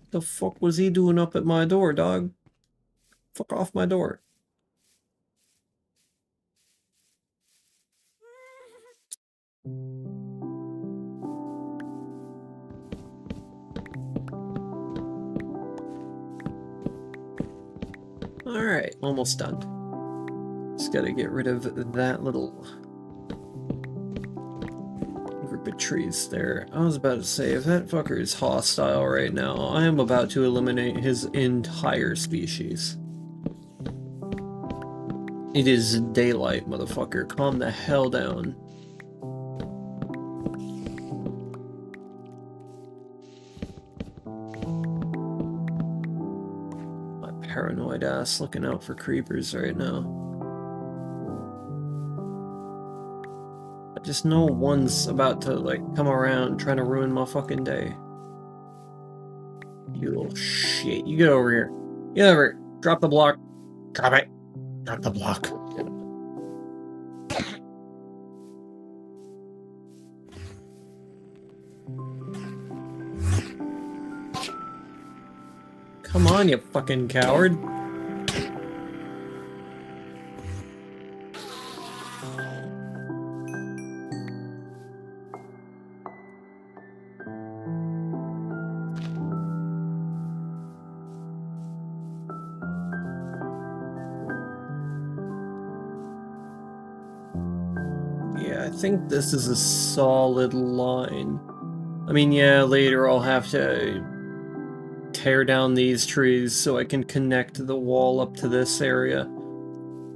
The fuck was he doing up at my door, dog? Fuck off my door. Alright, almost done. Just gotta get rid of that little group of trees there. I was about to say, if that fucker is hostile right now, I am about to eliminate his entire species. It is daylight, motherfucker. Calm the hell down. My paranoid ass looking out for creepers right now. I just know one's about to, like, come around trying to ruin my fucking day. You little shit. You get over here. Get over here. Drop the block. Drop it. Drop the block. Come on, you fucking coward. Yeah, I think this is a solid line. I mean, yeah, later I'll have to tear down these trees so I can connect the wall up to this area.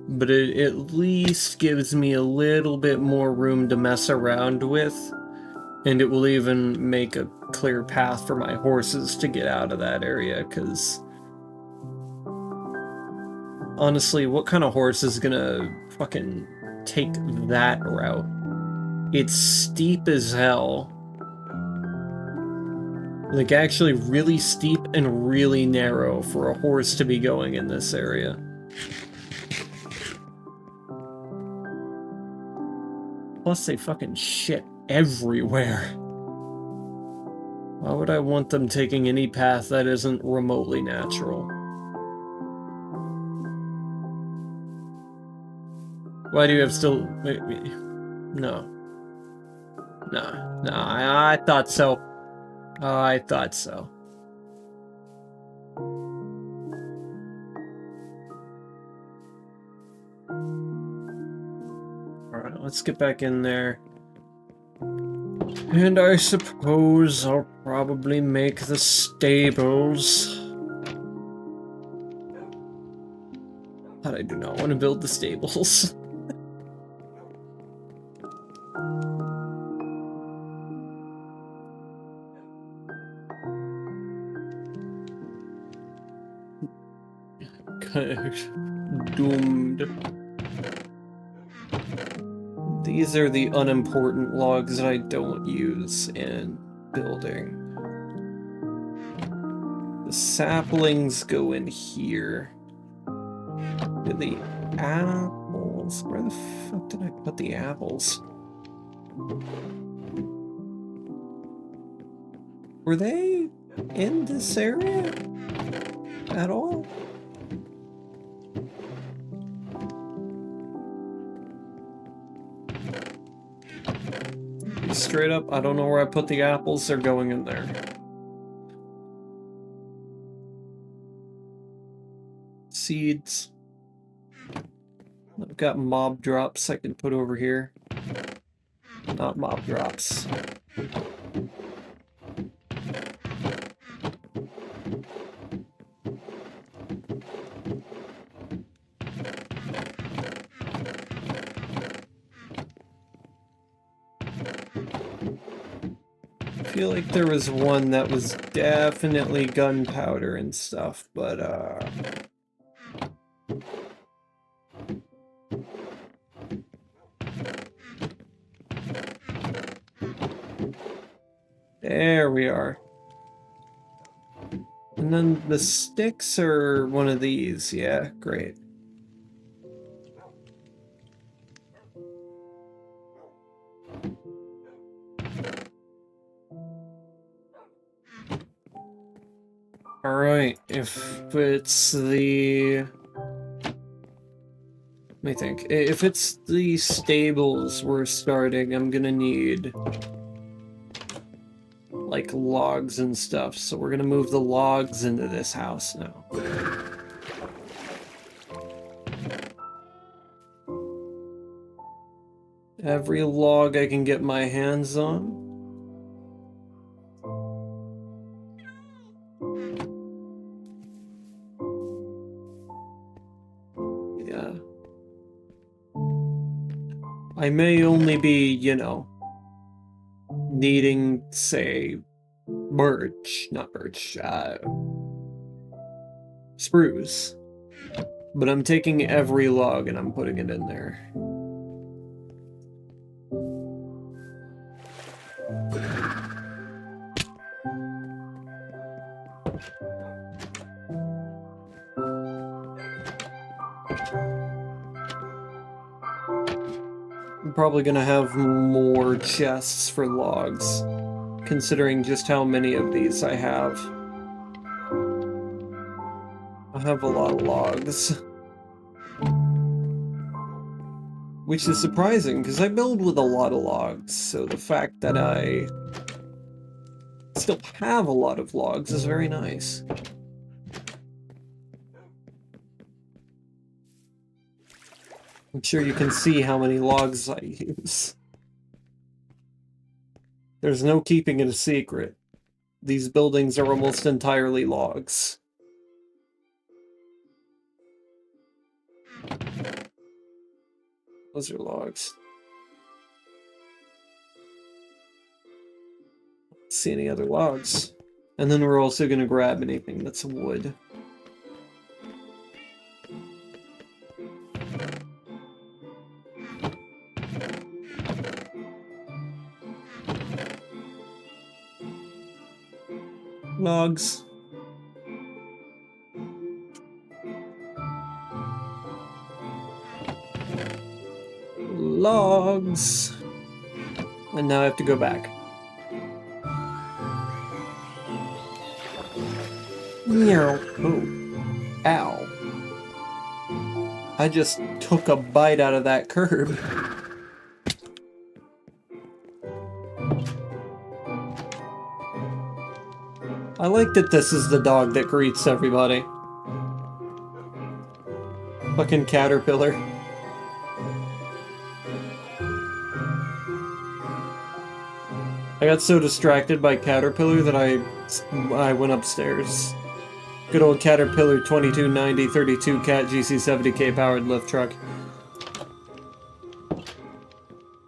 But it at least gives me a little bit more room to mess around with. And it will even make a clear path for my horses to get out of that area, because honestly, what kind of horse is gonna fucking take that route? It's steep as hell. Like, actually really steep and really narrow for a horse to be going in this area. Plus, they fucking shit everywhere. Why would I want them taking any path that isn't remotely natural? Why do you have still... Wait. No. No, I thought so. I thought so. Alright, let's get back in there. And I suppose I'll probably make the stables. But I do not want to build the stables. Doomed. These are the unimportant logs that I don't use in building. The saplings go in here. Do the apples? Where the fuck did I put the apples? Were they in this area at all? Straight up, I don't know where I put the apples, they're going in there. Seeds. I've got mob drops I can put over here. Not mob drops. I feel like there was one that was definitely gunpowder and stuff, but there we are. And then the sticks are one of these, yeah, great. Alright, if it's the... Let me think. If it's the stables we're starting, I'm gonna need... like, logs and stuff, so we're gonna move the logs into this house now. Every log I can get my hands on. Yeah. I may only be, you know, needing, say, not birch, spruce. But I'm taking every log and I'm putting it in there. I'm probably gonna have more chests for logs, considering just how many of these I have. I have a lot of logs. Which is surprising, because I build with a lot of logs, so the fact that I still have a lot of logs is very nice. I'm sure you can see how many logs I use. There's no keeping it a secret. These buildings are almost entirely logs. Those are logs. Don't see any other logs. And then we're also going to grab anything that's wood. Logs. Logs. And now I have to go back. Meow. Oh. Ow. I just took a bite out of that curb. I like that this is the dog that greets everybody. Fucking caterpillar. I got so distracted by Caterpillar that I went upstairs. Good old Caterpillar 2290 32 Cat GC70K powered lift truck.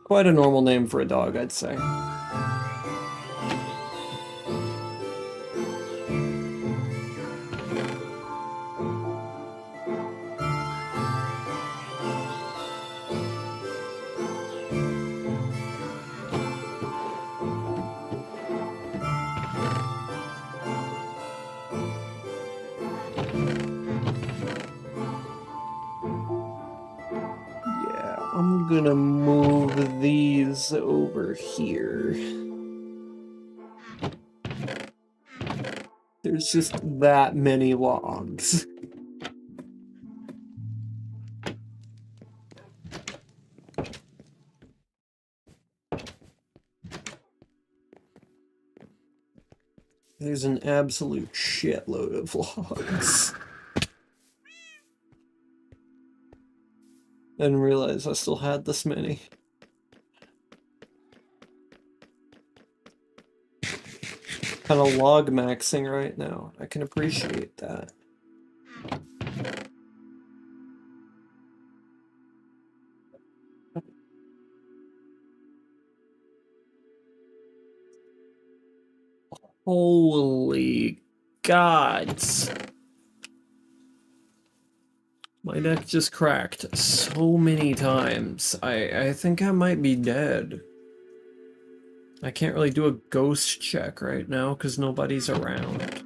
Quite a normal name for a dog, I'd say. I'm gonna move these over here. There's just that many logs. There's an absolute shitload of logs. I didn't realize I still had this many. Kind of log maxing right now. I can appreciate that. Holy gods. My neck just cracked so many times. I think I might be dead. I can't really do a ghost check right now because nobody's around.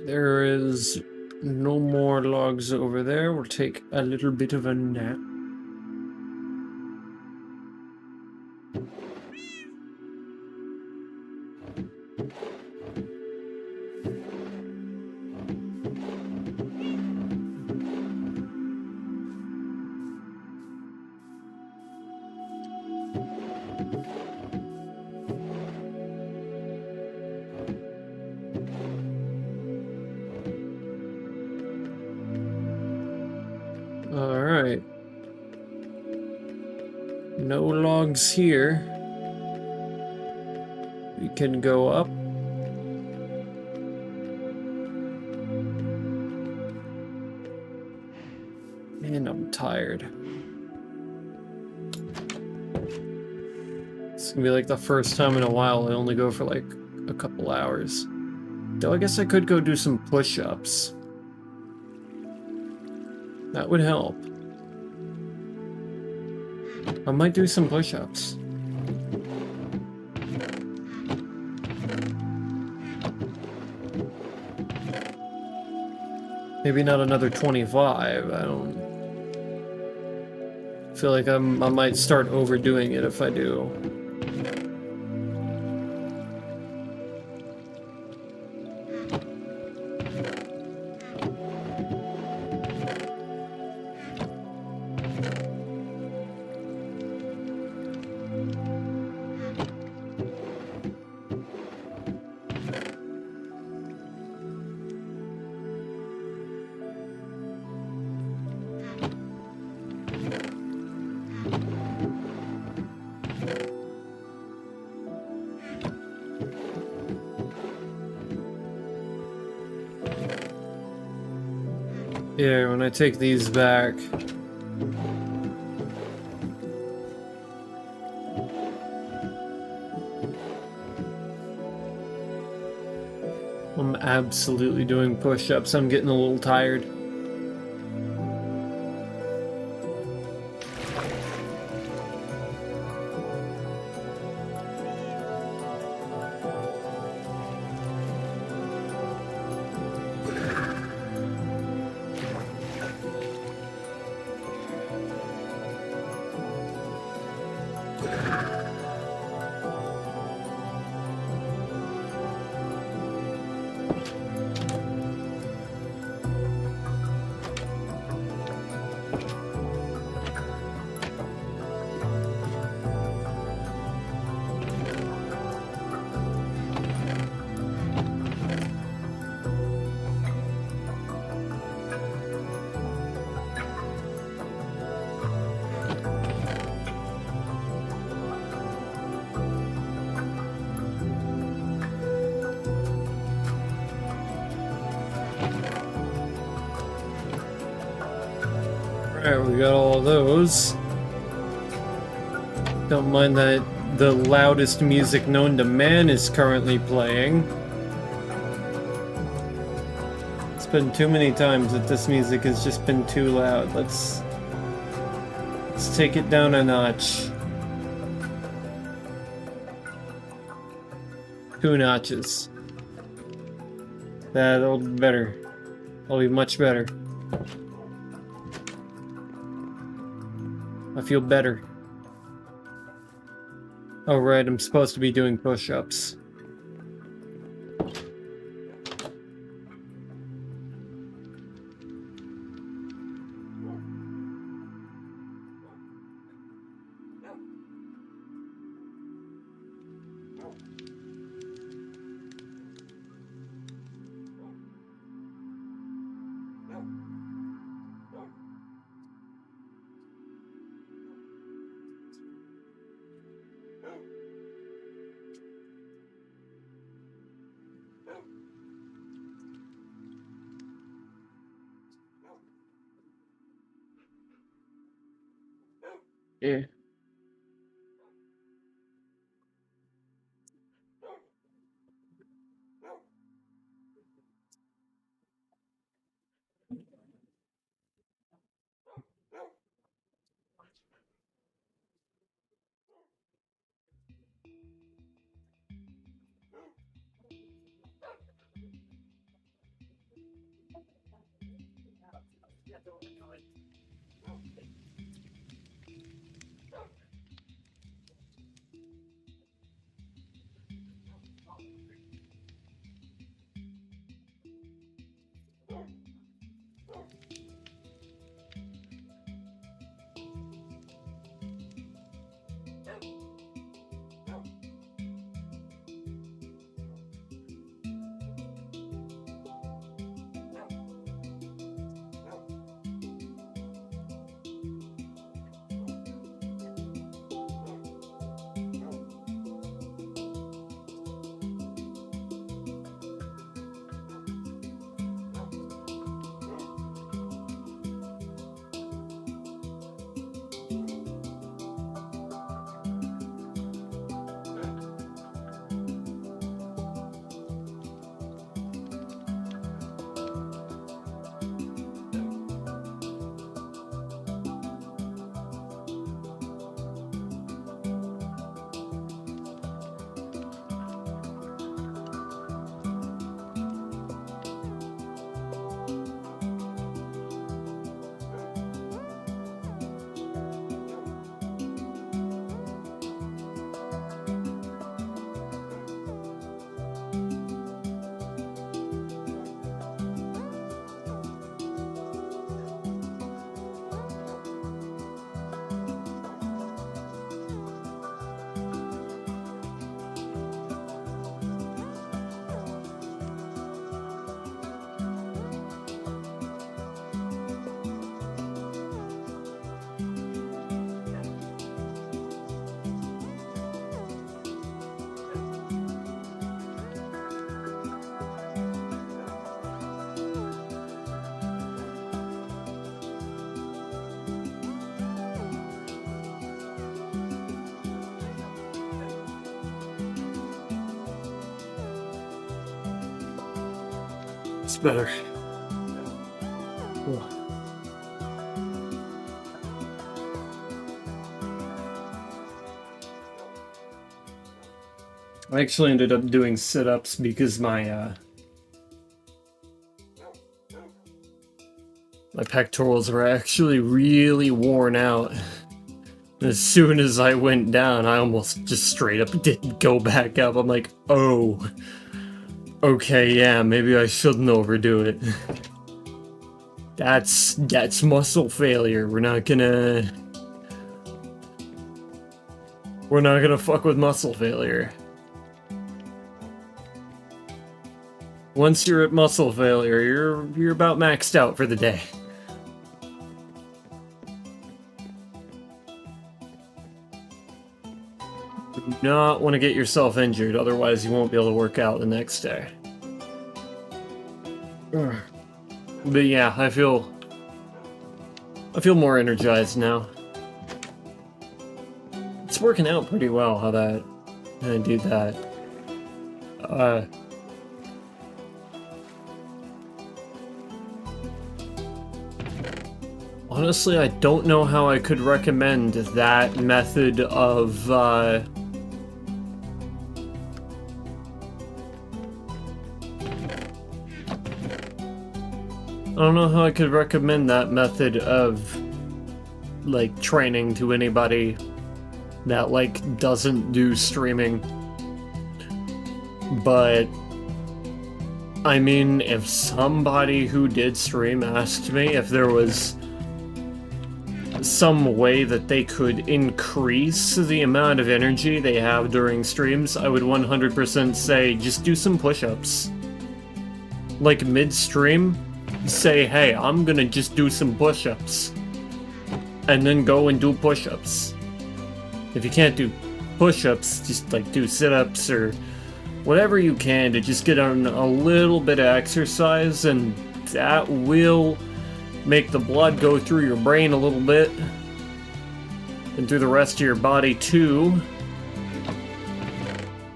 There is no more logs over there. We'll take a little bit of a nap. No logs here. We can go up. Man, I'm tired. It's gonna be like the first time in a while I only go for like a couple hours. Though I guess I could go do some push-ups. That would help. I might do some push-ups. Maybe not another 25, I don't feel like I might start overdoing it if I do. Yeah, when I take these back... I'm absolutely doing push-ups. I'm getting a little tired. Alright, we got all of those. Don't mind that the loudest music known to man is currently playing. It's been too many times that this music has just been too loud. Let's take it down a notch. 2 notches. That'll be better. That'll be much better. I feel better. Oh right, I'm supposed to be doing push-ups. Yeah. That's better. Ugh. I actually ended up doing sit-ups because my pectorals were actually really worn out. As soon as I went down, I almost just straight up didn't go back up. I'm like, oh, okay, yeah, maybe I shouldn't overdo it. That's muscle failure. We're not gonna fuck with muscle failure. Once you're at muscle failure, you're about maxed out for the day. Do not want to get yourself injured, otherwise you won't be able to work out the next day. But yeah, I feel more energized now. It's working out pretty well how I do that. Honestly, I don't know how I could recommend that method of, I don't know how I could recommend that method of, like, training to anybody that, like, doesn't do streaming. But I mean, if somebody who did stream asked me if there was some way that they could increase the amount of energy they have during streams, I would 100% say just do some push-ups. Like mid-stream, say, hey, I'm gonna just do some push-ups. And then go and do push-ups. If you can't do push-ups, just like do sit-ups or whatever you can to just get on a little bit of exercise, and that will make the blood go through your brain a little bit and through the rest of your body too,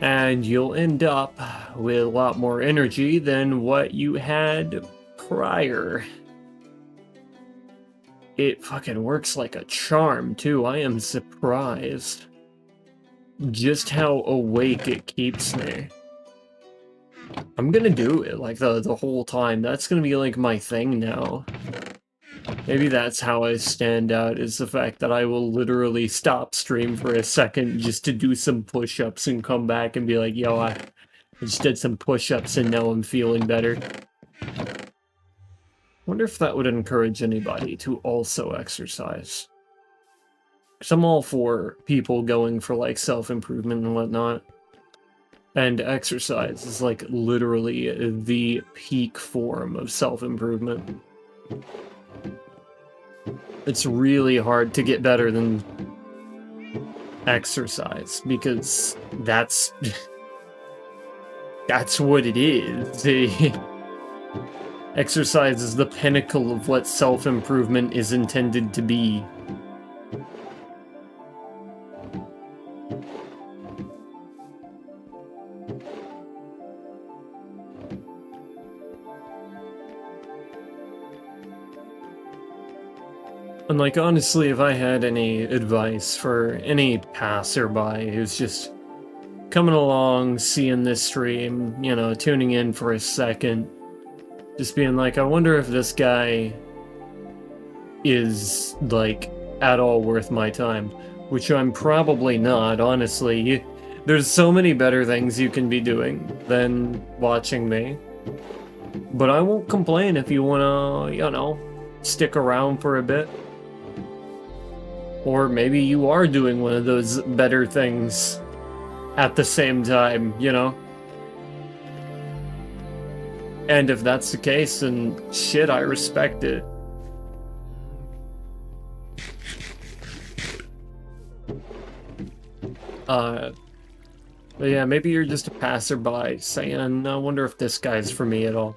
and you'll end up with a lot more energy than what you had prior. It fucking works like a charm too. I am surprised just how awake it keeps me. I'm gonna do it like the whole time. That's gonna be like my thing now. Maybe that's how I stand out, is the fact that I will literally stop stream for a second just to do some push-ups and come back and be like, yo, I just did some push-ups and now I'm feeling better. Wonder if that would encourage anybody to also exercise. Because I'm all for people going for like self-improvement and whatnot. And exercise is like literally the peak form of self-improvement. It's really hard to get better than exercise, because that's what it is. Exercise is the pinnacle of what self-improvement is intended to be. And like, honestly, if I had any advice for any passerby who's just coming along, seeing this stream, you know, tuning in for a second, just being like, I wonder if this guy is, like, at all worth my time. Which I'm probably not, honestly. There's so many better things you can be doing than watching me. But I won't complain if you wanna, you know, stick around for a bit. Or maybe you are doing one of those better things at the same time, you know? And if that's the case, then shit, I respect it. But yeah, maybe you're just a passerby saying, I wonder if this guy's for me at all.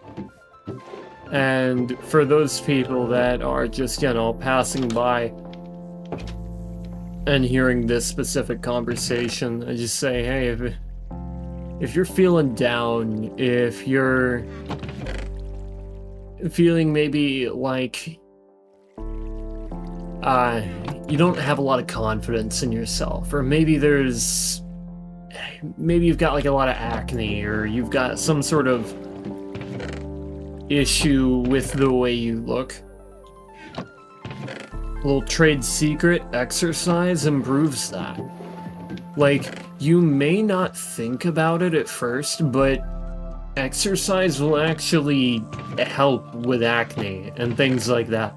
And for those people that are just, you know, passing by and hearing this specific conversation, I just say, hey, if you're feeling down, if you're feeling maybe like you don't have a lot of confidence in yourself, or maybe you've got like a lot of acne, or you've got some sort of issue with the way you look. A little trade secret: exercise improves that. Like, you may not think about it at first, but exercise will actually help with acne and things like that.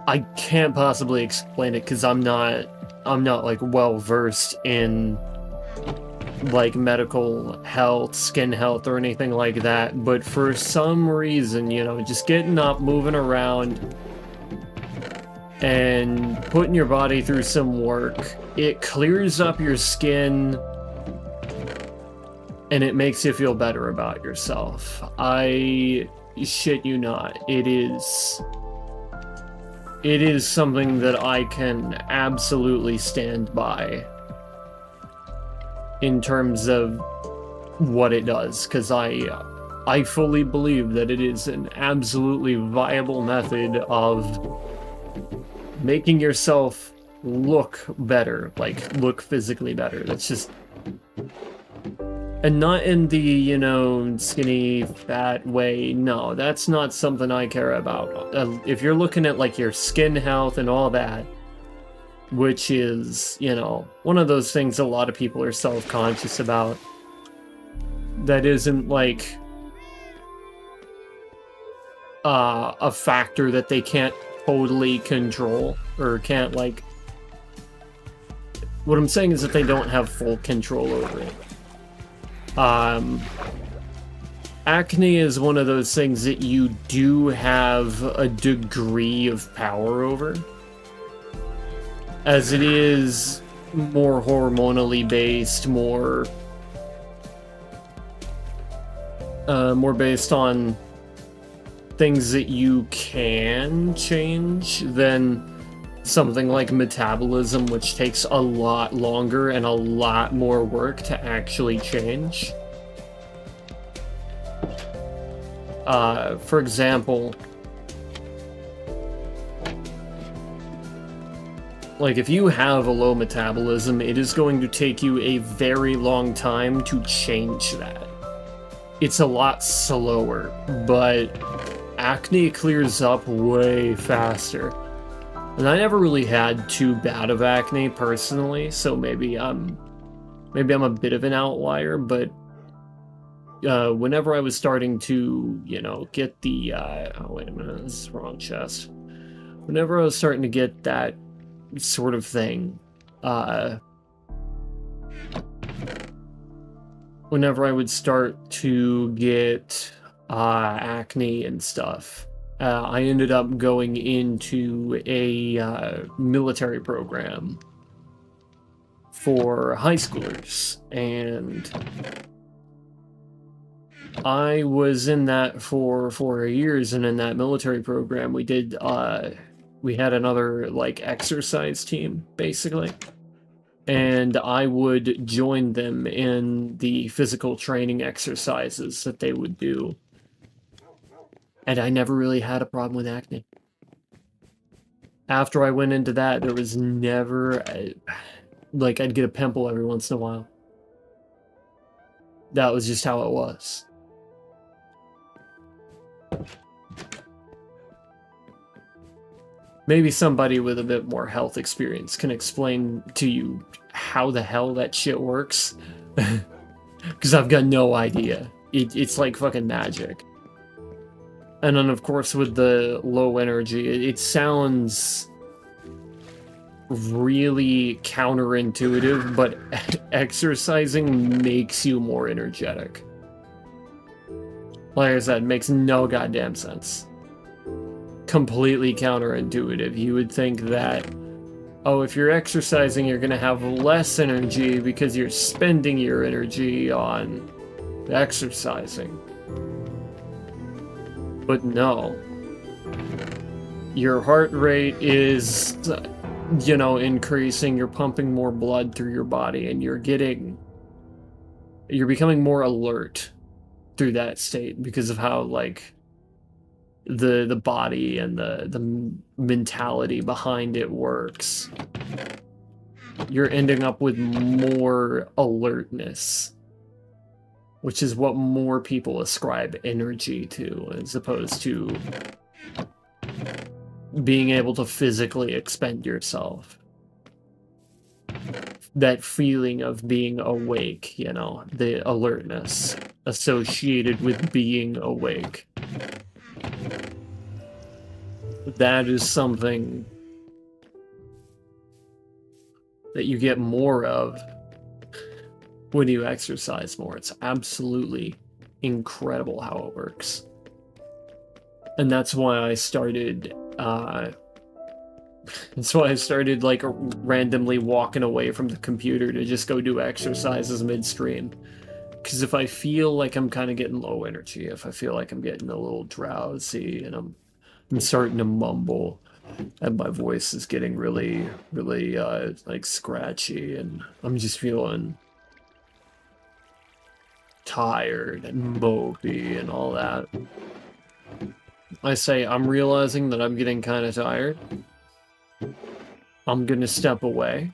I can't possibly explain it because I'm not like well versed in like medical health, skin health, or anything like that, but for some reason, you know, just getting up, moving around, and putting your body through some work, it clears up your skin, and it makes you feel better about yourself. I shit you not. It is something that I can absolutely stand by in terms of what it does, because I fully believe that it is an absolutely viable method of making yourself look better, like look physically better. That's just, and not in the, you know, skinny, fat way. No, that's not something I care about. If you're looking at like your skin health and all that, which is, you know, one of those things a lot of people are self-conscious about, that isn't like a factor that they can't totally control, or can't like, what I'm saying is that they don't have full control over it. Acne is one of those things that you do have a degree of power over, as it is more hormonally based, more based on things that you can change than something like metabolism, which takes a lot longer and a lot more work to actually change. For example, like if you have a low metabolism, it is going to take you a very long time to change that. It's a lot slower, but acne clears up way faster. And I never really had too bad of acne personally, so maybe I'm a bit of an outlier, but whenever I was starting to, you know, get the oh wait a minute, this is the wrong chest. Whenever I was starting to get that sort of thing, whenever I would start to get acne and stuff, I ended up going into a military program for high schoolers, and I was in that for 4 years. And in that military program, we did we had another like exercise team basically, and I would join them in the physical training exercises that they would do. And I never really had a problem with acne. After I went into that, there was never, like, I'd get a pimple every once in a while. That was just how it was. Maybe somebody with a bit more health experience can explain to you how the hell that shit works. Because I've got no idea. It's like fucking magic. And then, of course, with the low energy, it sounds really counterintuitive, but exercising makes you more energetic. Like I said, it makes no goddamn sense. Completely counterintuitive. You would think that, oh, if you're exercising, you're going to have less energy because you're spending your energy on exercising. But no. Your heart rate is, you know, increasing, you're pumping more blood through your body, and you're getting you're becoming more alert through that state because of how, like, the body and the mentality behind it works. You're ending up with more alertness, which is what more people ascribe energy to, as opposed to being able to physically expend yourself. That feeling of being awake, you know, the alertness associated with being awake. That is something that you get more of when you exercise more. It's absolutely incredible how it works. And that's why I started, like, randomly walking away from the computer to just go do exercises midstream. Because if I feel like I'm kind of getting low energy, if I feel like I'm getting a little drowsy and I'm starting to mumble, and my voice is getting really, really, like, scratchy, and I'm just feeling tired and mopey and all that, I say, I'm realizing that I'm getting kind of tired. I'm gonna step away,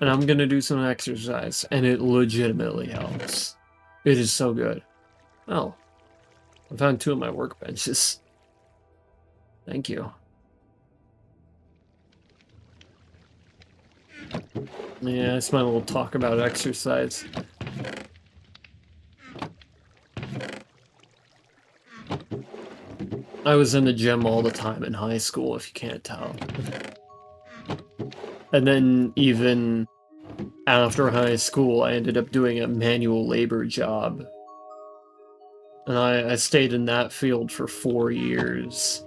and I'm gonna do some exercise, and it legitimately helps. It is so good. Oh, I found 2 of my workbenches. Thank you. Yeah, that's my little talk about exercise. I was in the gym all the time in high school, if you can't tell. And then even after high school, I ended up doing a manual labor job. And I stayed in that field for 4 years.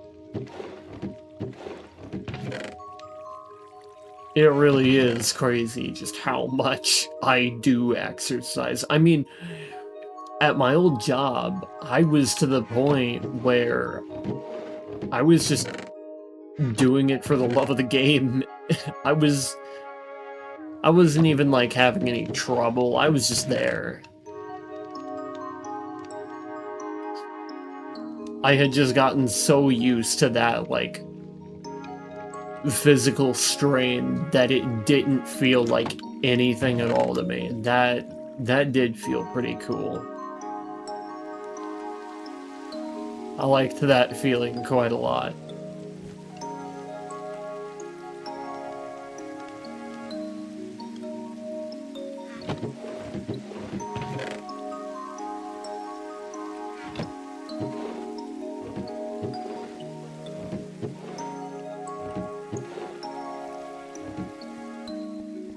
It really is crazy just how much I do exercise. I mean, at my old job, I was to the point where I was just doing it for the love of the game. I wasn't even, like, having any trouble. I was just there. I had just gotten so used to that, like, physical strain that it didn't feel like anything at all to me. And that did feel pretty cool. I liked that feeling quite a lot.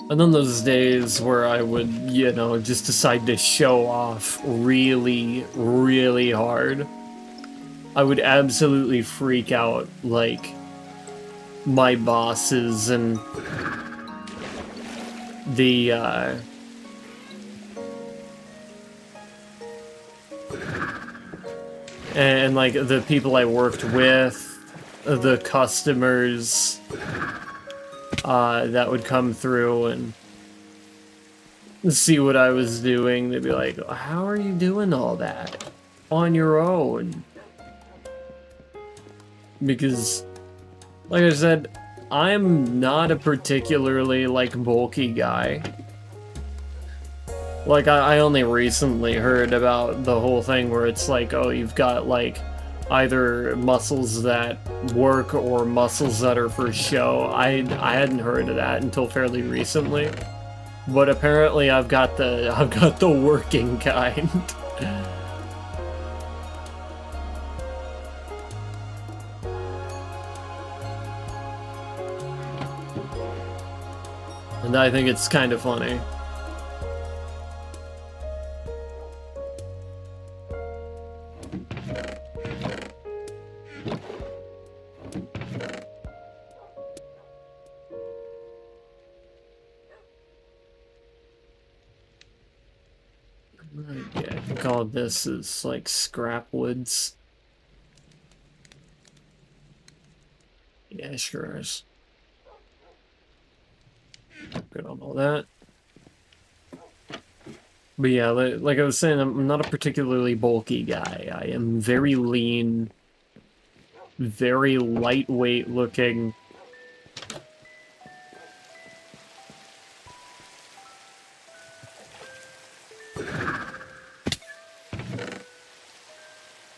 And then those days where I would, you know, just decide to show off really, really hard, I would absolutely freak out, like, my bosses and the, and, like, the people I worked with, the customers, that would come through and see what I was doing. They'd be like, how are you doing all that on your own? Because, like I said, I'm not a particularly, like, bulky guy. Like, I only recently heard about the whole thing where it's like, oh, you've got, like, either muscles that work or muscles that are for show. I hadn't heard of that until fairly recently. But apparently I've got the working kind. And I think it's kind of funny. Yeah, I think all this is like scrap woods. Yeah, sure is. Good on all that. But yeah, like I was saying, I'm not a particularly bulky guy. I am very lean, very lightweight looking.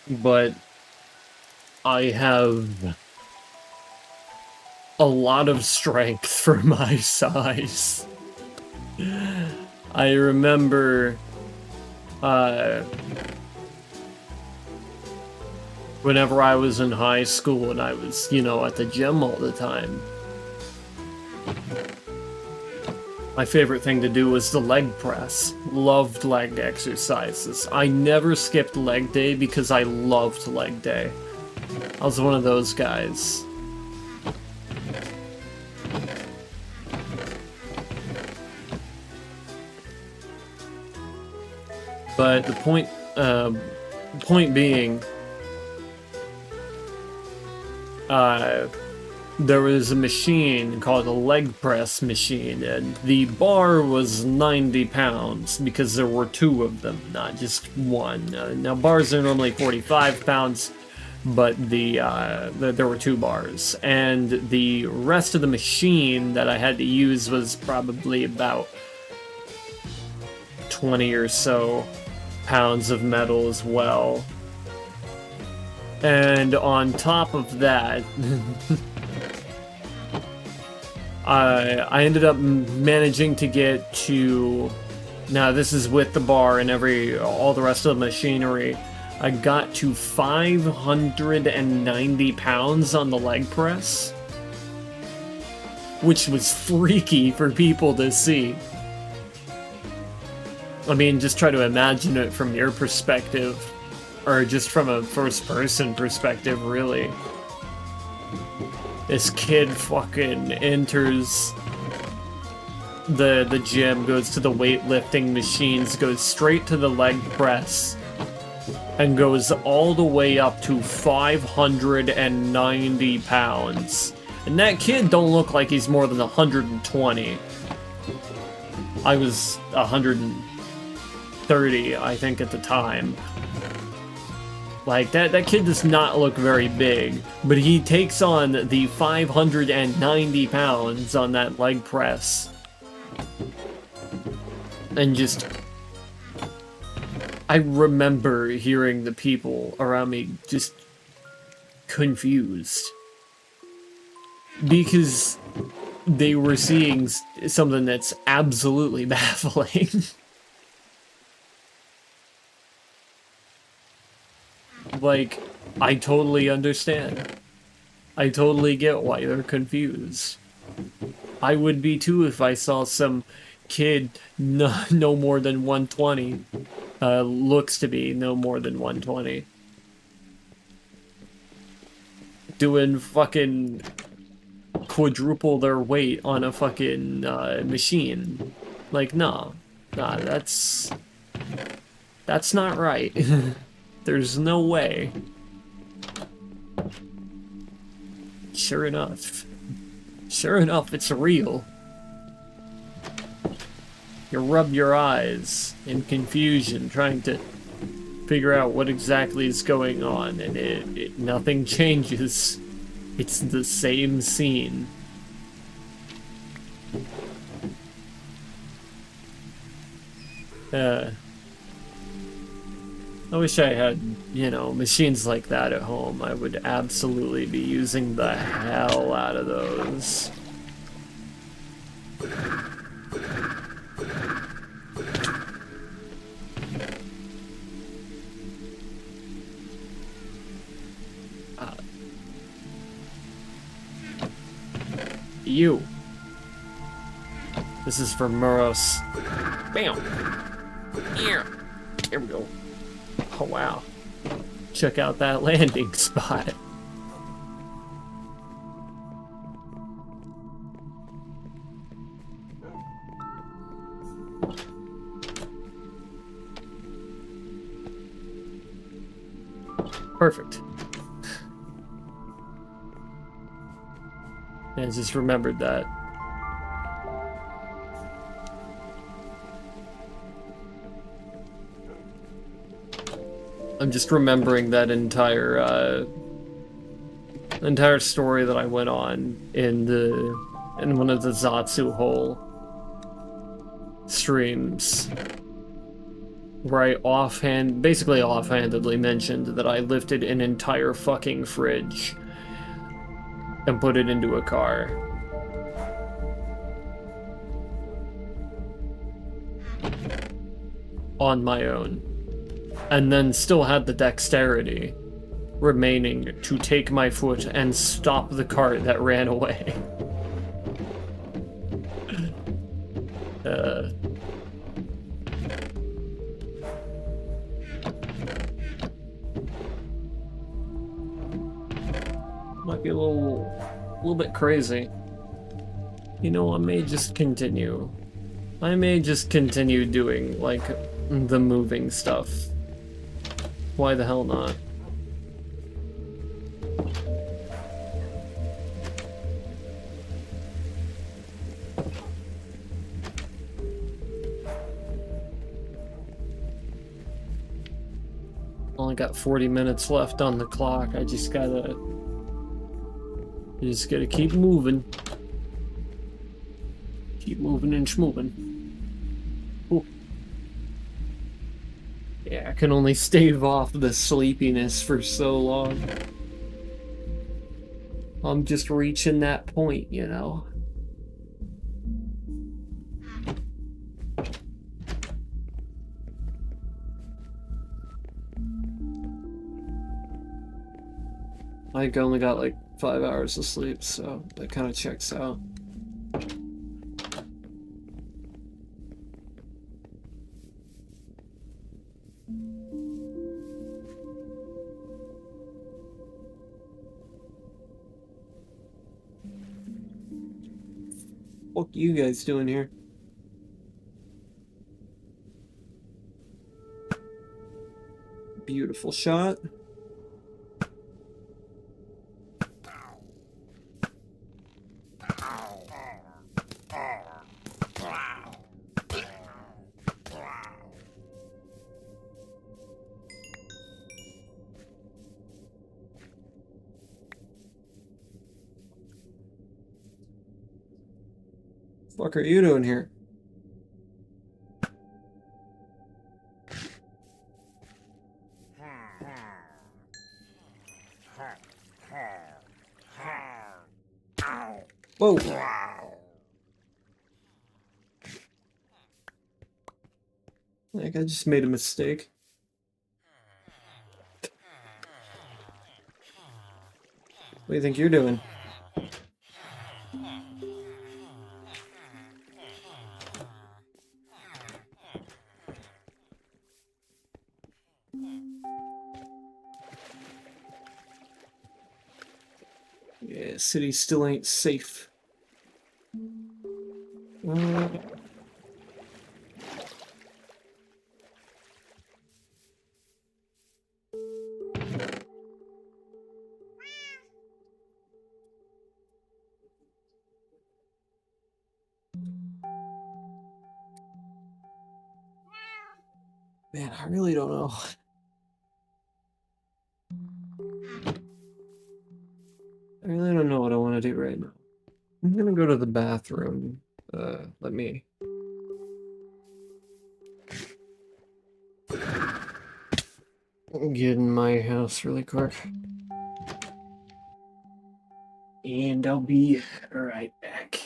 But I have a lot of strength for my size. I remember whenever I was in high school and I was, you know, at the gym all the time, my favorite thing to do was the leg press. Loved leg exercises. I never skipped leg day because I loved leg day. I was one of those guys. But the point being, there was a machine called a leg press machine, and the bar was 90 pounds because there were two of them, not just one. Now bars are normally 45 pounds, but there were two bars, and the rest of the machine that I had to use was probably about 20 or so pounds of metal as well. And on top of that, I ended up managing to get to, now this is with the bar and all the rest of the machinery, I got to 590 pounds on the leg press, which was freaky for people to see. I mean, just try to imagine it from your perspective, or just from a first-person perspective, really. This kid fucking enters the gym, goes to the weightlifting machines, goes straight to the leg press, and goes all the way up to 590 pounds. And that kid don't look like he's more than 120. I was 130, I think, at the time. Like, that kid does not look very big, but he takes on the 590 pounds on that leg press. And just... I remember hearing the people around me just confused. Because they were seeing something that's absolutely baffling. Like, I totally understand. I totally get why they're confused. I would be too if I saw some kid no more than 120. Looks to be no more than 120. Doing fucking quadruple their weight on a fucking machine. Like, nah, that's not right. There's no way. Sure enough, it's real. You rub your eyes in confusion, trying to figure out what exactly is going on, and nothing changes. It's the same scene. I wish I had, you know, machines like that at home. I would absolutely be using the hell out of those. You. This is for Muros. Bam! Here we go. Oh wow. Check out that landing spot. Perfect. I just remembered that. I'm just remembering that entire story that I went on in one of the Zatsu Hole streams, where I basically offhandedly mentioned that I lifted an entire fucking fridge and put it into a car. On my own. And then still had the dexterity remaining to take my foot and stop the cart that ran away. Might be a little bit crazy. You know, I may just continue. I may just continue doing, like, the moving stuff. Why the hell not? Only got 40 minutes left on the clock. I just gotta keep moving. Keep moving and schmoving. Ooh. Yeah, I can only stave off the sleepiness for so long. I'm just reaching that point, you know? I only got like 5 hours of sleep, so that kind of checks out. What you guys doing here? Beautiful shot. What are you doing here? Whoa! Like, I just made a mistake. What do you think you're doing? Yeah, city still ain't safe. Man, I really don't know. I really don't know what I want to do right now. I'm gonna go to the bathroom. Let me... get in my house really quick. And I'll be right back.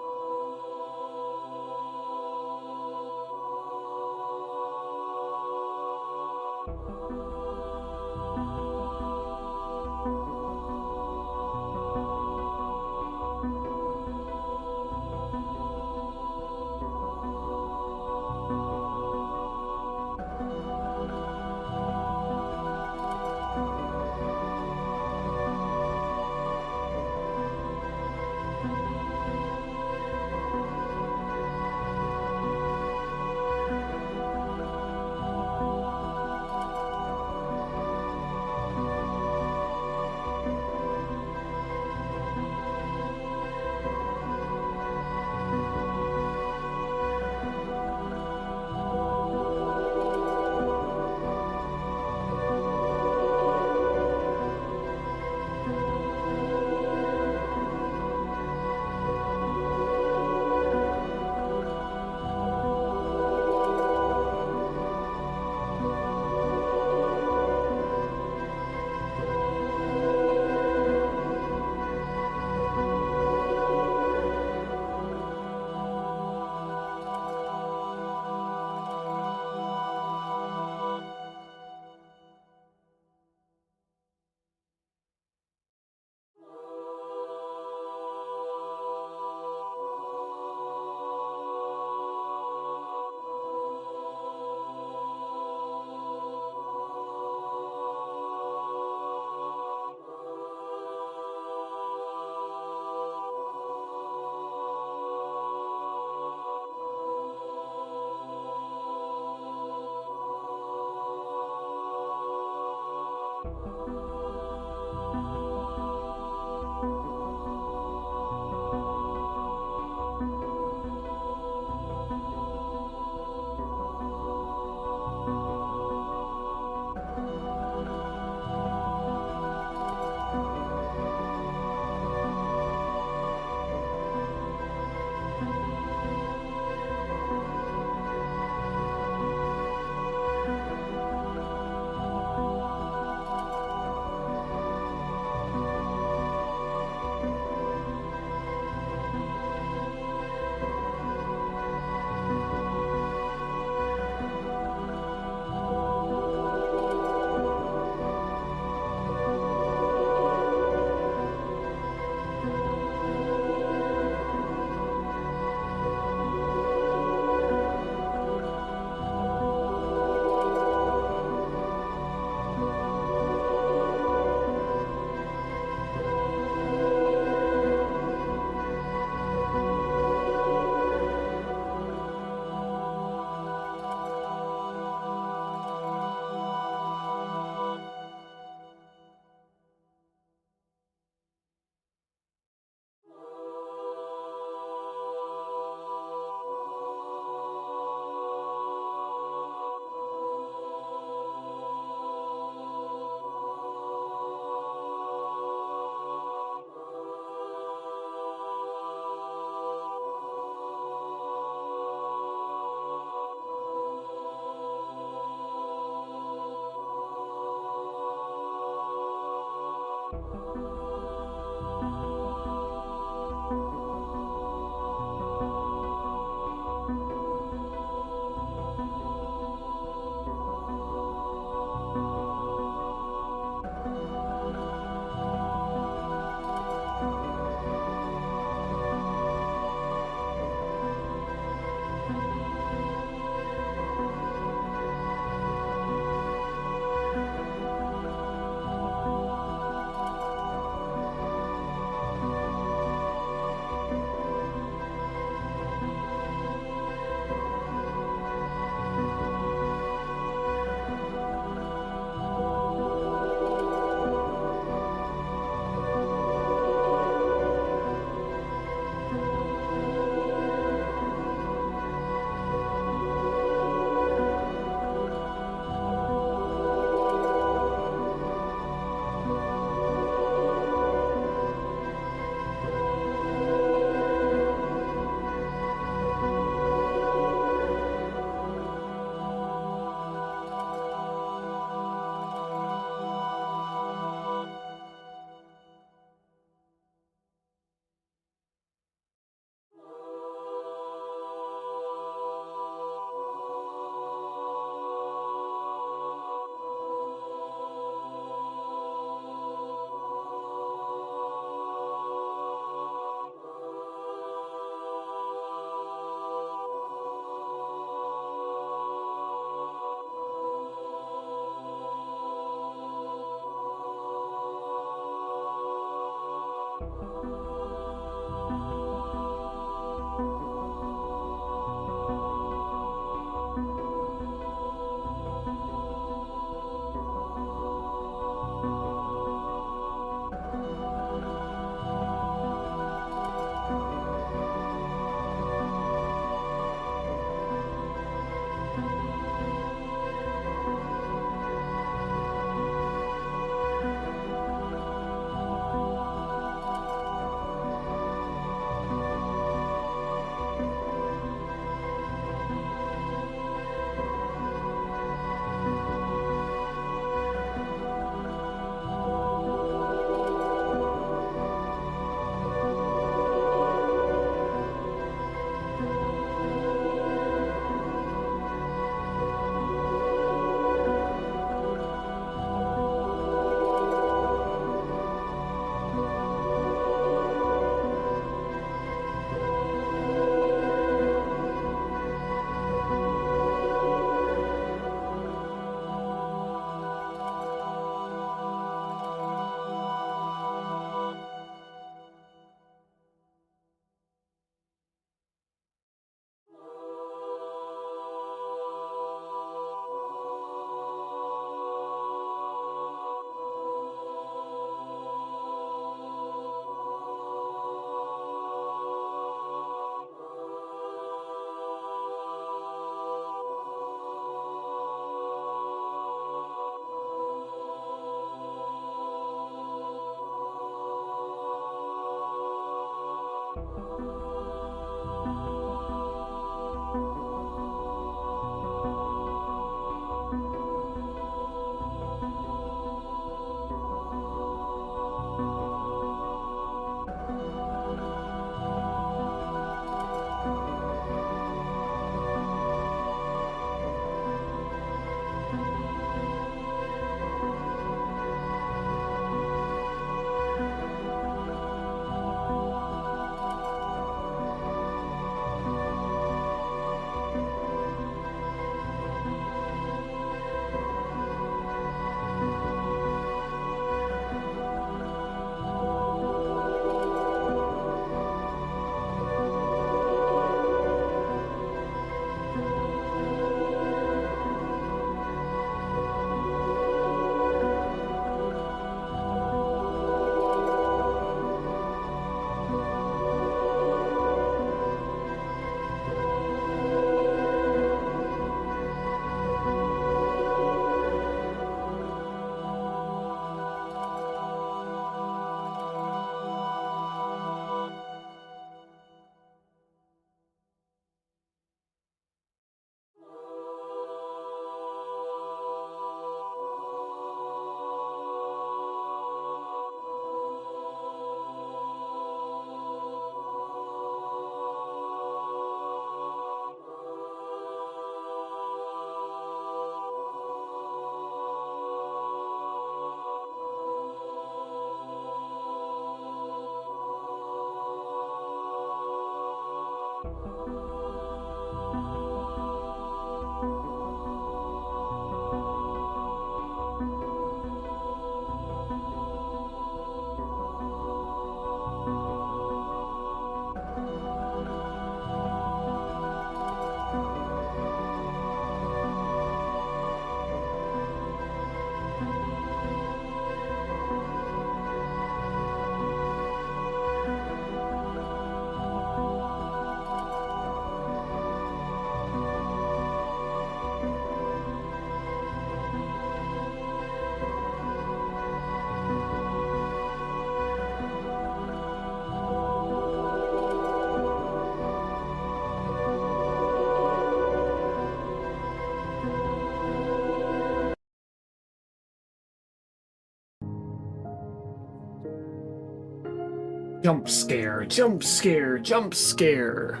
Jump scare, jump scare, jump scare.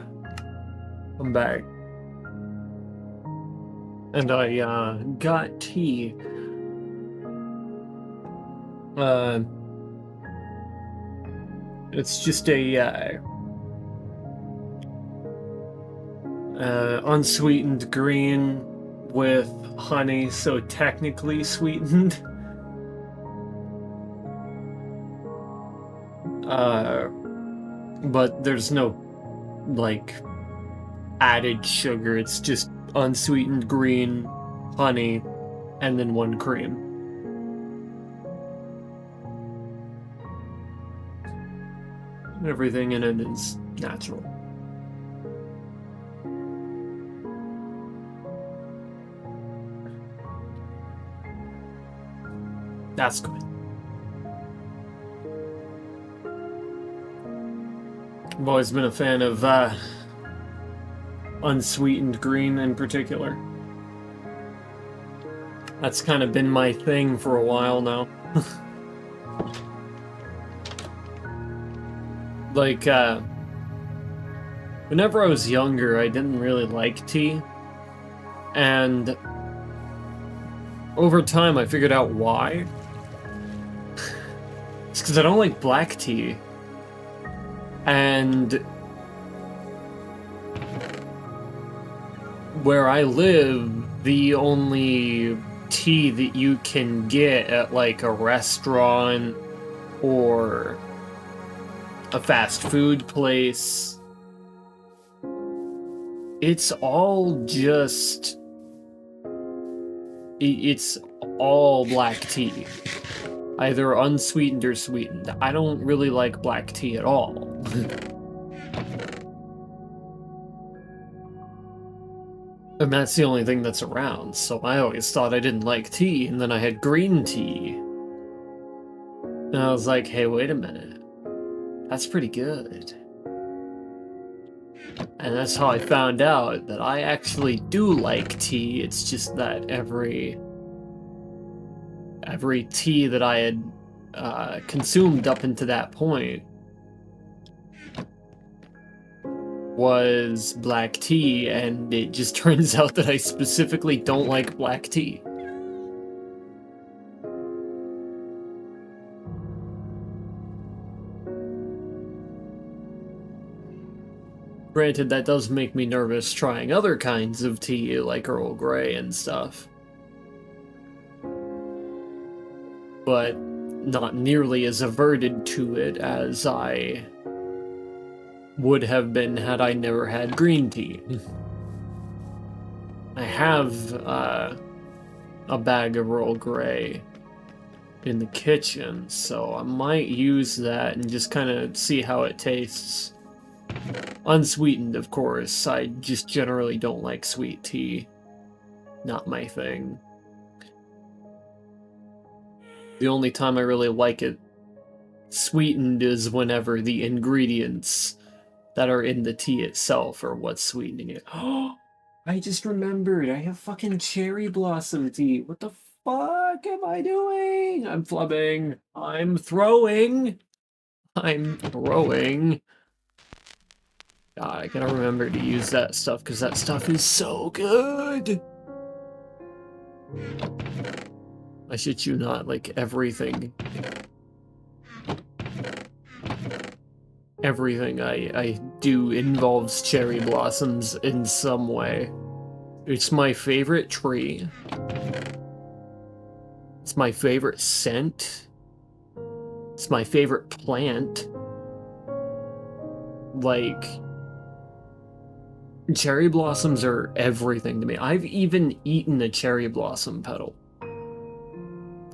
I'm back. And I, got tea. It's just a, unsweetened green with honey, so technically sweetened. But there's no, like, added sugar. It's just unsweetened green, honey, and then 1 cream. Everything in it is natural. That's good. I've always been a fan of unsweetened green in particular. That's kind of been my thing for a while now. Like, whenever I was younger, I didn't really like tea. And over time, I figured out why. It's because I don't like black tea. And where I live, the only tea that you can get at, like, a restaurant or a fast food place, it's all just... it's all black tea. Either unsweetened or sweetened. I don't really like black tea at all. And that's the only thing that's around, so I always thought I didn't like tea, and then I had green tea. And I was like, hey, wait a minute. That's pretty good. And that's how I found out that I actually do like tea. It's just that every tea that I had consumed up until that point was black tea, and it just turns out that I specifically don't like black tea. Granted, that does make me nervous trying other kinds of tea, like Earl Grey and stuff. But not nearly as averted to it as I would have been had I never had green tea. I have a bag of Earl Grey in the kitchen, so I might use that and just kind of see how it tastes. Unsweetened, of course. I just generally don't like sweet tea. Not my thing. The only time I really like it sweetened is whenever the ingredients that are in the tea itself are what's sweetening it. Oh, I just remembered. I have fucking cherry blossom tea. What the fuck am I doing? I'm flubbing. I'm throwing. God, I gotta remember to use that stuff because that stuff is so good. I shit you not, like everything I do involves cherry blossoms in some way. It's my favorite tree. It's my favorite scent. It's my favorite plant. Like, cherry blossoms are everything to me. I've even eaten a cherry blossom petal.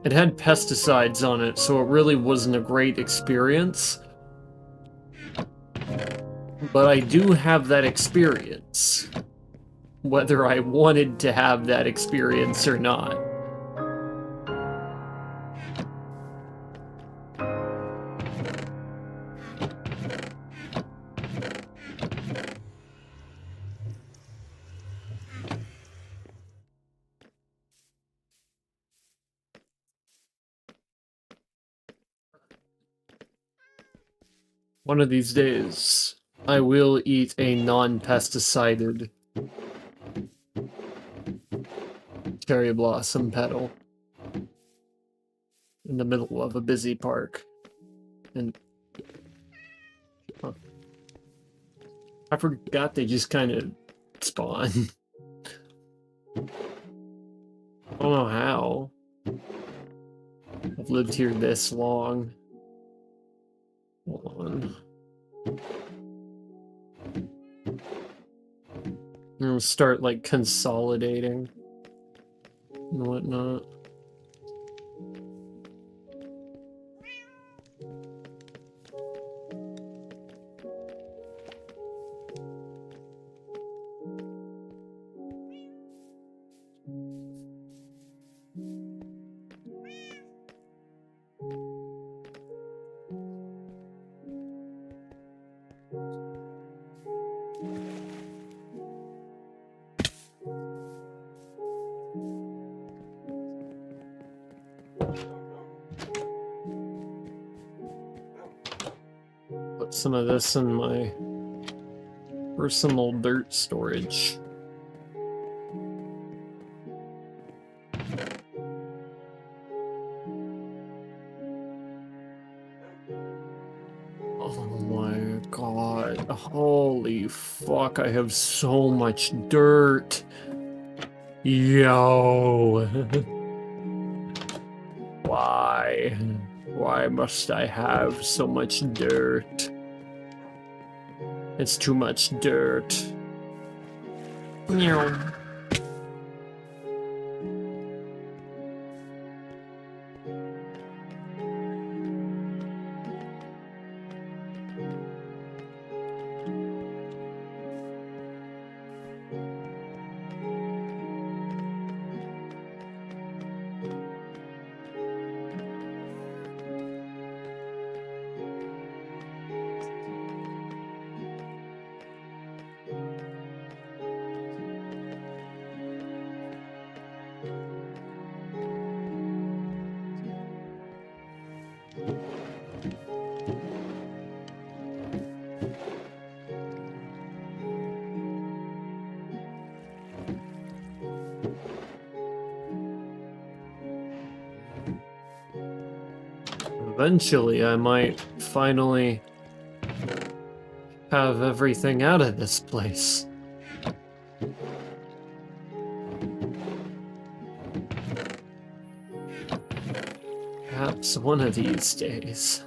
It had pesticides on it, so it really wasn't a great experience. But I do have that experience, whether I wanted to have that experience or not. One of these days, I will eat a non-pesticided cherry blossom petal in the middle of a busy park. And I forgot they just kind of spawn. I don't know how. I've lived here this long. Hold on. I'm gonna start like consolidating and whatnot. Put some of this in my personal dirt storage. Oh my god. Holy fuck, I have so much dirt. Yo. Why? Why must I have so much dirt? It's too much dirt. Meow. Eventually, I might finally have everything out of this place. Perhaps one of these days.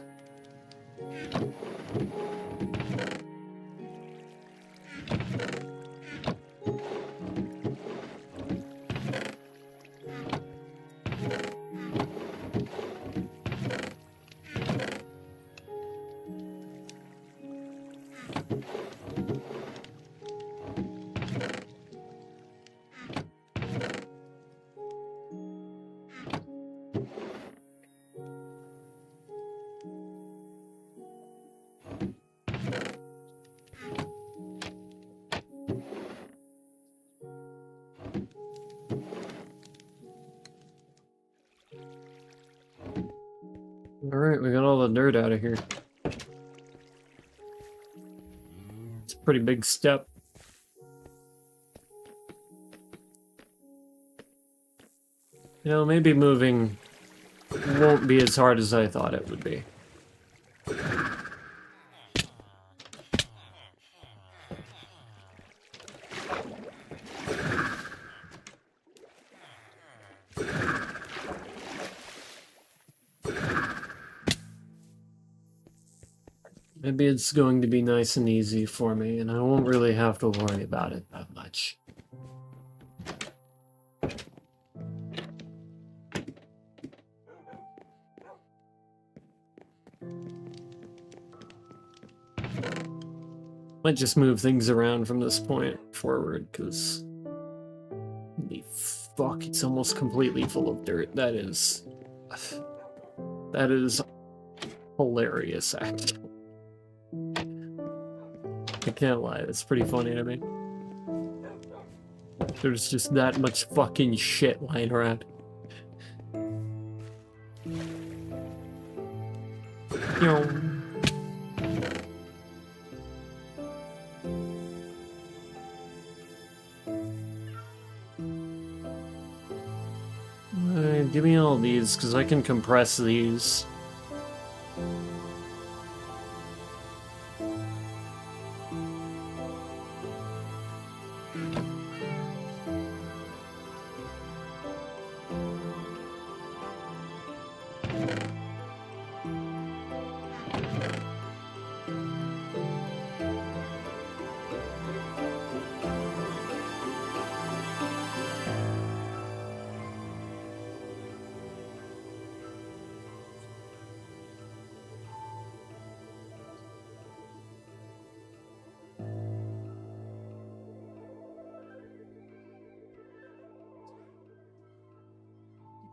Alright, we got all the dirt out of here. It's a pretty big step. You know, maybe moving won't be as hard as I thought it would be. Maybe it's going to be nice and easy for me, and I won't really have to worry about it that much. Might just move things around from this point forward, because... holy fuck, it's almost completely full of dirt. That is... that is hilarious, actually. I can't lie, that's pretty funny to me. There's just that much fucking shit lying around. Yo. Give me all these, because I can compress these.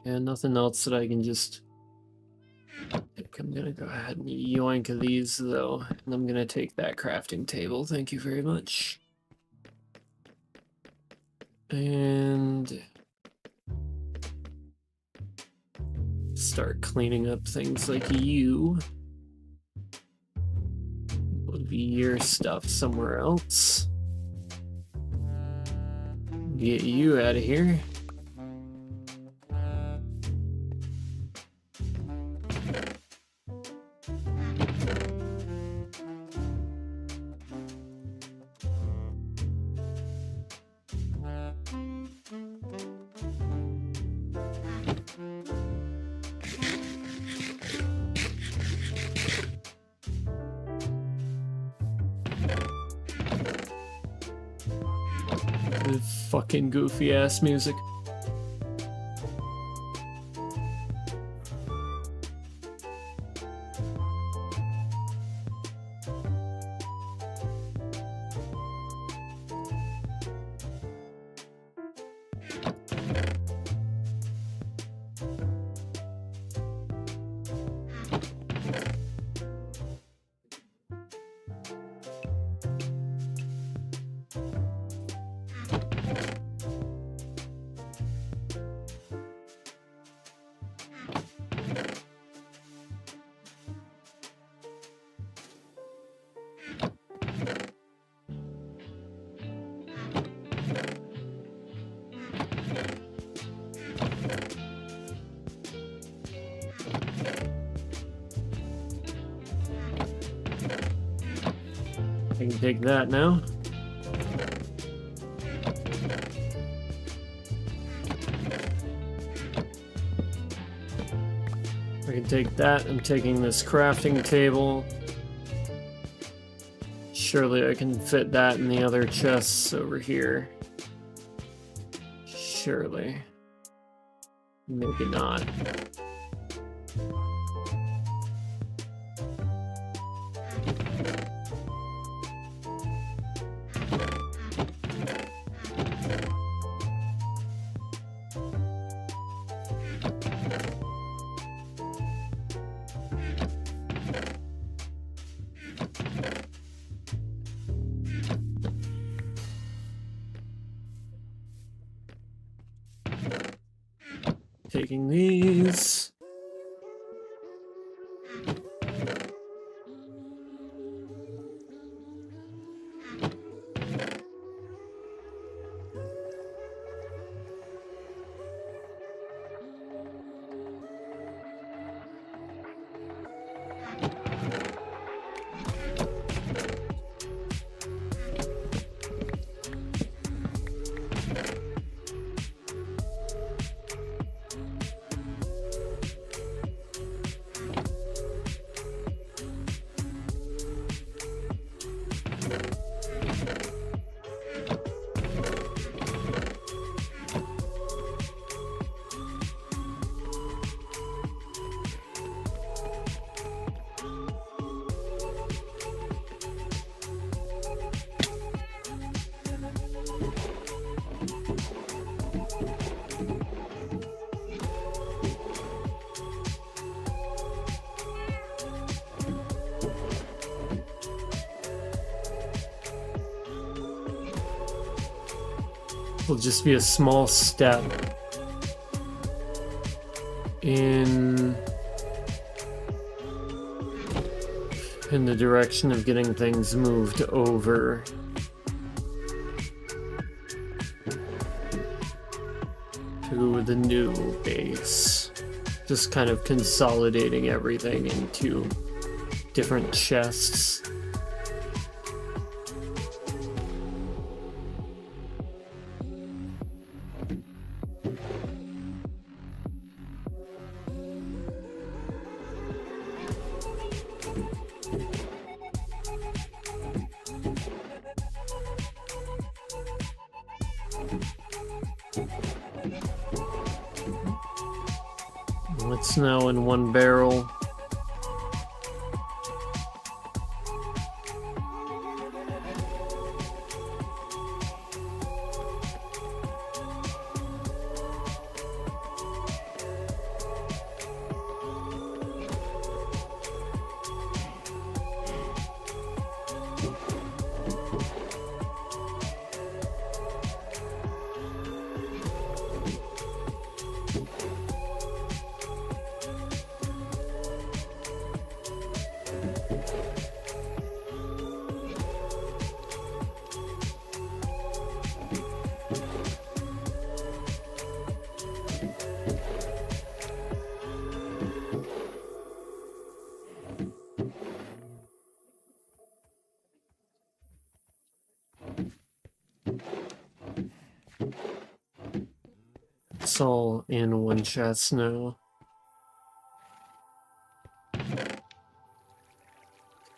And nothing else that I can just... I think I'm gonna go ahead and yoink these, though. And I'm gonna take that crafting table. Thank you very much. And... start cleaning up things like you. Move your stuff somewhere else. Get you out of here. Fucking goofy ass music. I can take that now. I can take that. I'm taking this crafting table. Surely I can fit that in the other chests over here. Surely. Maybe not. Taking these. Will just be a small step in the direction of getting things moved over. to the new base. Just kind of consolidating everything into different chests. It's now in one barrel. It's all in one chest now.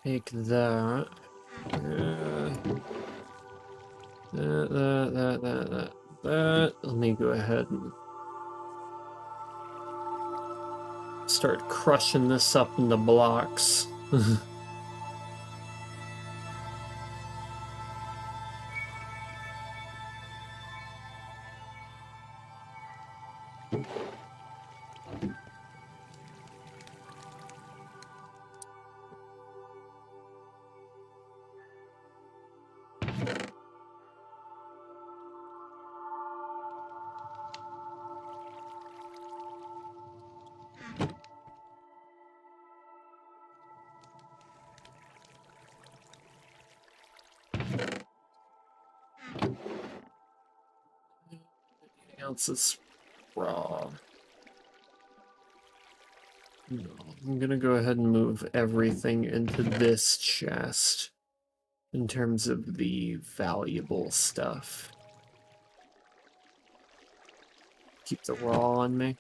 Take that. That. Let me go ahead and start crushing this up into blocks. Anything else is raw. No, I'm gonna go ahead and move everything into this chest in terms of the valuable stuff. Keep the raw on me.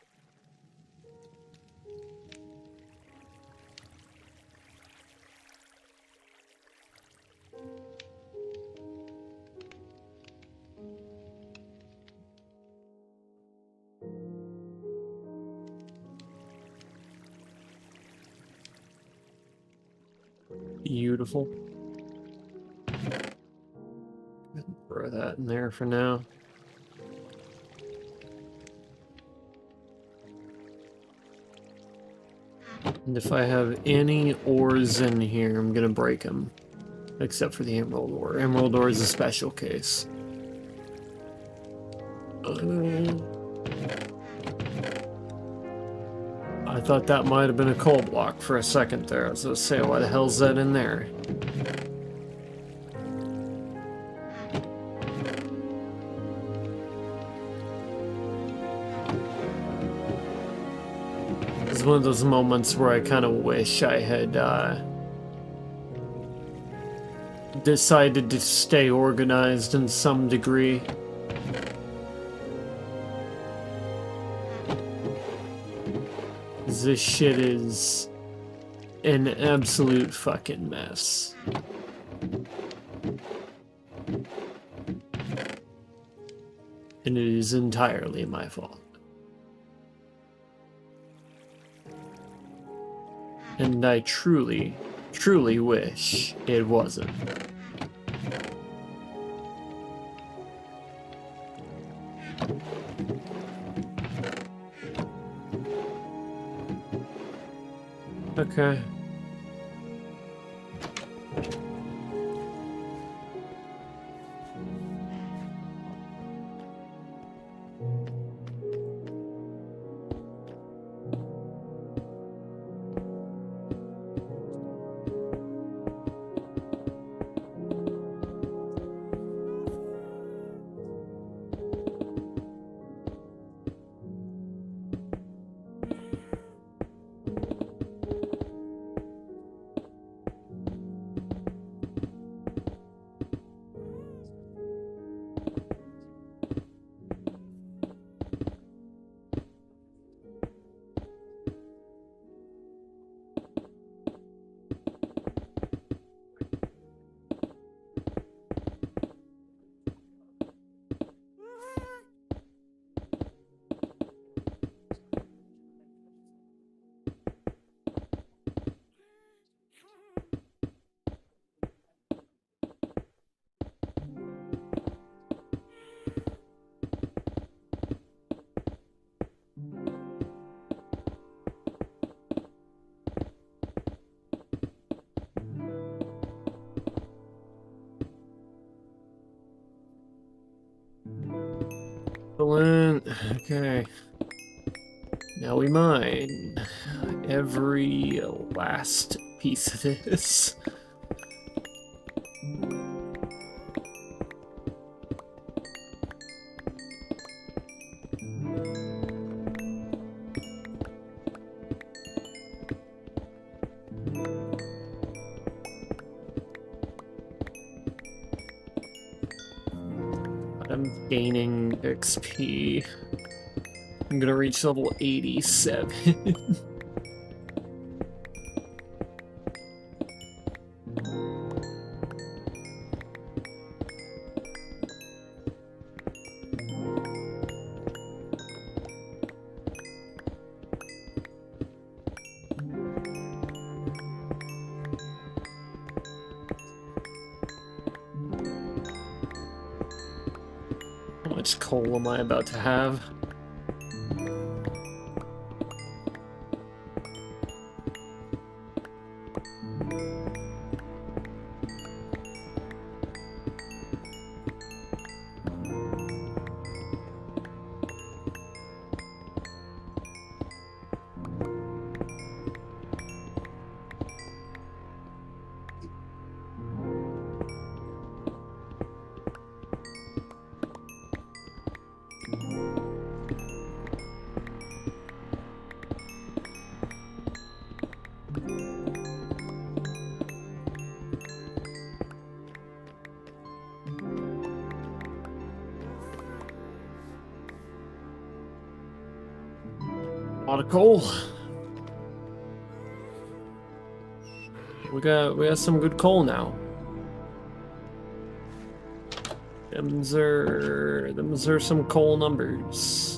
Beautiful. Throw that in there for now. And if I have any ores in here, I'm gonna break them. Except for the emerald ore. Emerald ore is a special case. I thought that might have been a coal block for a second there. I was gonna say, why the hell's that in there? It's one of those moments where I kind of wish I had decided to stay organized in some degree. This shit is an absolute fucking mess. And it is entirely my fault. And I truly, truly wish it wasn't. Okay. Excellent. Okay. Now we mine every last piece of this. I'm gaining XP. I'm gonna reach level 87. How much coal am I about to have? A lot of coal. We got some good coal now. Them's are some coal numbers.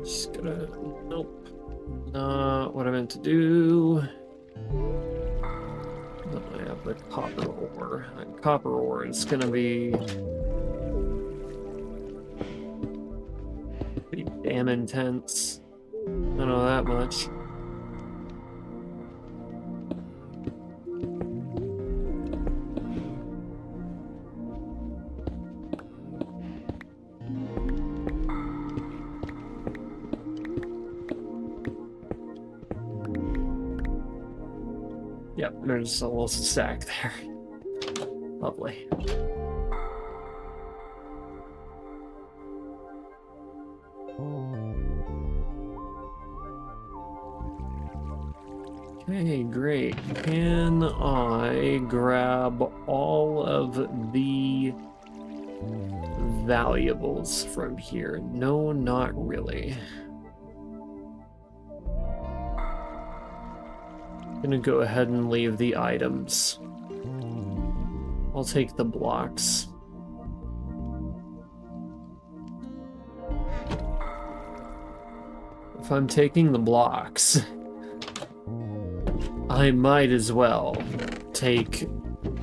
Just gotta, nope, not what I meant to do. Then I have the copper ore. Copper ore is gonna be pretty damn intense. I know that much. Yep, there's a little stack there. Lovely. Okay, great. Can I grab all of the valuables from here? No, not really. Gonna go ahead and leave the items. I'll take the blocks. If I'm taking the blocks, I might as well take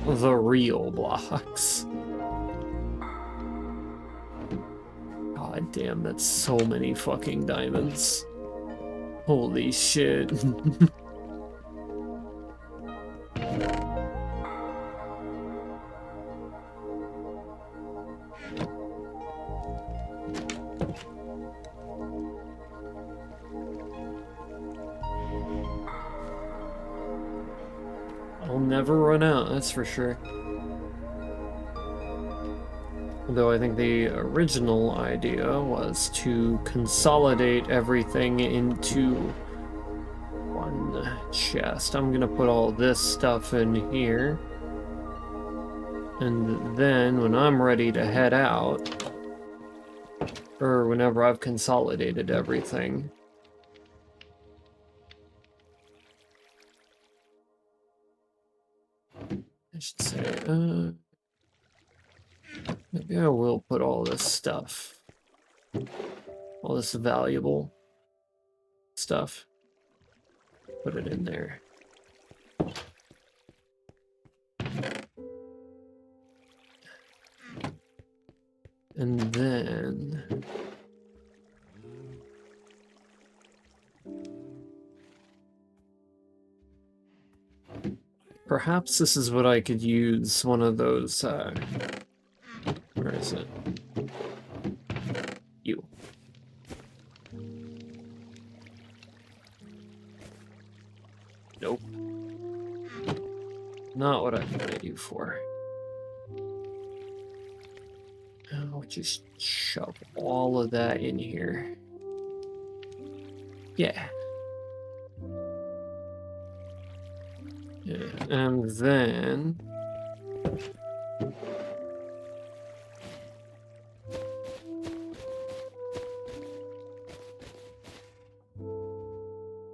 the real blocks. God damn, that's so many fucking diamonds. Holy shit. I'll never run out, that's for sure. Though I think the original idea was to consolidate everything into one chest. I'm gonna put all this stuff in here. And then when I'm ready to head out, or whenever I've consolidated everything, I should say, maybe I will put all this stuff, all this valuable stuff. Put it in there. And then... perhaps this is what I could use one of those, where is it? You. Nope. Not what I wanted you for. I'll just shove all of that in here. Yeah. Yeah, and then...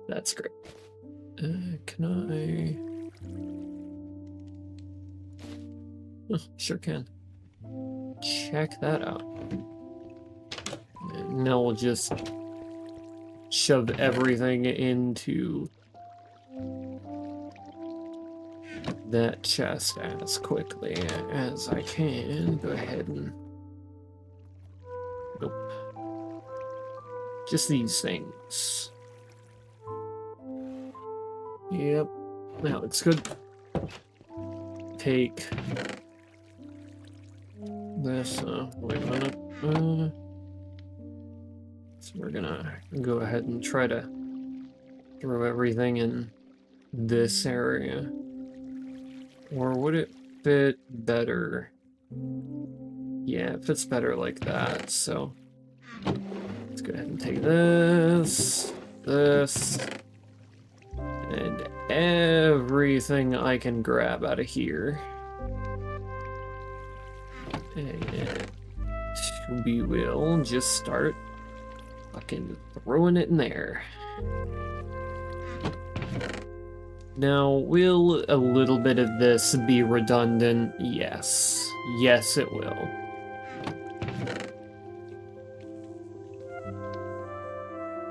that's great. Can I... oh, sure can. Check that out. And now we'll just shove everything into that chest as quickly as I can. Go ahead and... nope. Just these things. Yep. That looks good. Take this, wait a minute. So we're gonna go ahead and try to throw everything in this area. Or would it fit better? Yeah, it fits better like that, so let's go ahead and take this, this, and everything I can grab out of here. And we will just start fucking throwing it in there. Now, will a little bit of this be redundant? Yes. Yes, it will.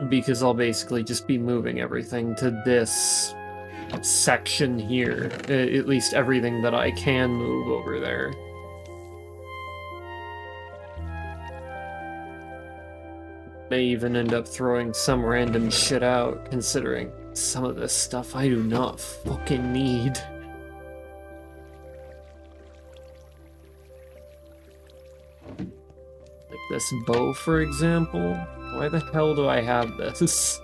Because I'll basically just be moving everything to this section here. At least everything that I can move over there. May even end up throwing some random shit out, considering some of this stuff I do not fucking need. Like this bow, for example. Why the hell do I have this?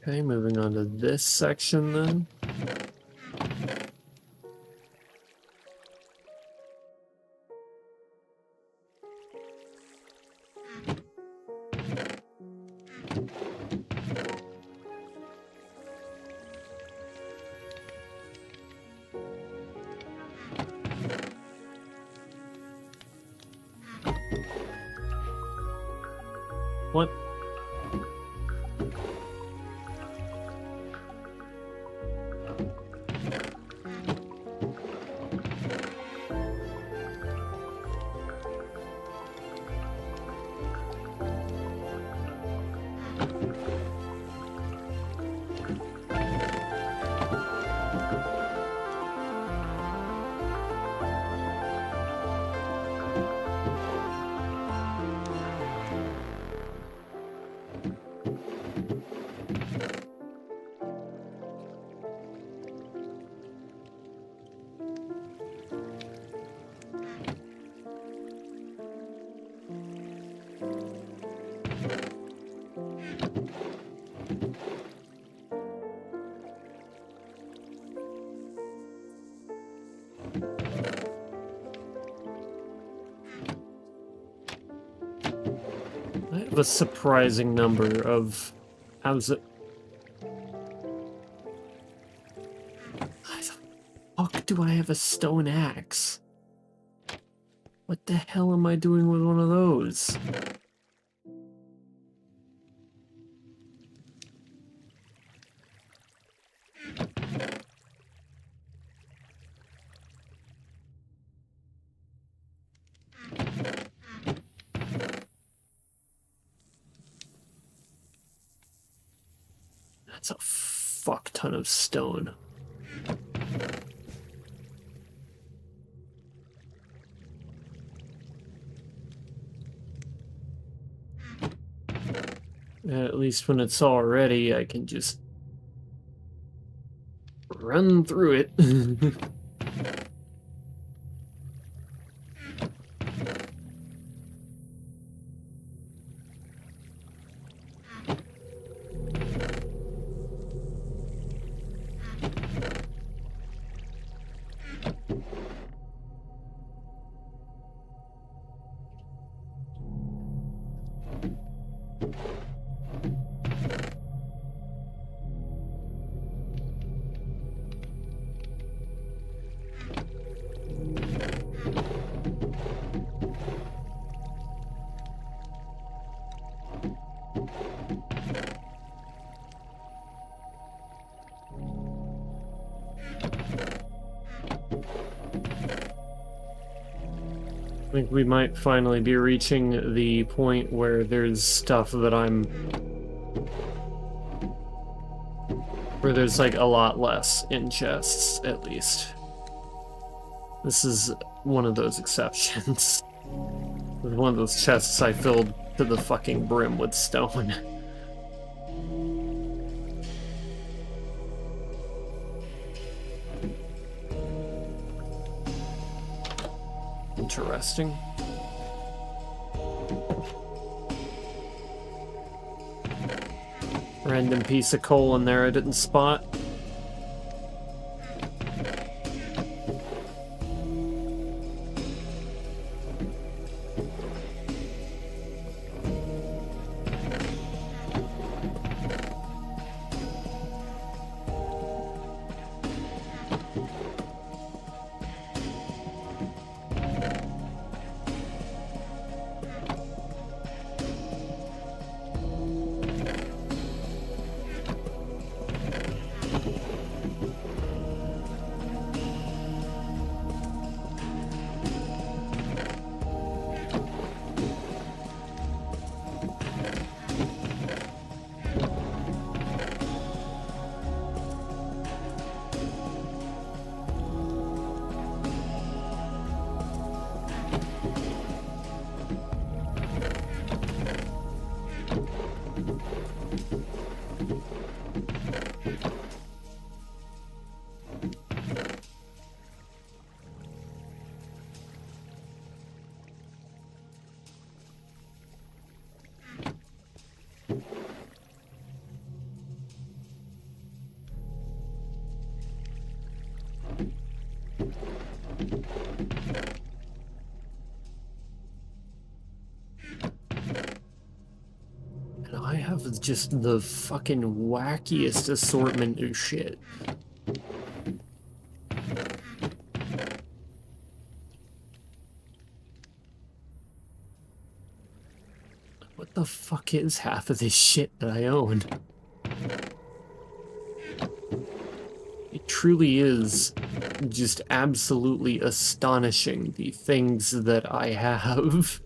Okay, moving on to this section then. What? I have a surprising number of... How's it? Why the fuck do I have a stone axe? What the hell am I doing with one of those? That's a fuck ton of stone. At least when it's all ready, I can just run through it. I think we might finally be reaching the point where there's stuff that where there's like a lot less in chests, at least. This is one of those exceptions. With one of those chests I filled to the fucking brim with stone. Interesting. Random piece of coal in there I didn't spot. with just the fucking wackiest assortment of shit. What the fuck is half of this shit that I own? It truly is just absolutely astonishing, the things that I have.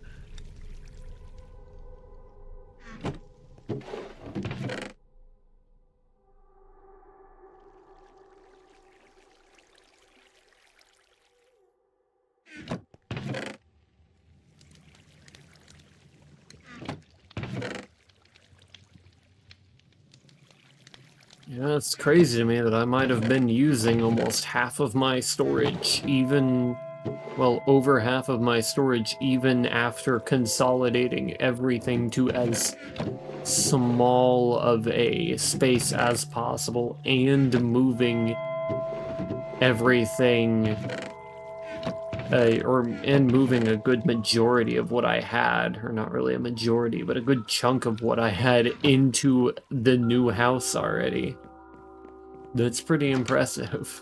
Yeah, it's crazy to me that I might have been using almost half of my storage, even, well, over half of my storage, even after consolidating everything to as small of a space as possible and moving everything, and moving a good majority of what I had, or not really a majority, but a good chunk of what I had into the new house already. That's pretty impressive.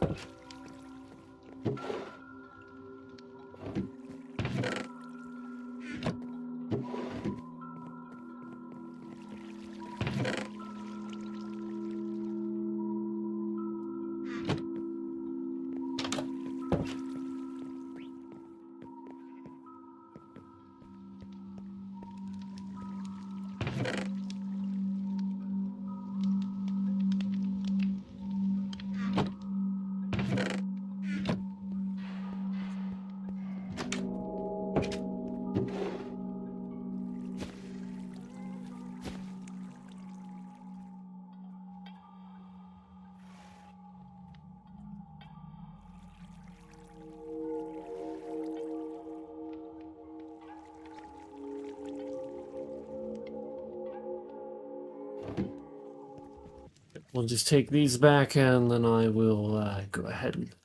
We'll just take these back and then I will go ahead and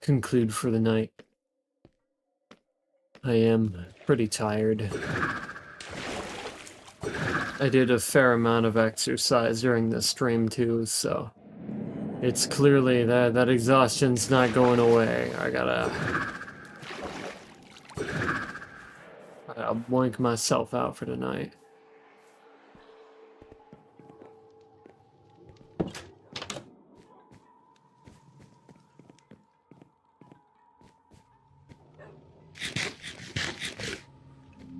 conclude for the night. I am pretty tired. I did a fair amount of exercise during this stream too, so it's clearly that exhaustion's not going away. I gotta boink myself out for tonight.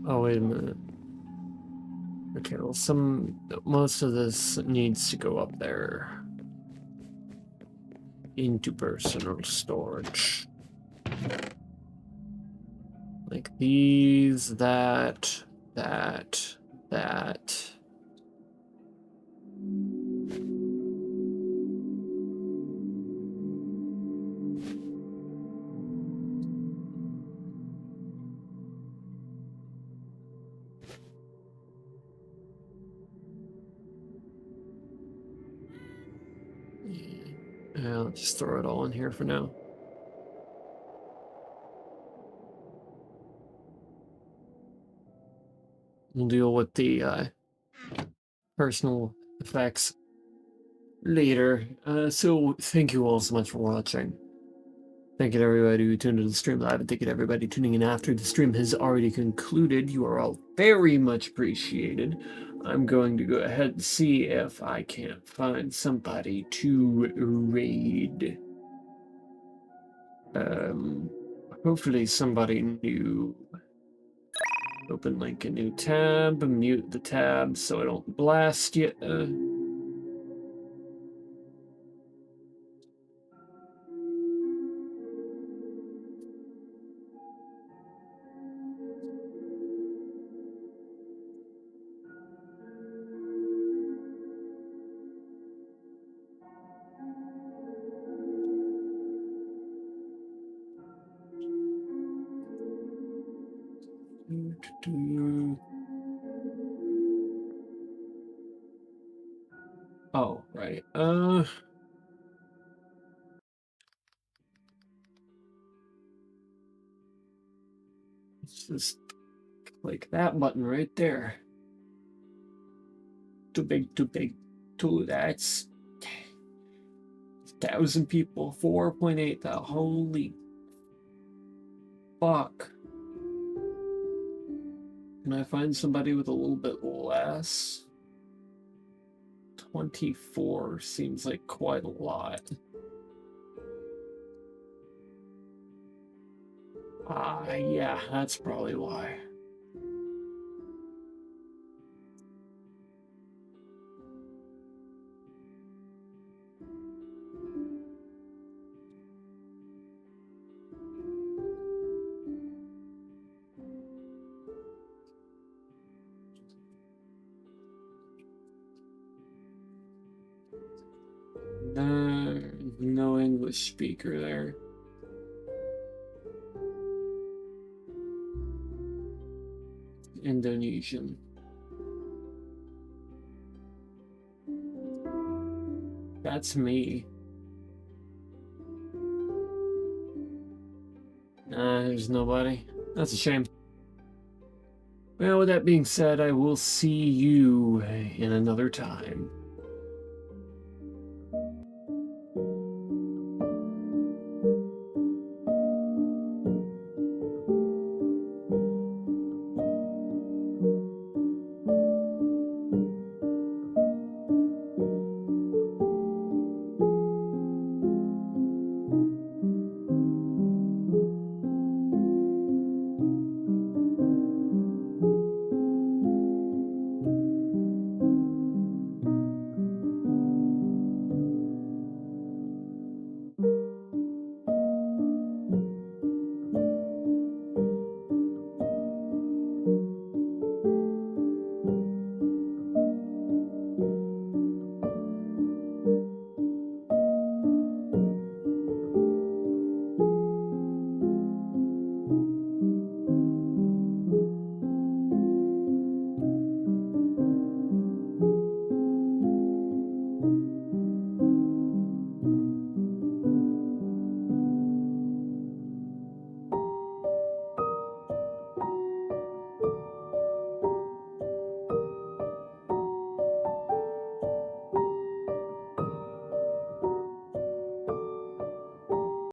Oh, wait a minute. Okay, well, most of this needs to go up there. Into personal storage. Like these, that. Yeah, I'll just throw it all in here for now. We'll deal with the personal effects later. So thank you all so much for watching. Thank you to everybody who tuned into the stream live, and thank you to everybody tuning in after the stream has already concluded. You are all very much appreciated. I'm going to go ahead and see if I can't find somebody to raid. Hopefully somebody new. Open link a new tab, mute the tab so I don't blast you. Oh, right. Let's just click that button right there. Too big, too big. That's 1,000 people. 4.8. The holy fuck. Can I find somebody with a little bit less? 24 seems like quite a lot. Yeah, that's probably why. No English speaker there. Indonesian. That's me. There's nobody. That's a shame. Well, with that being said, I will see you in another time.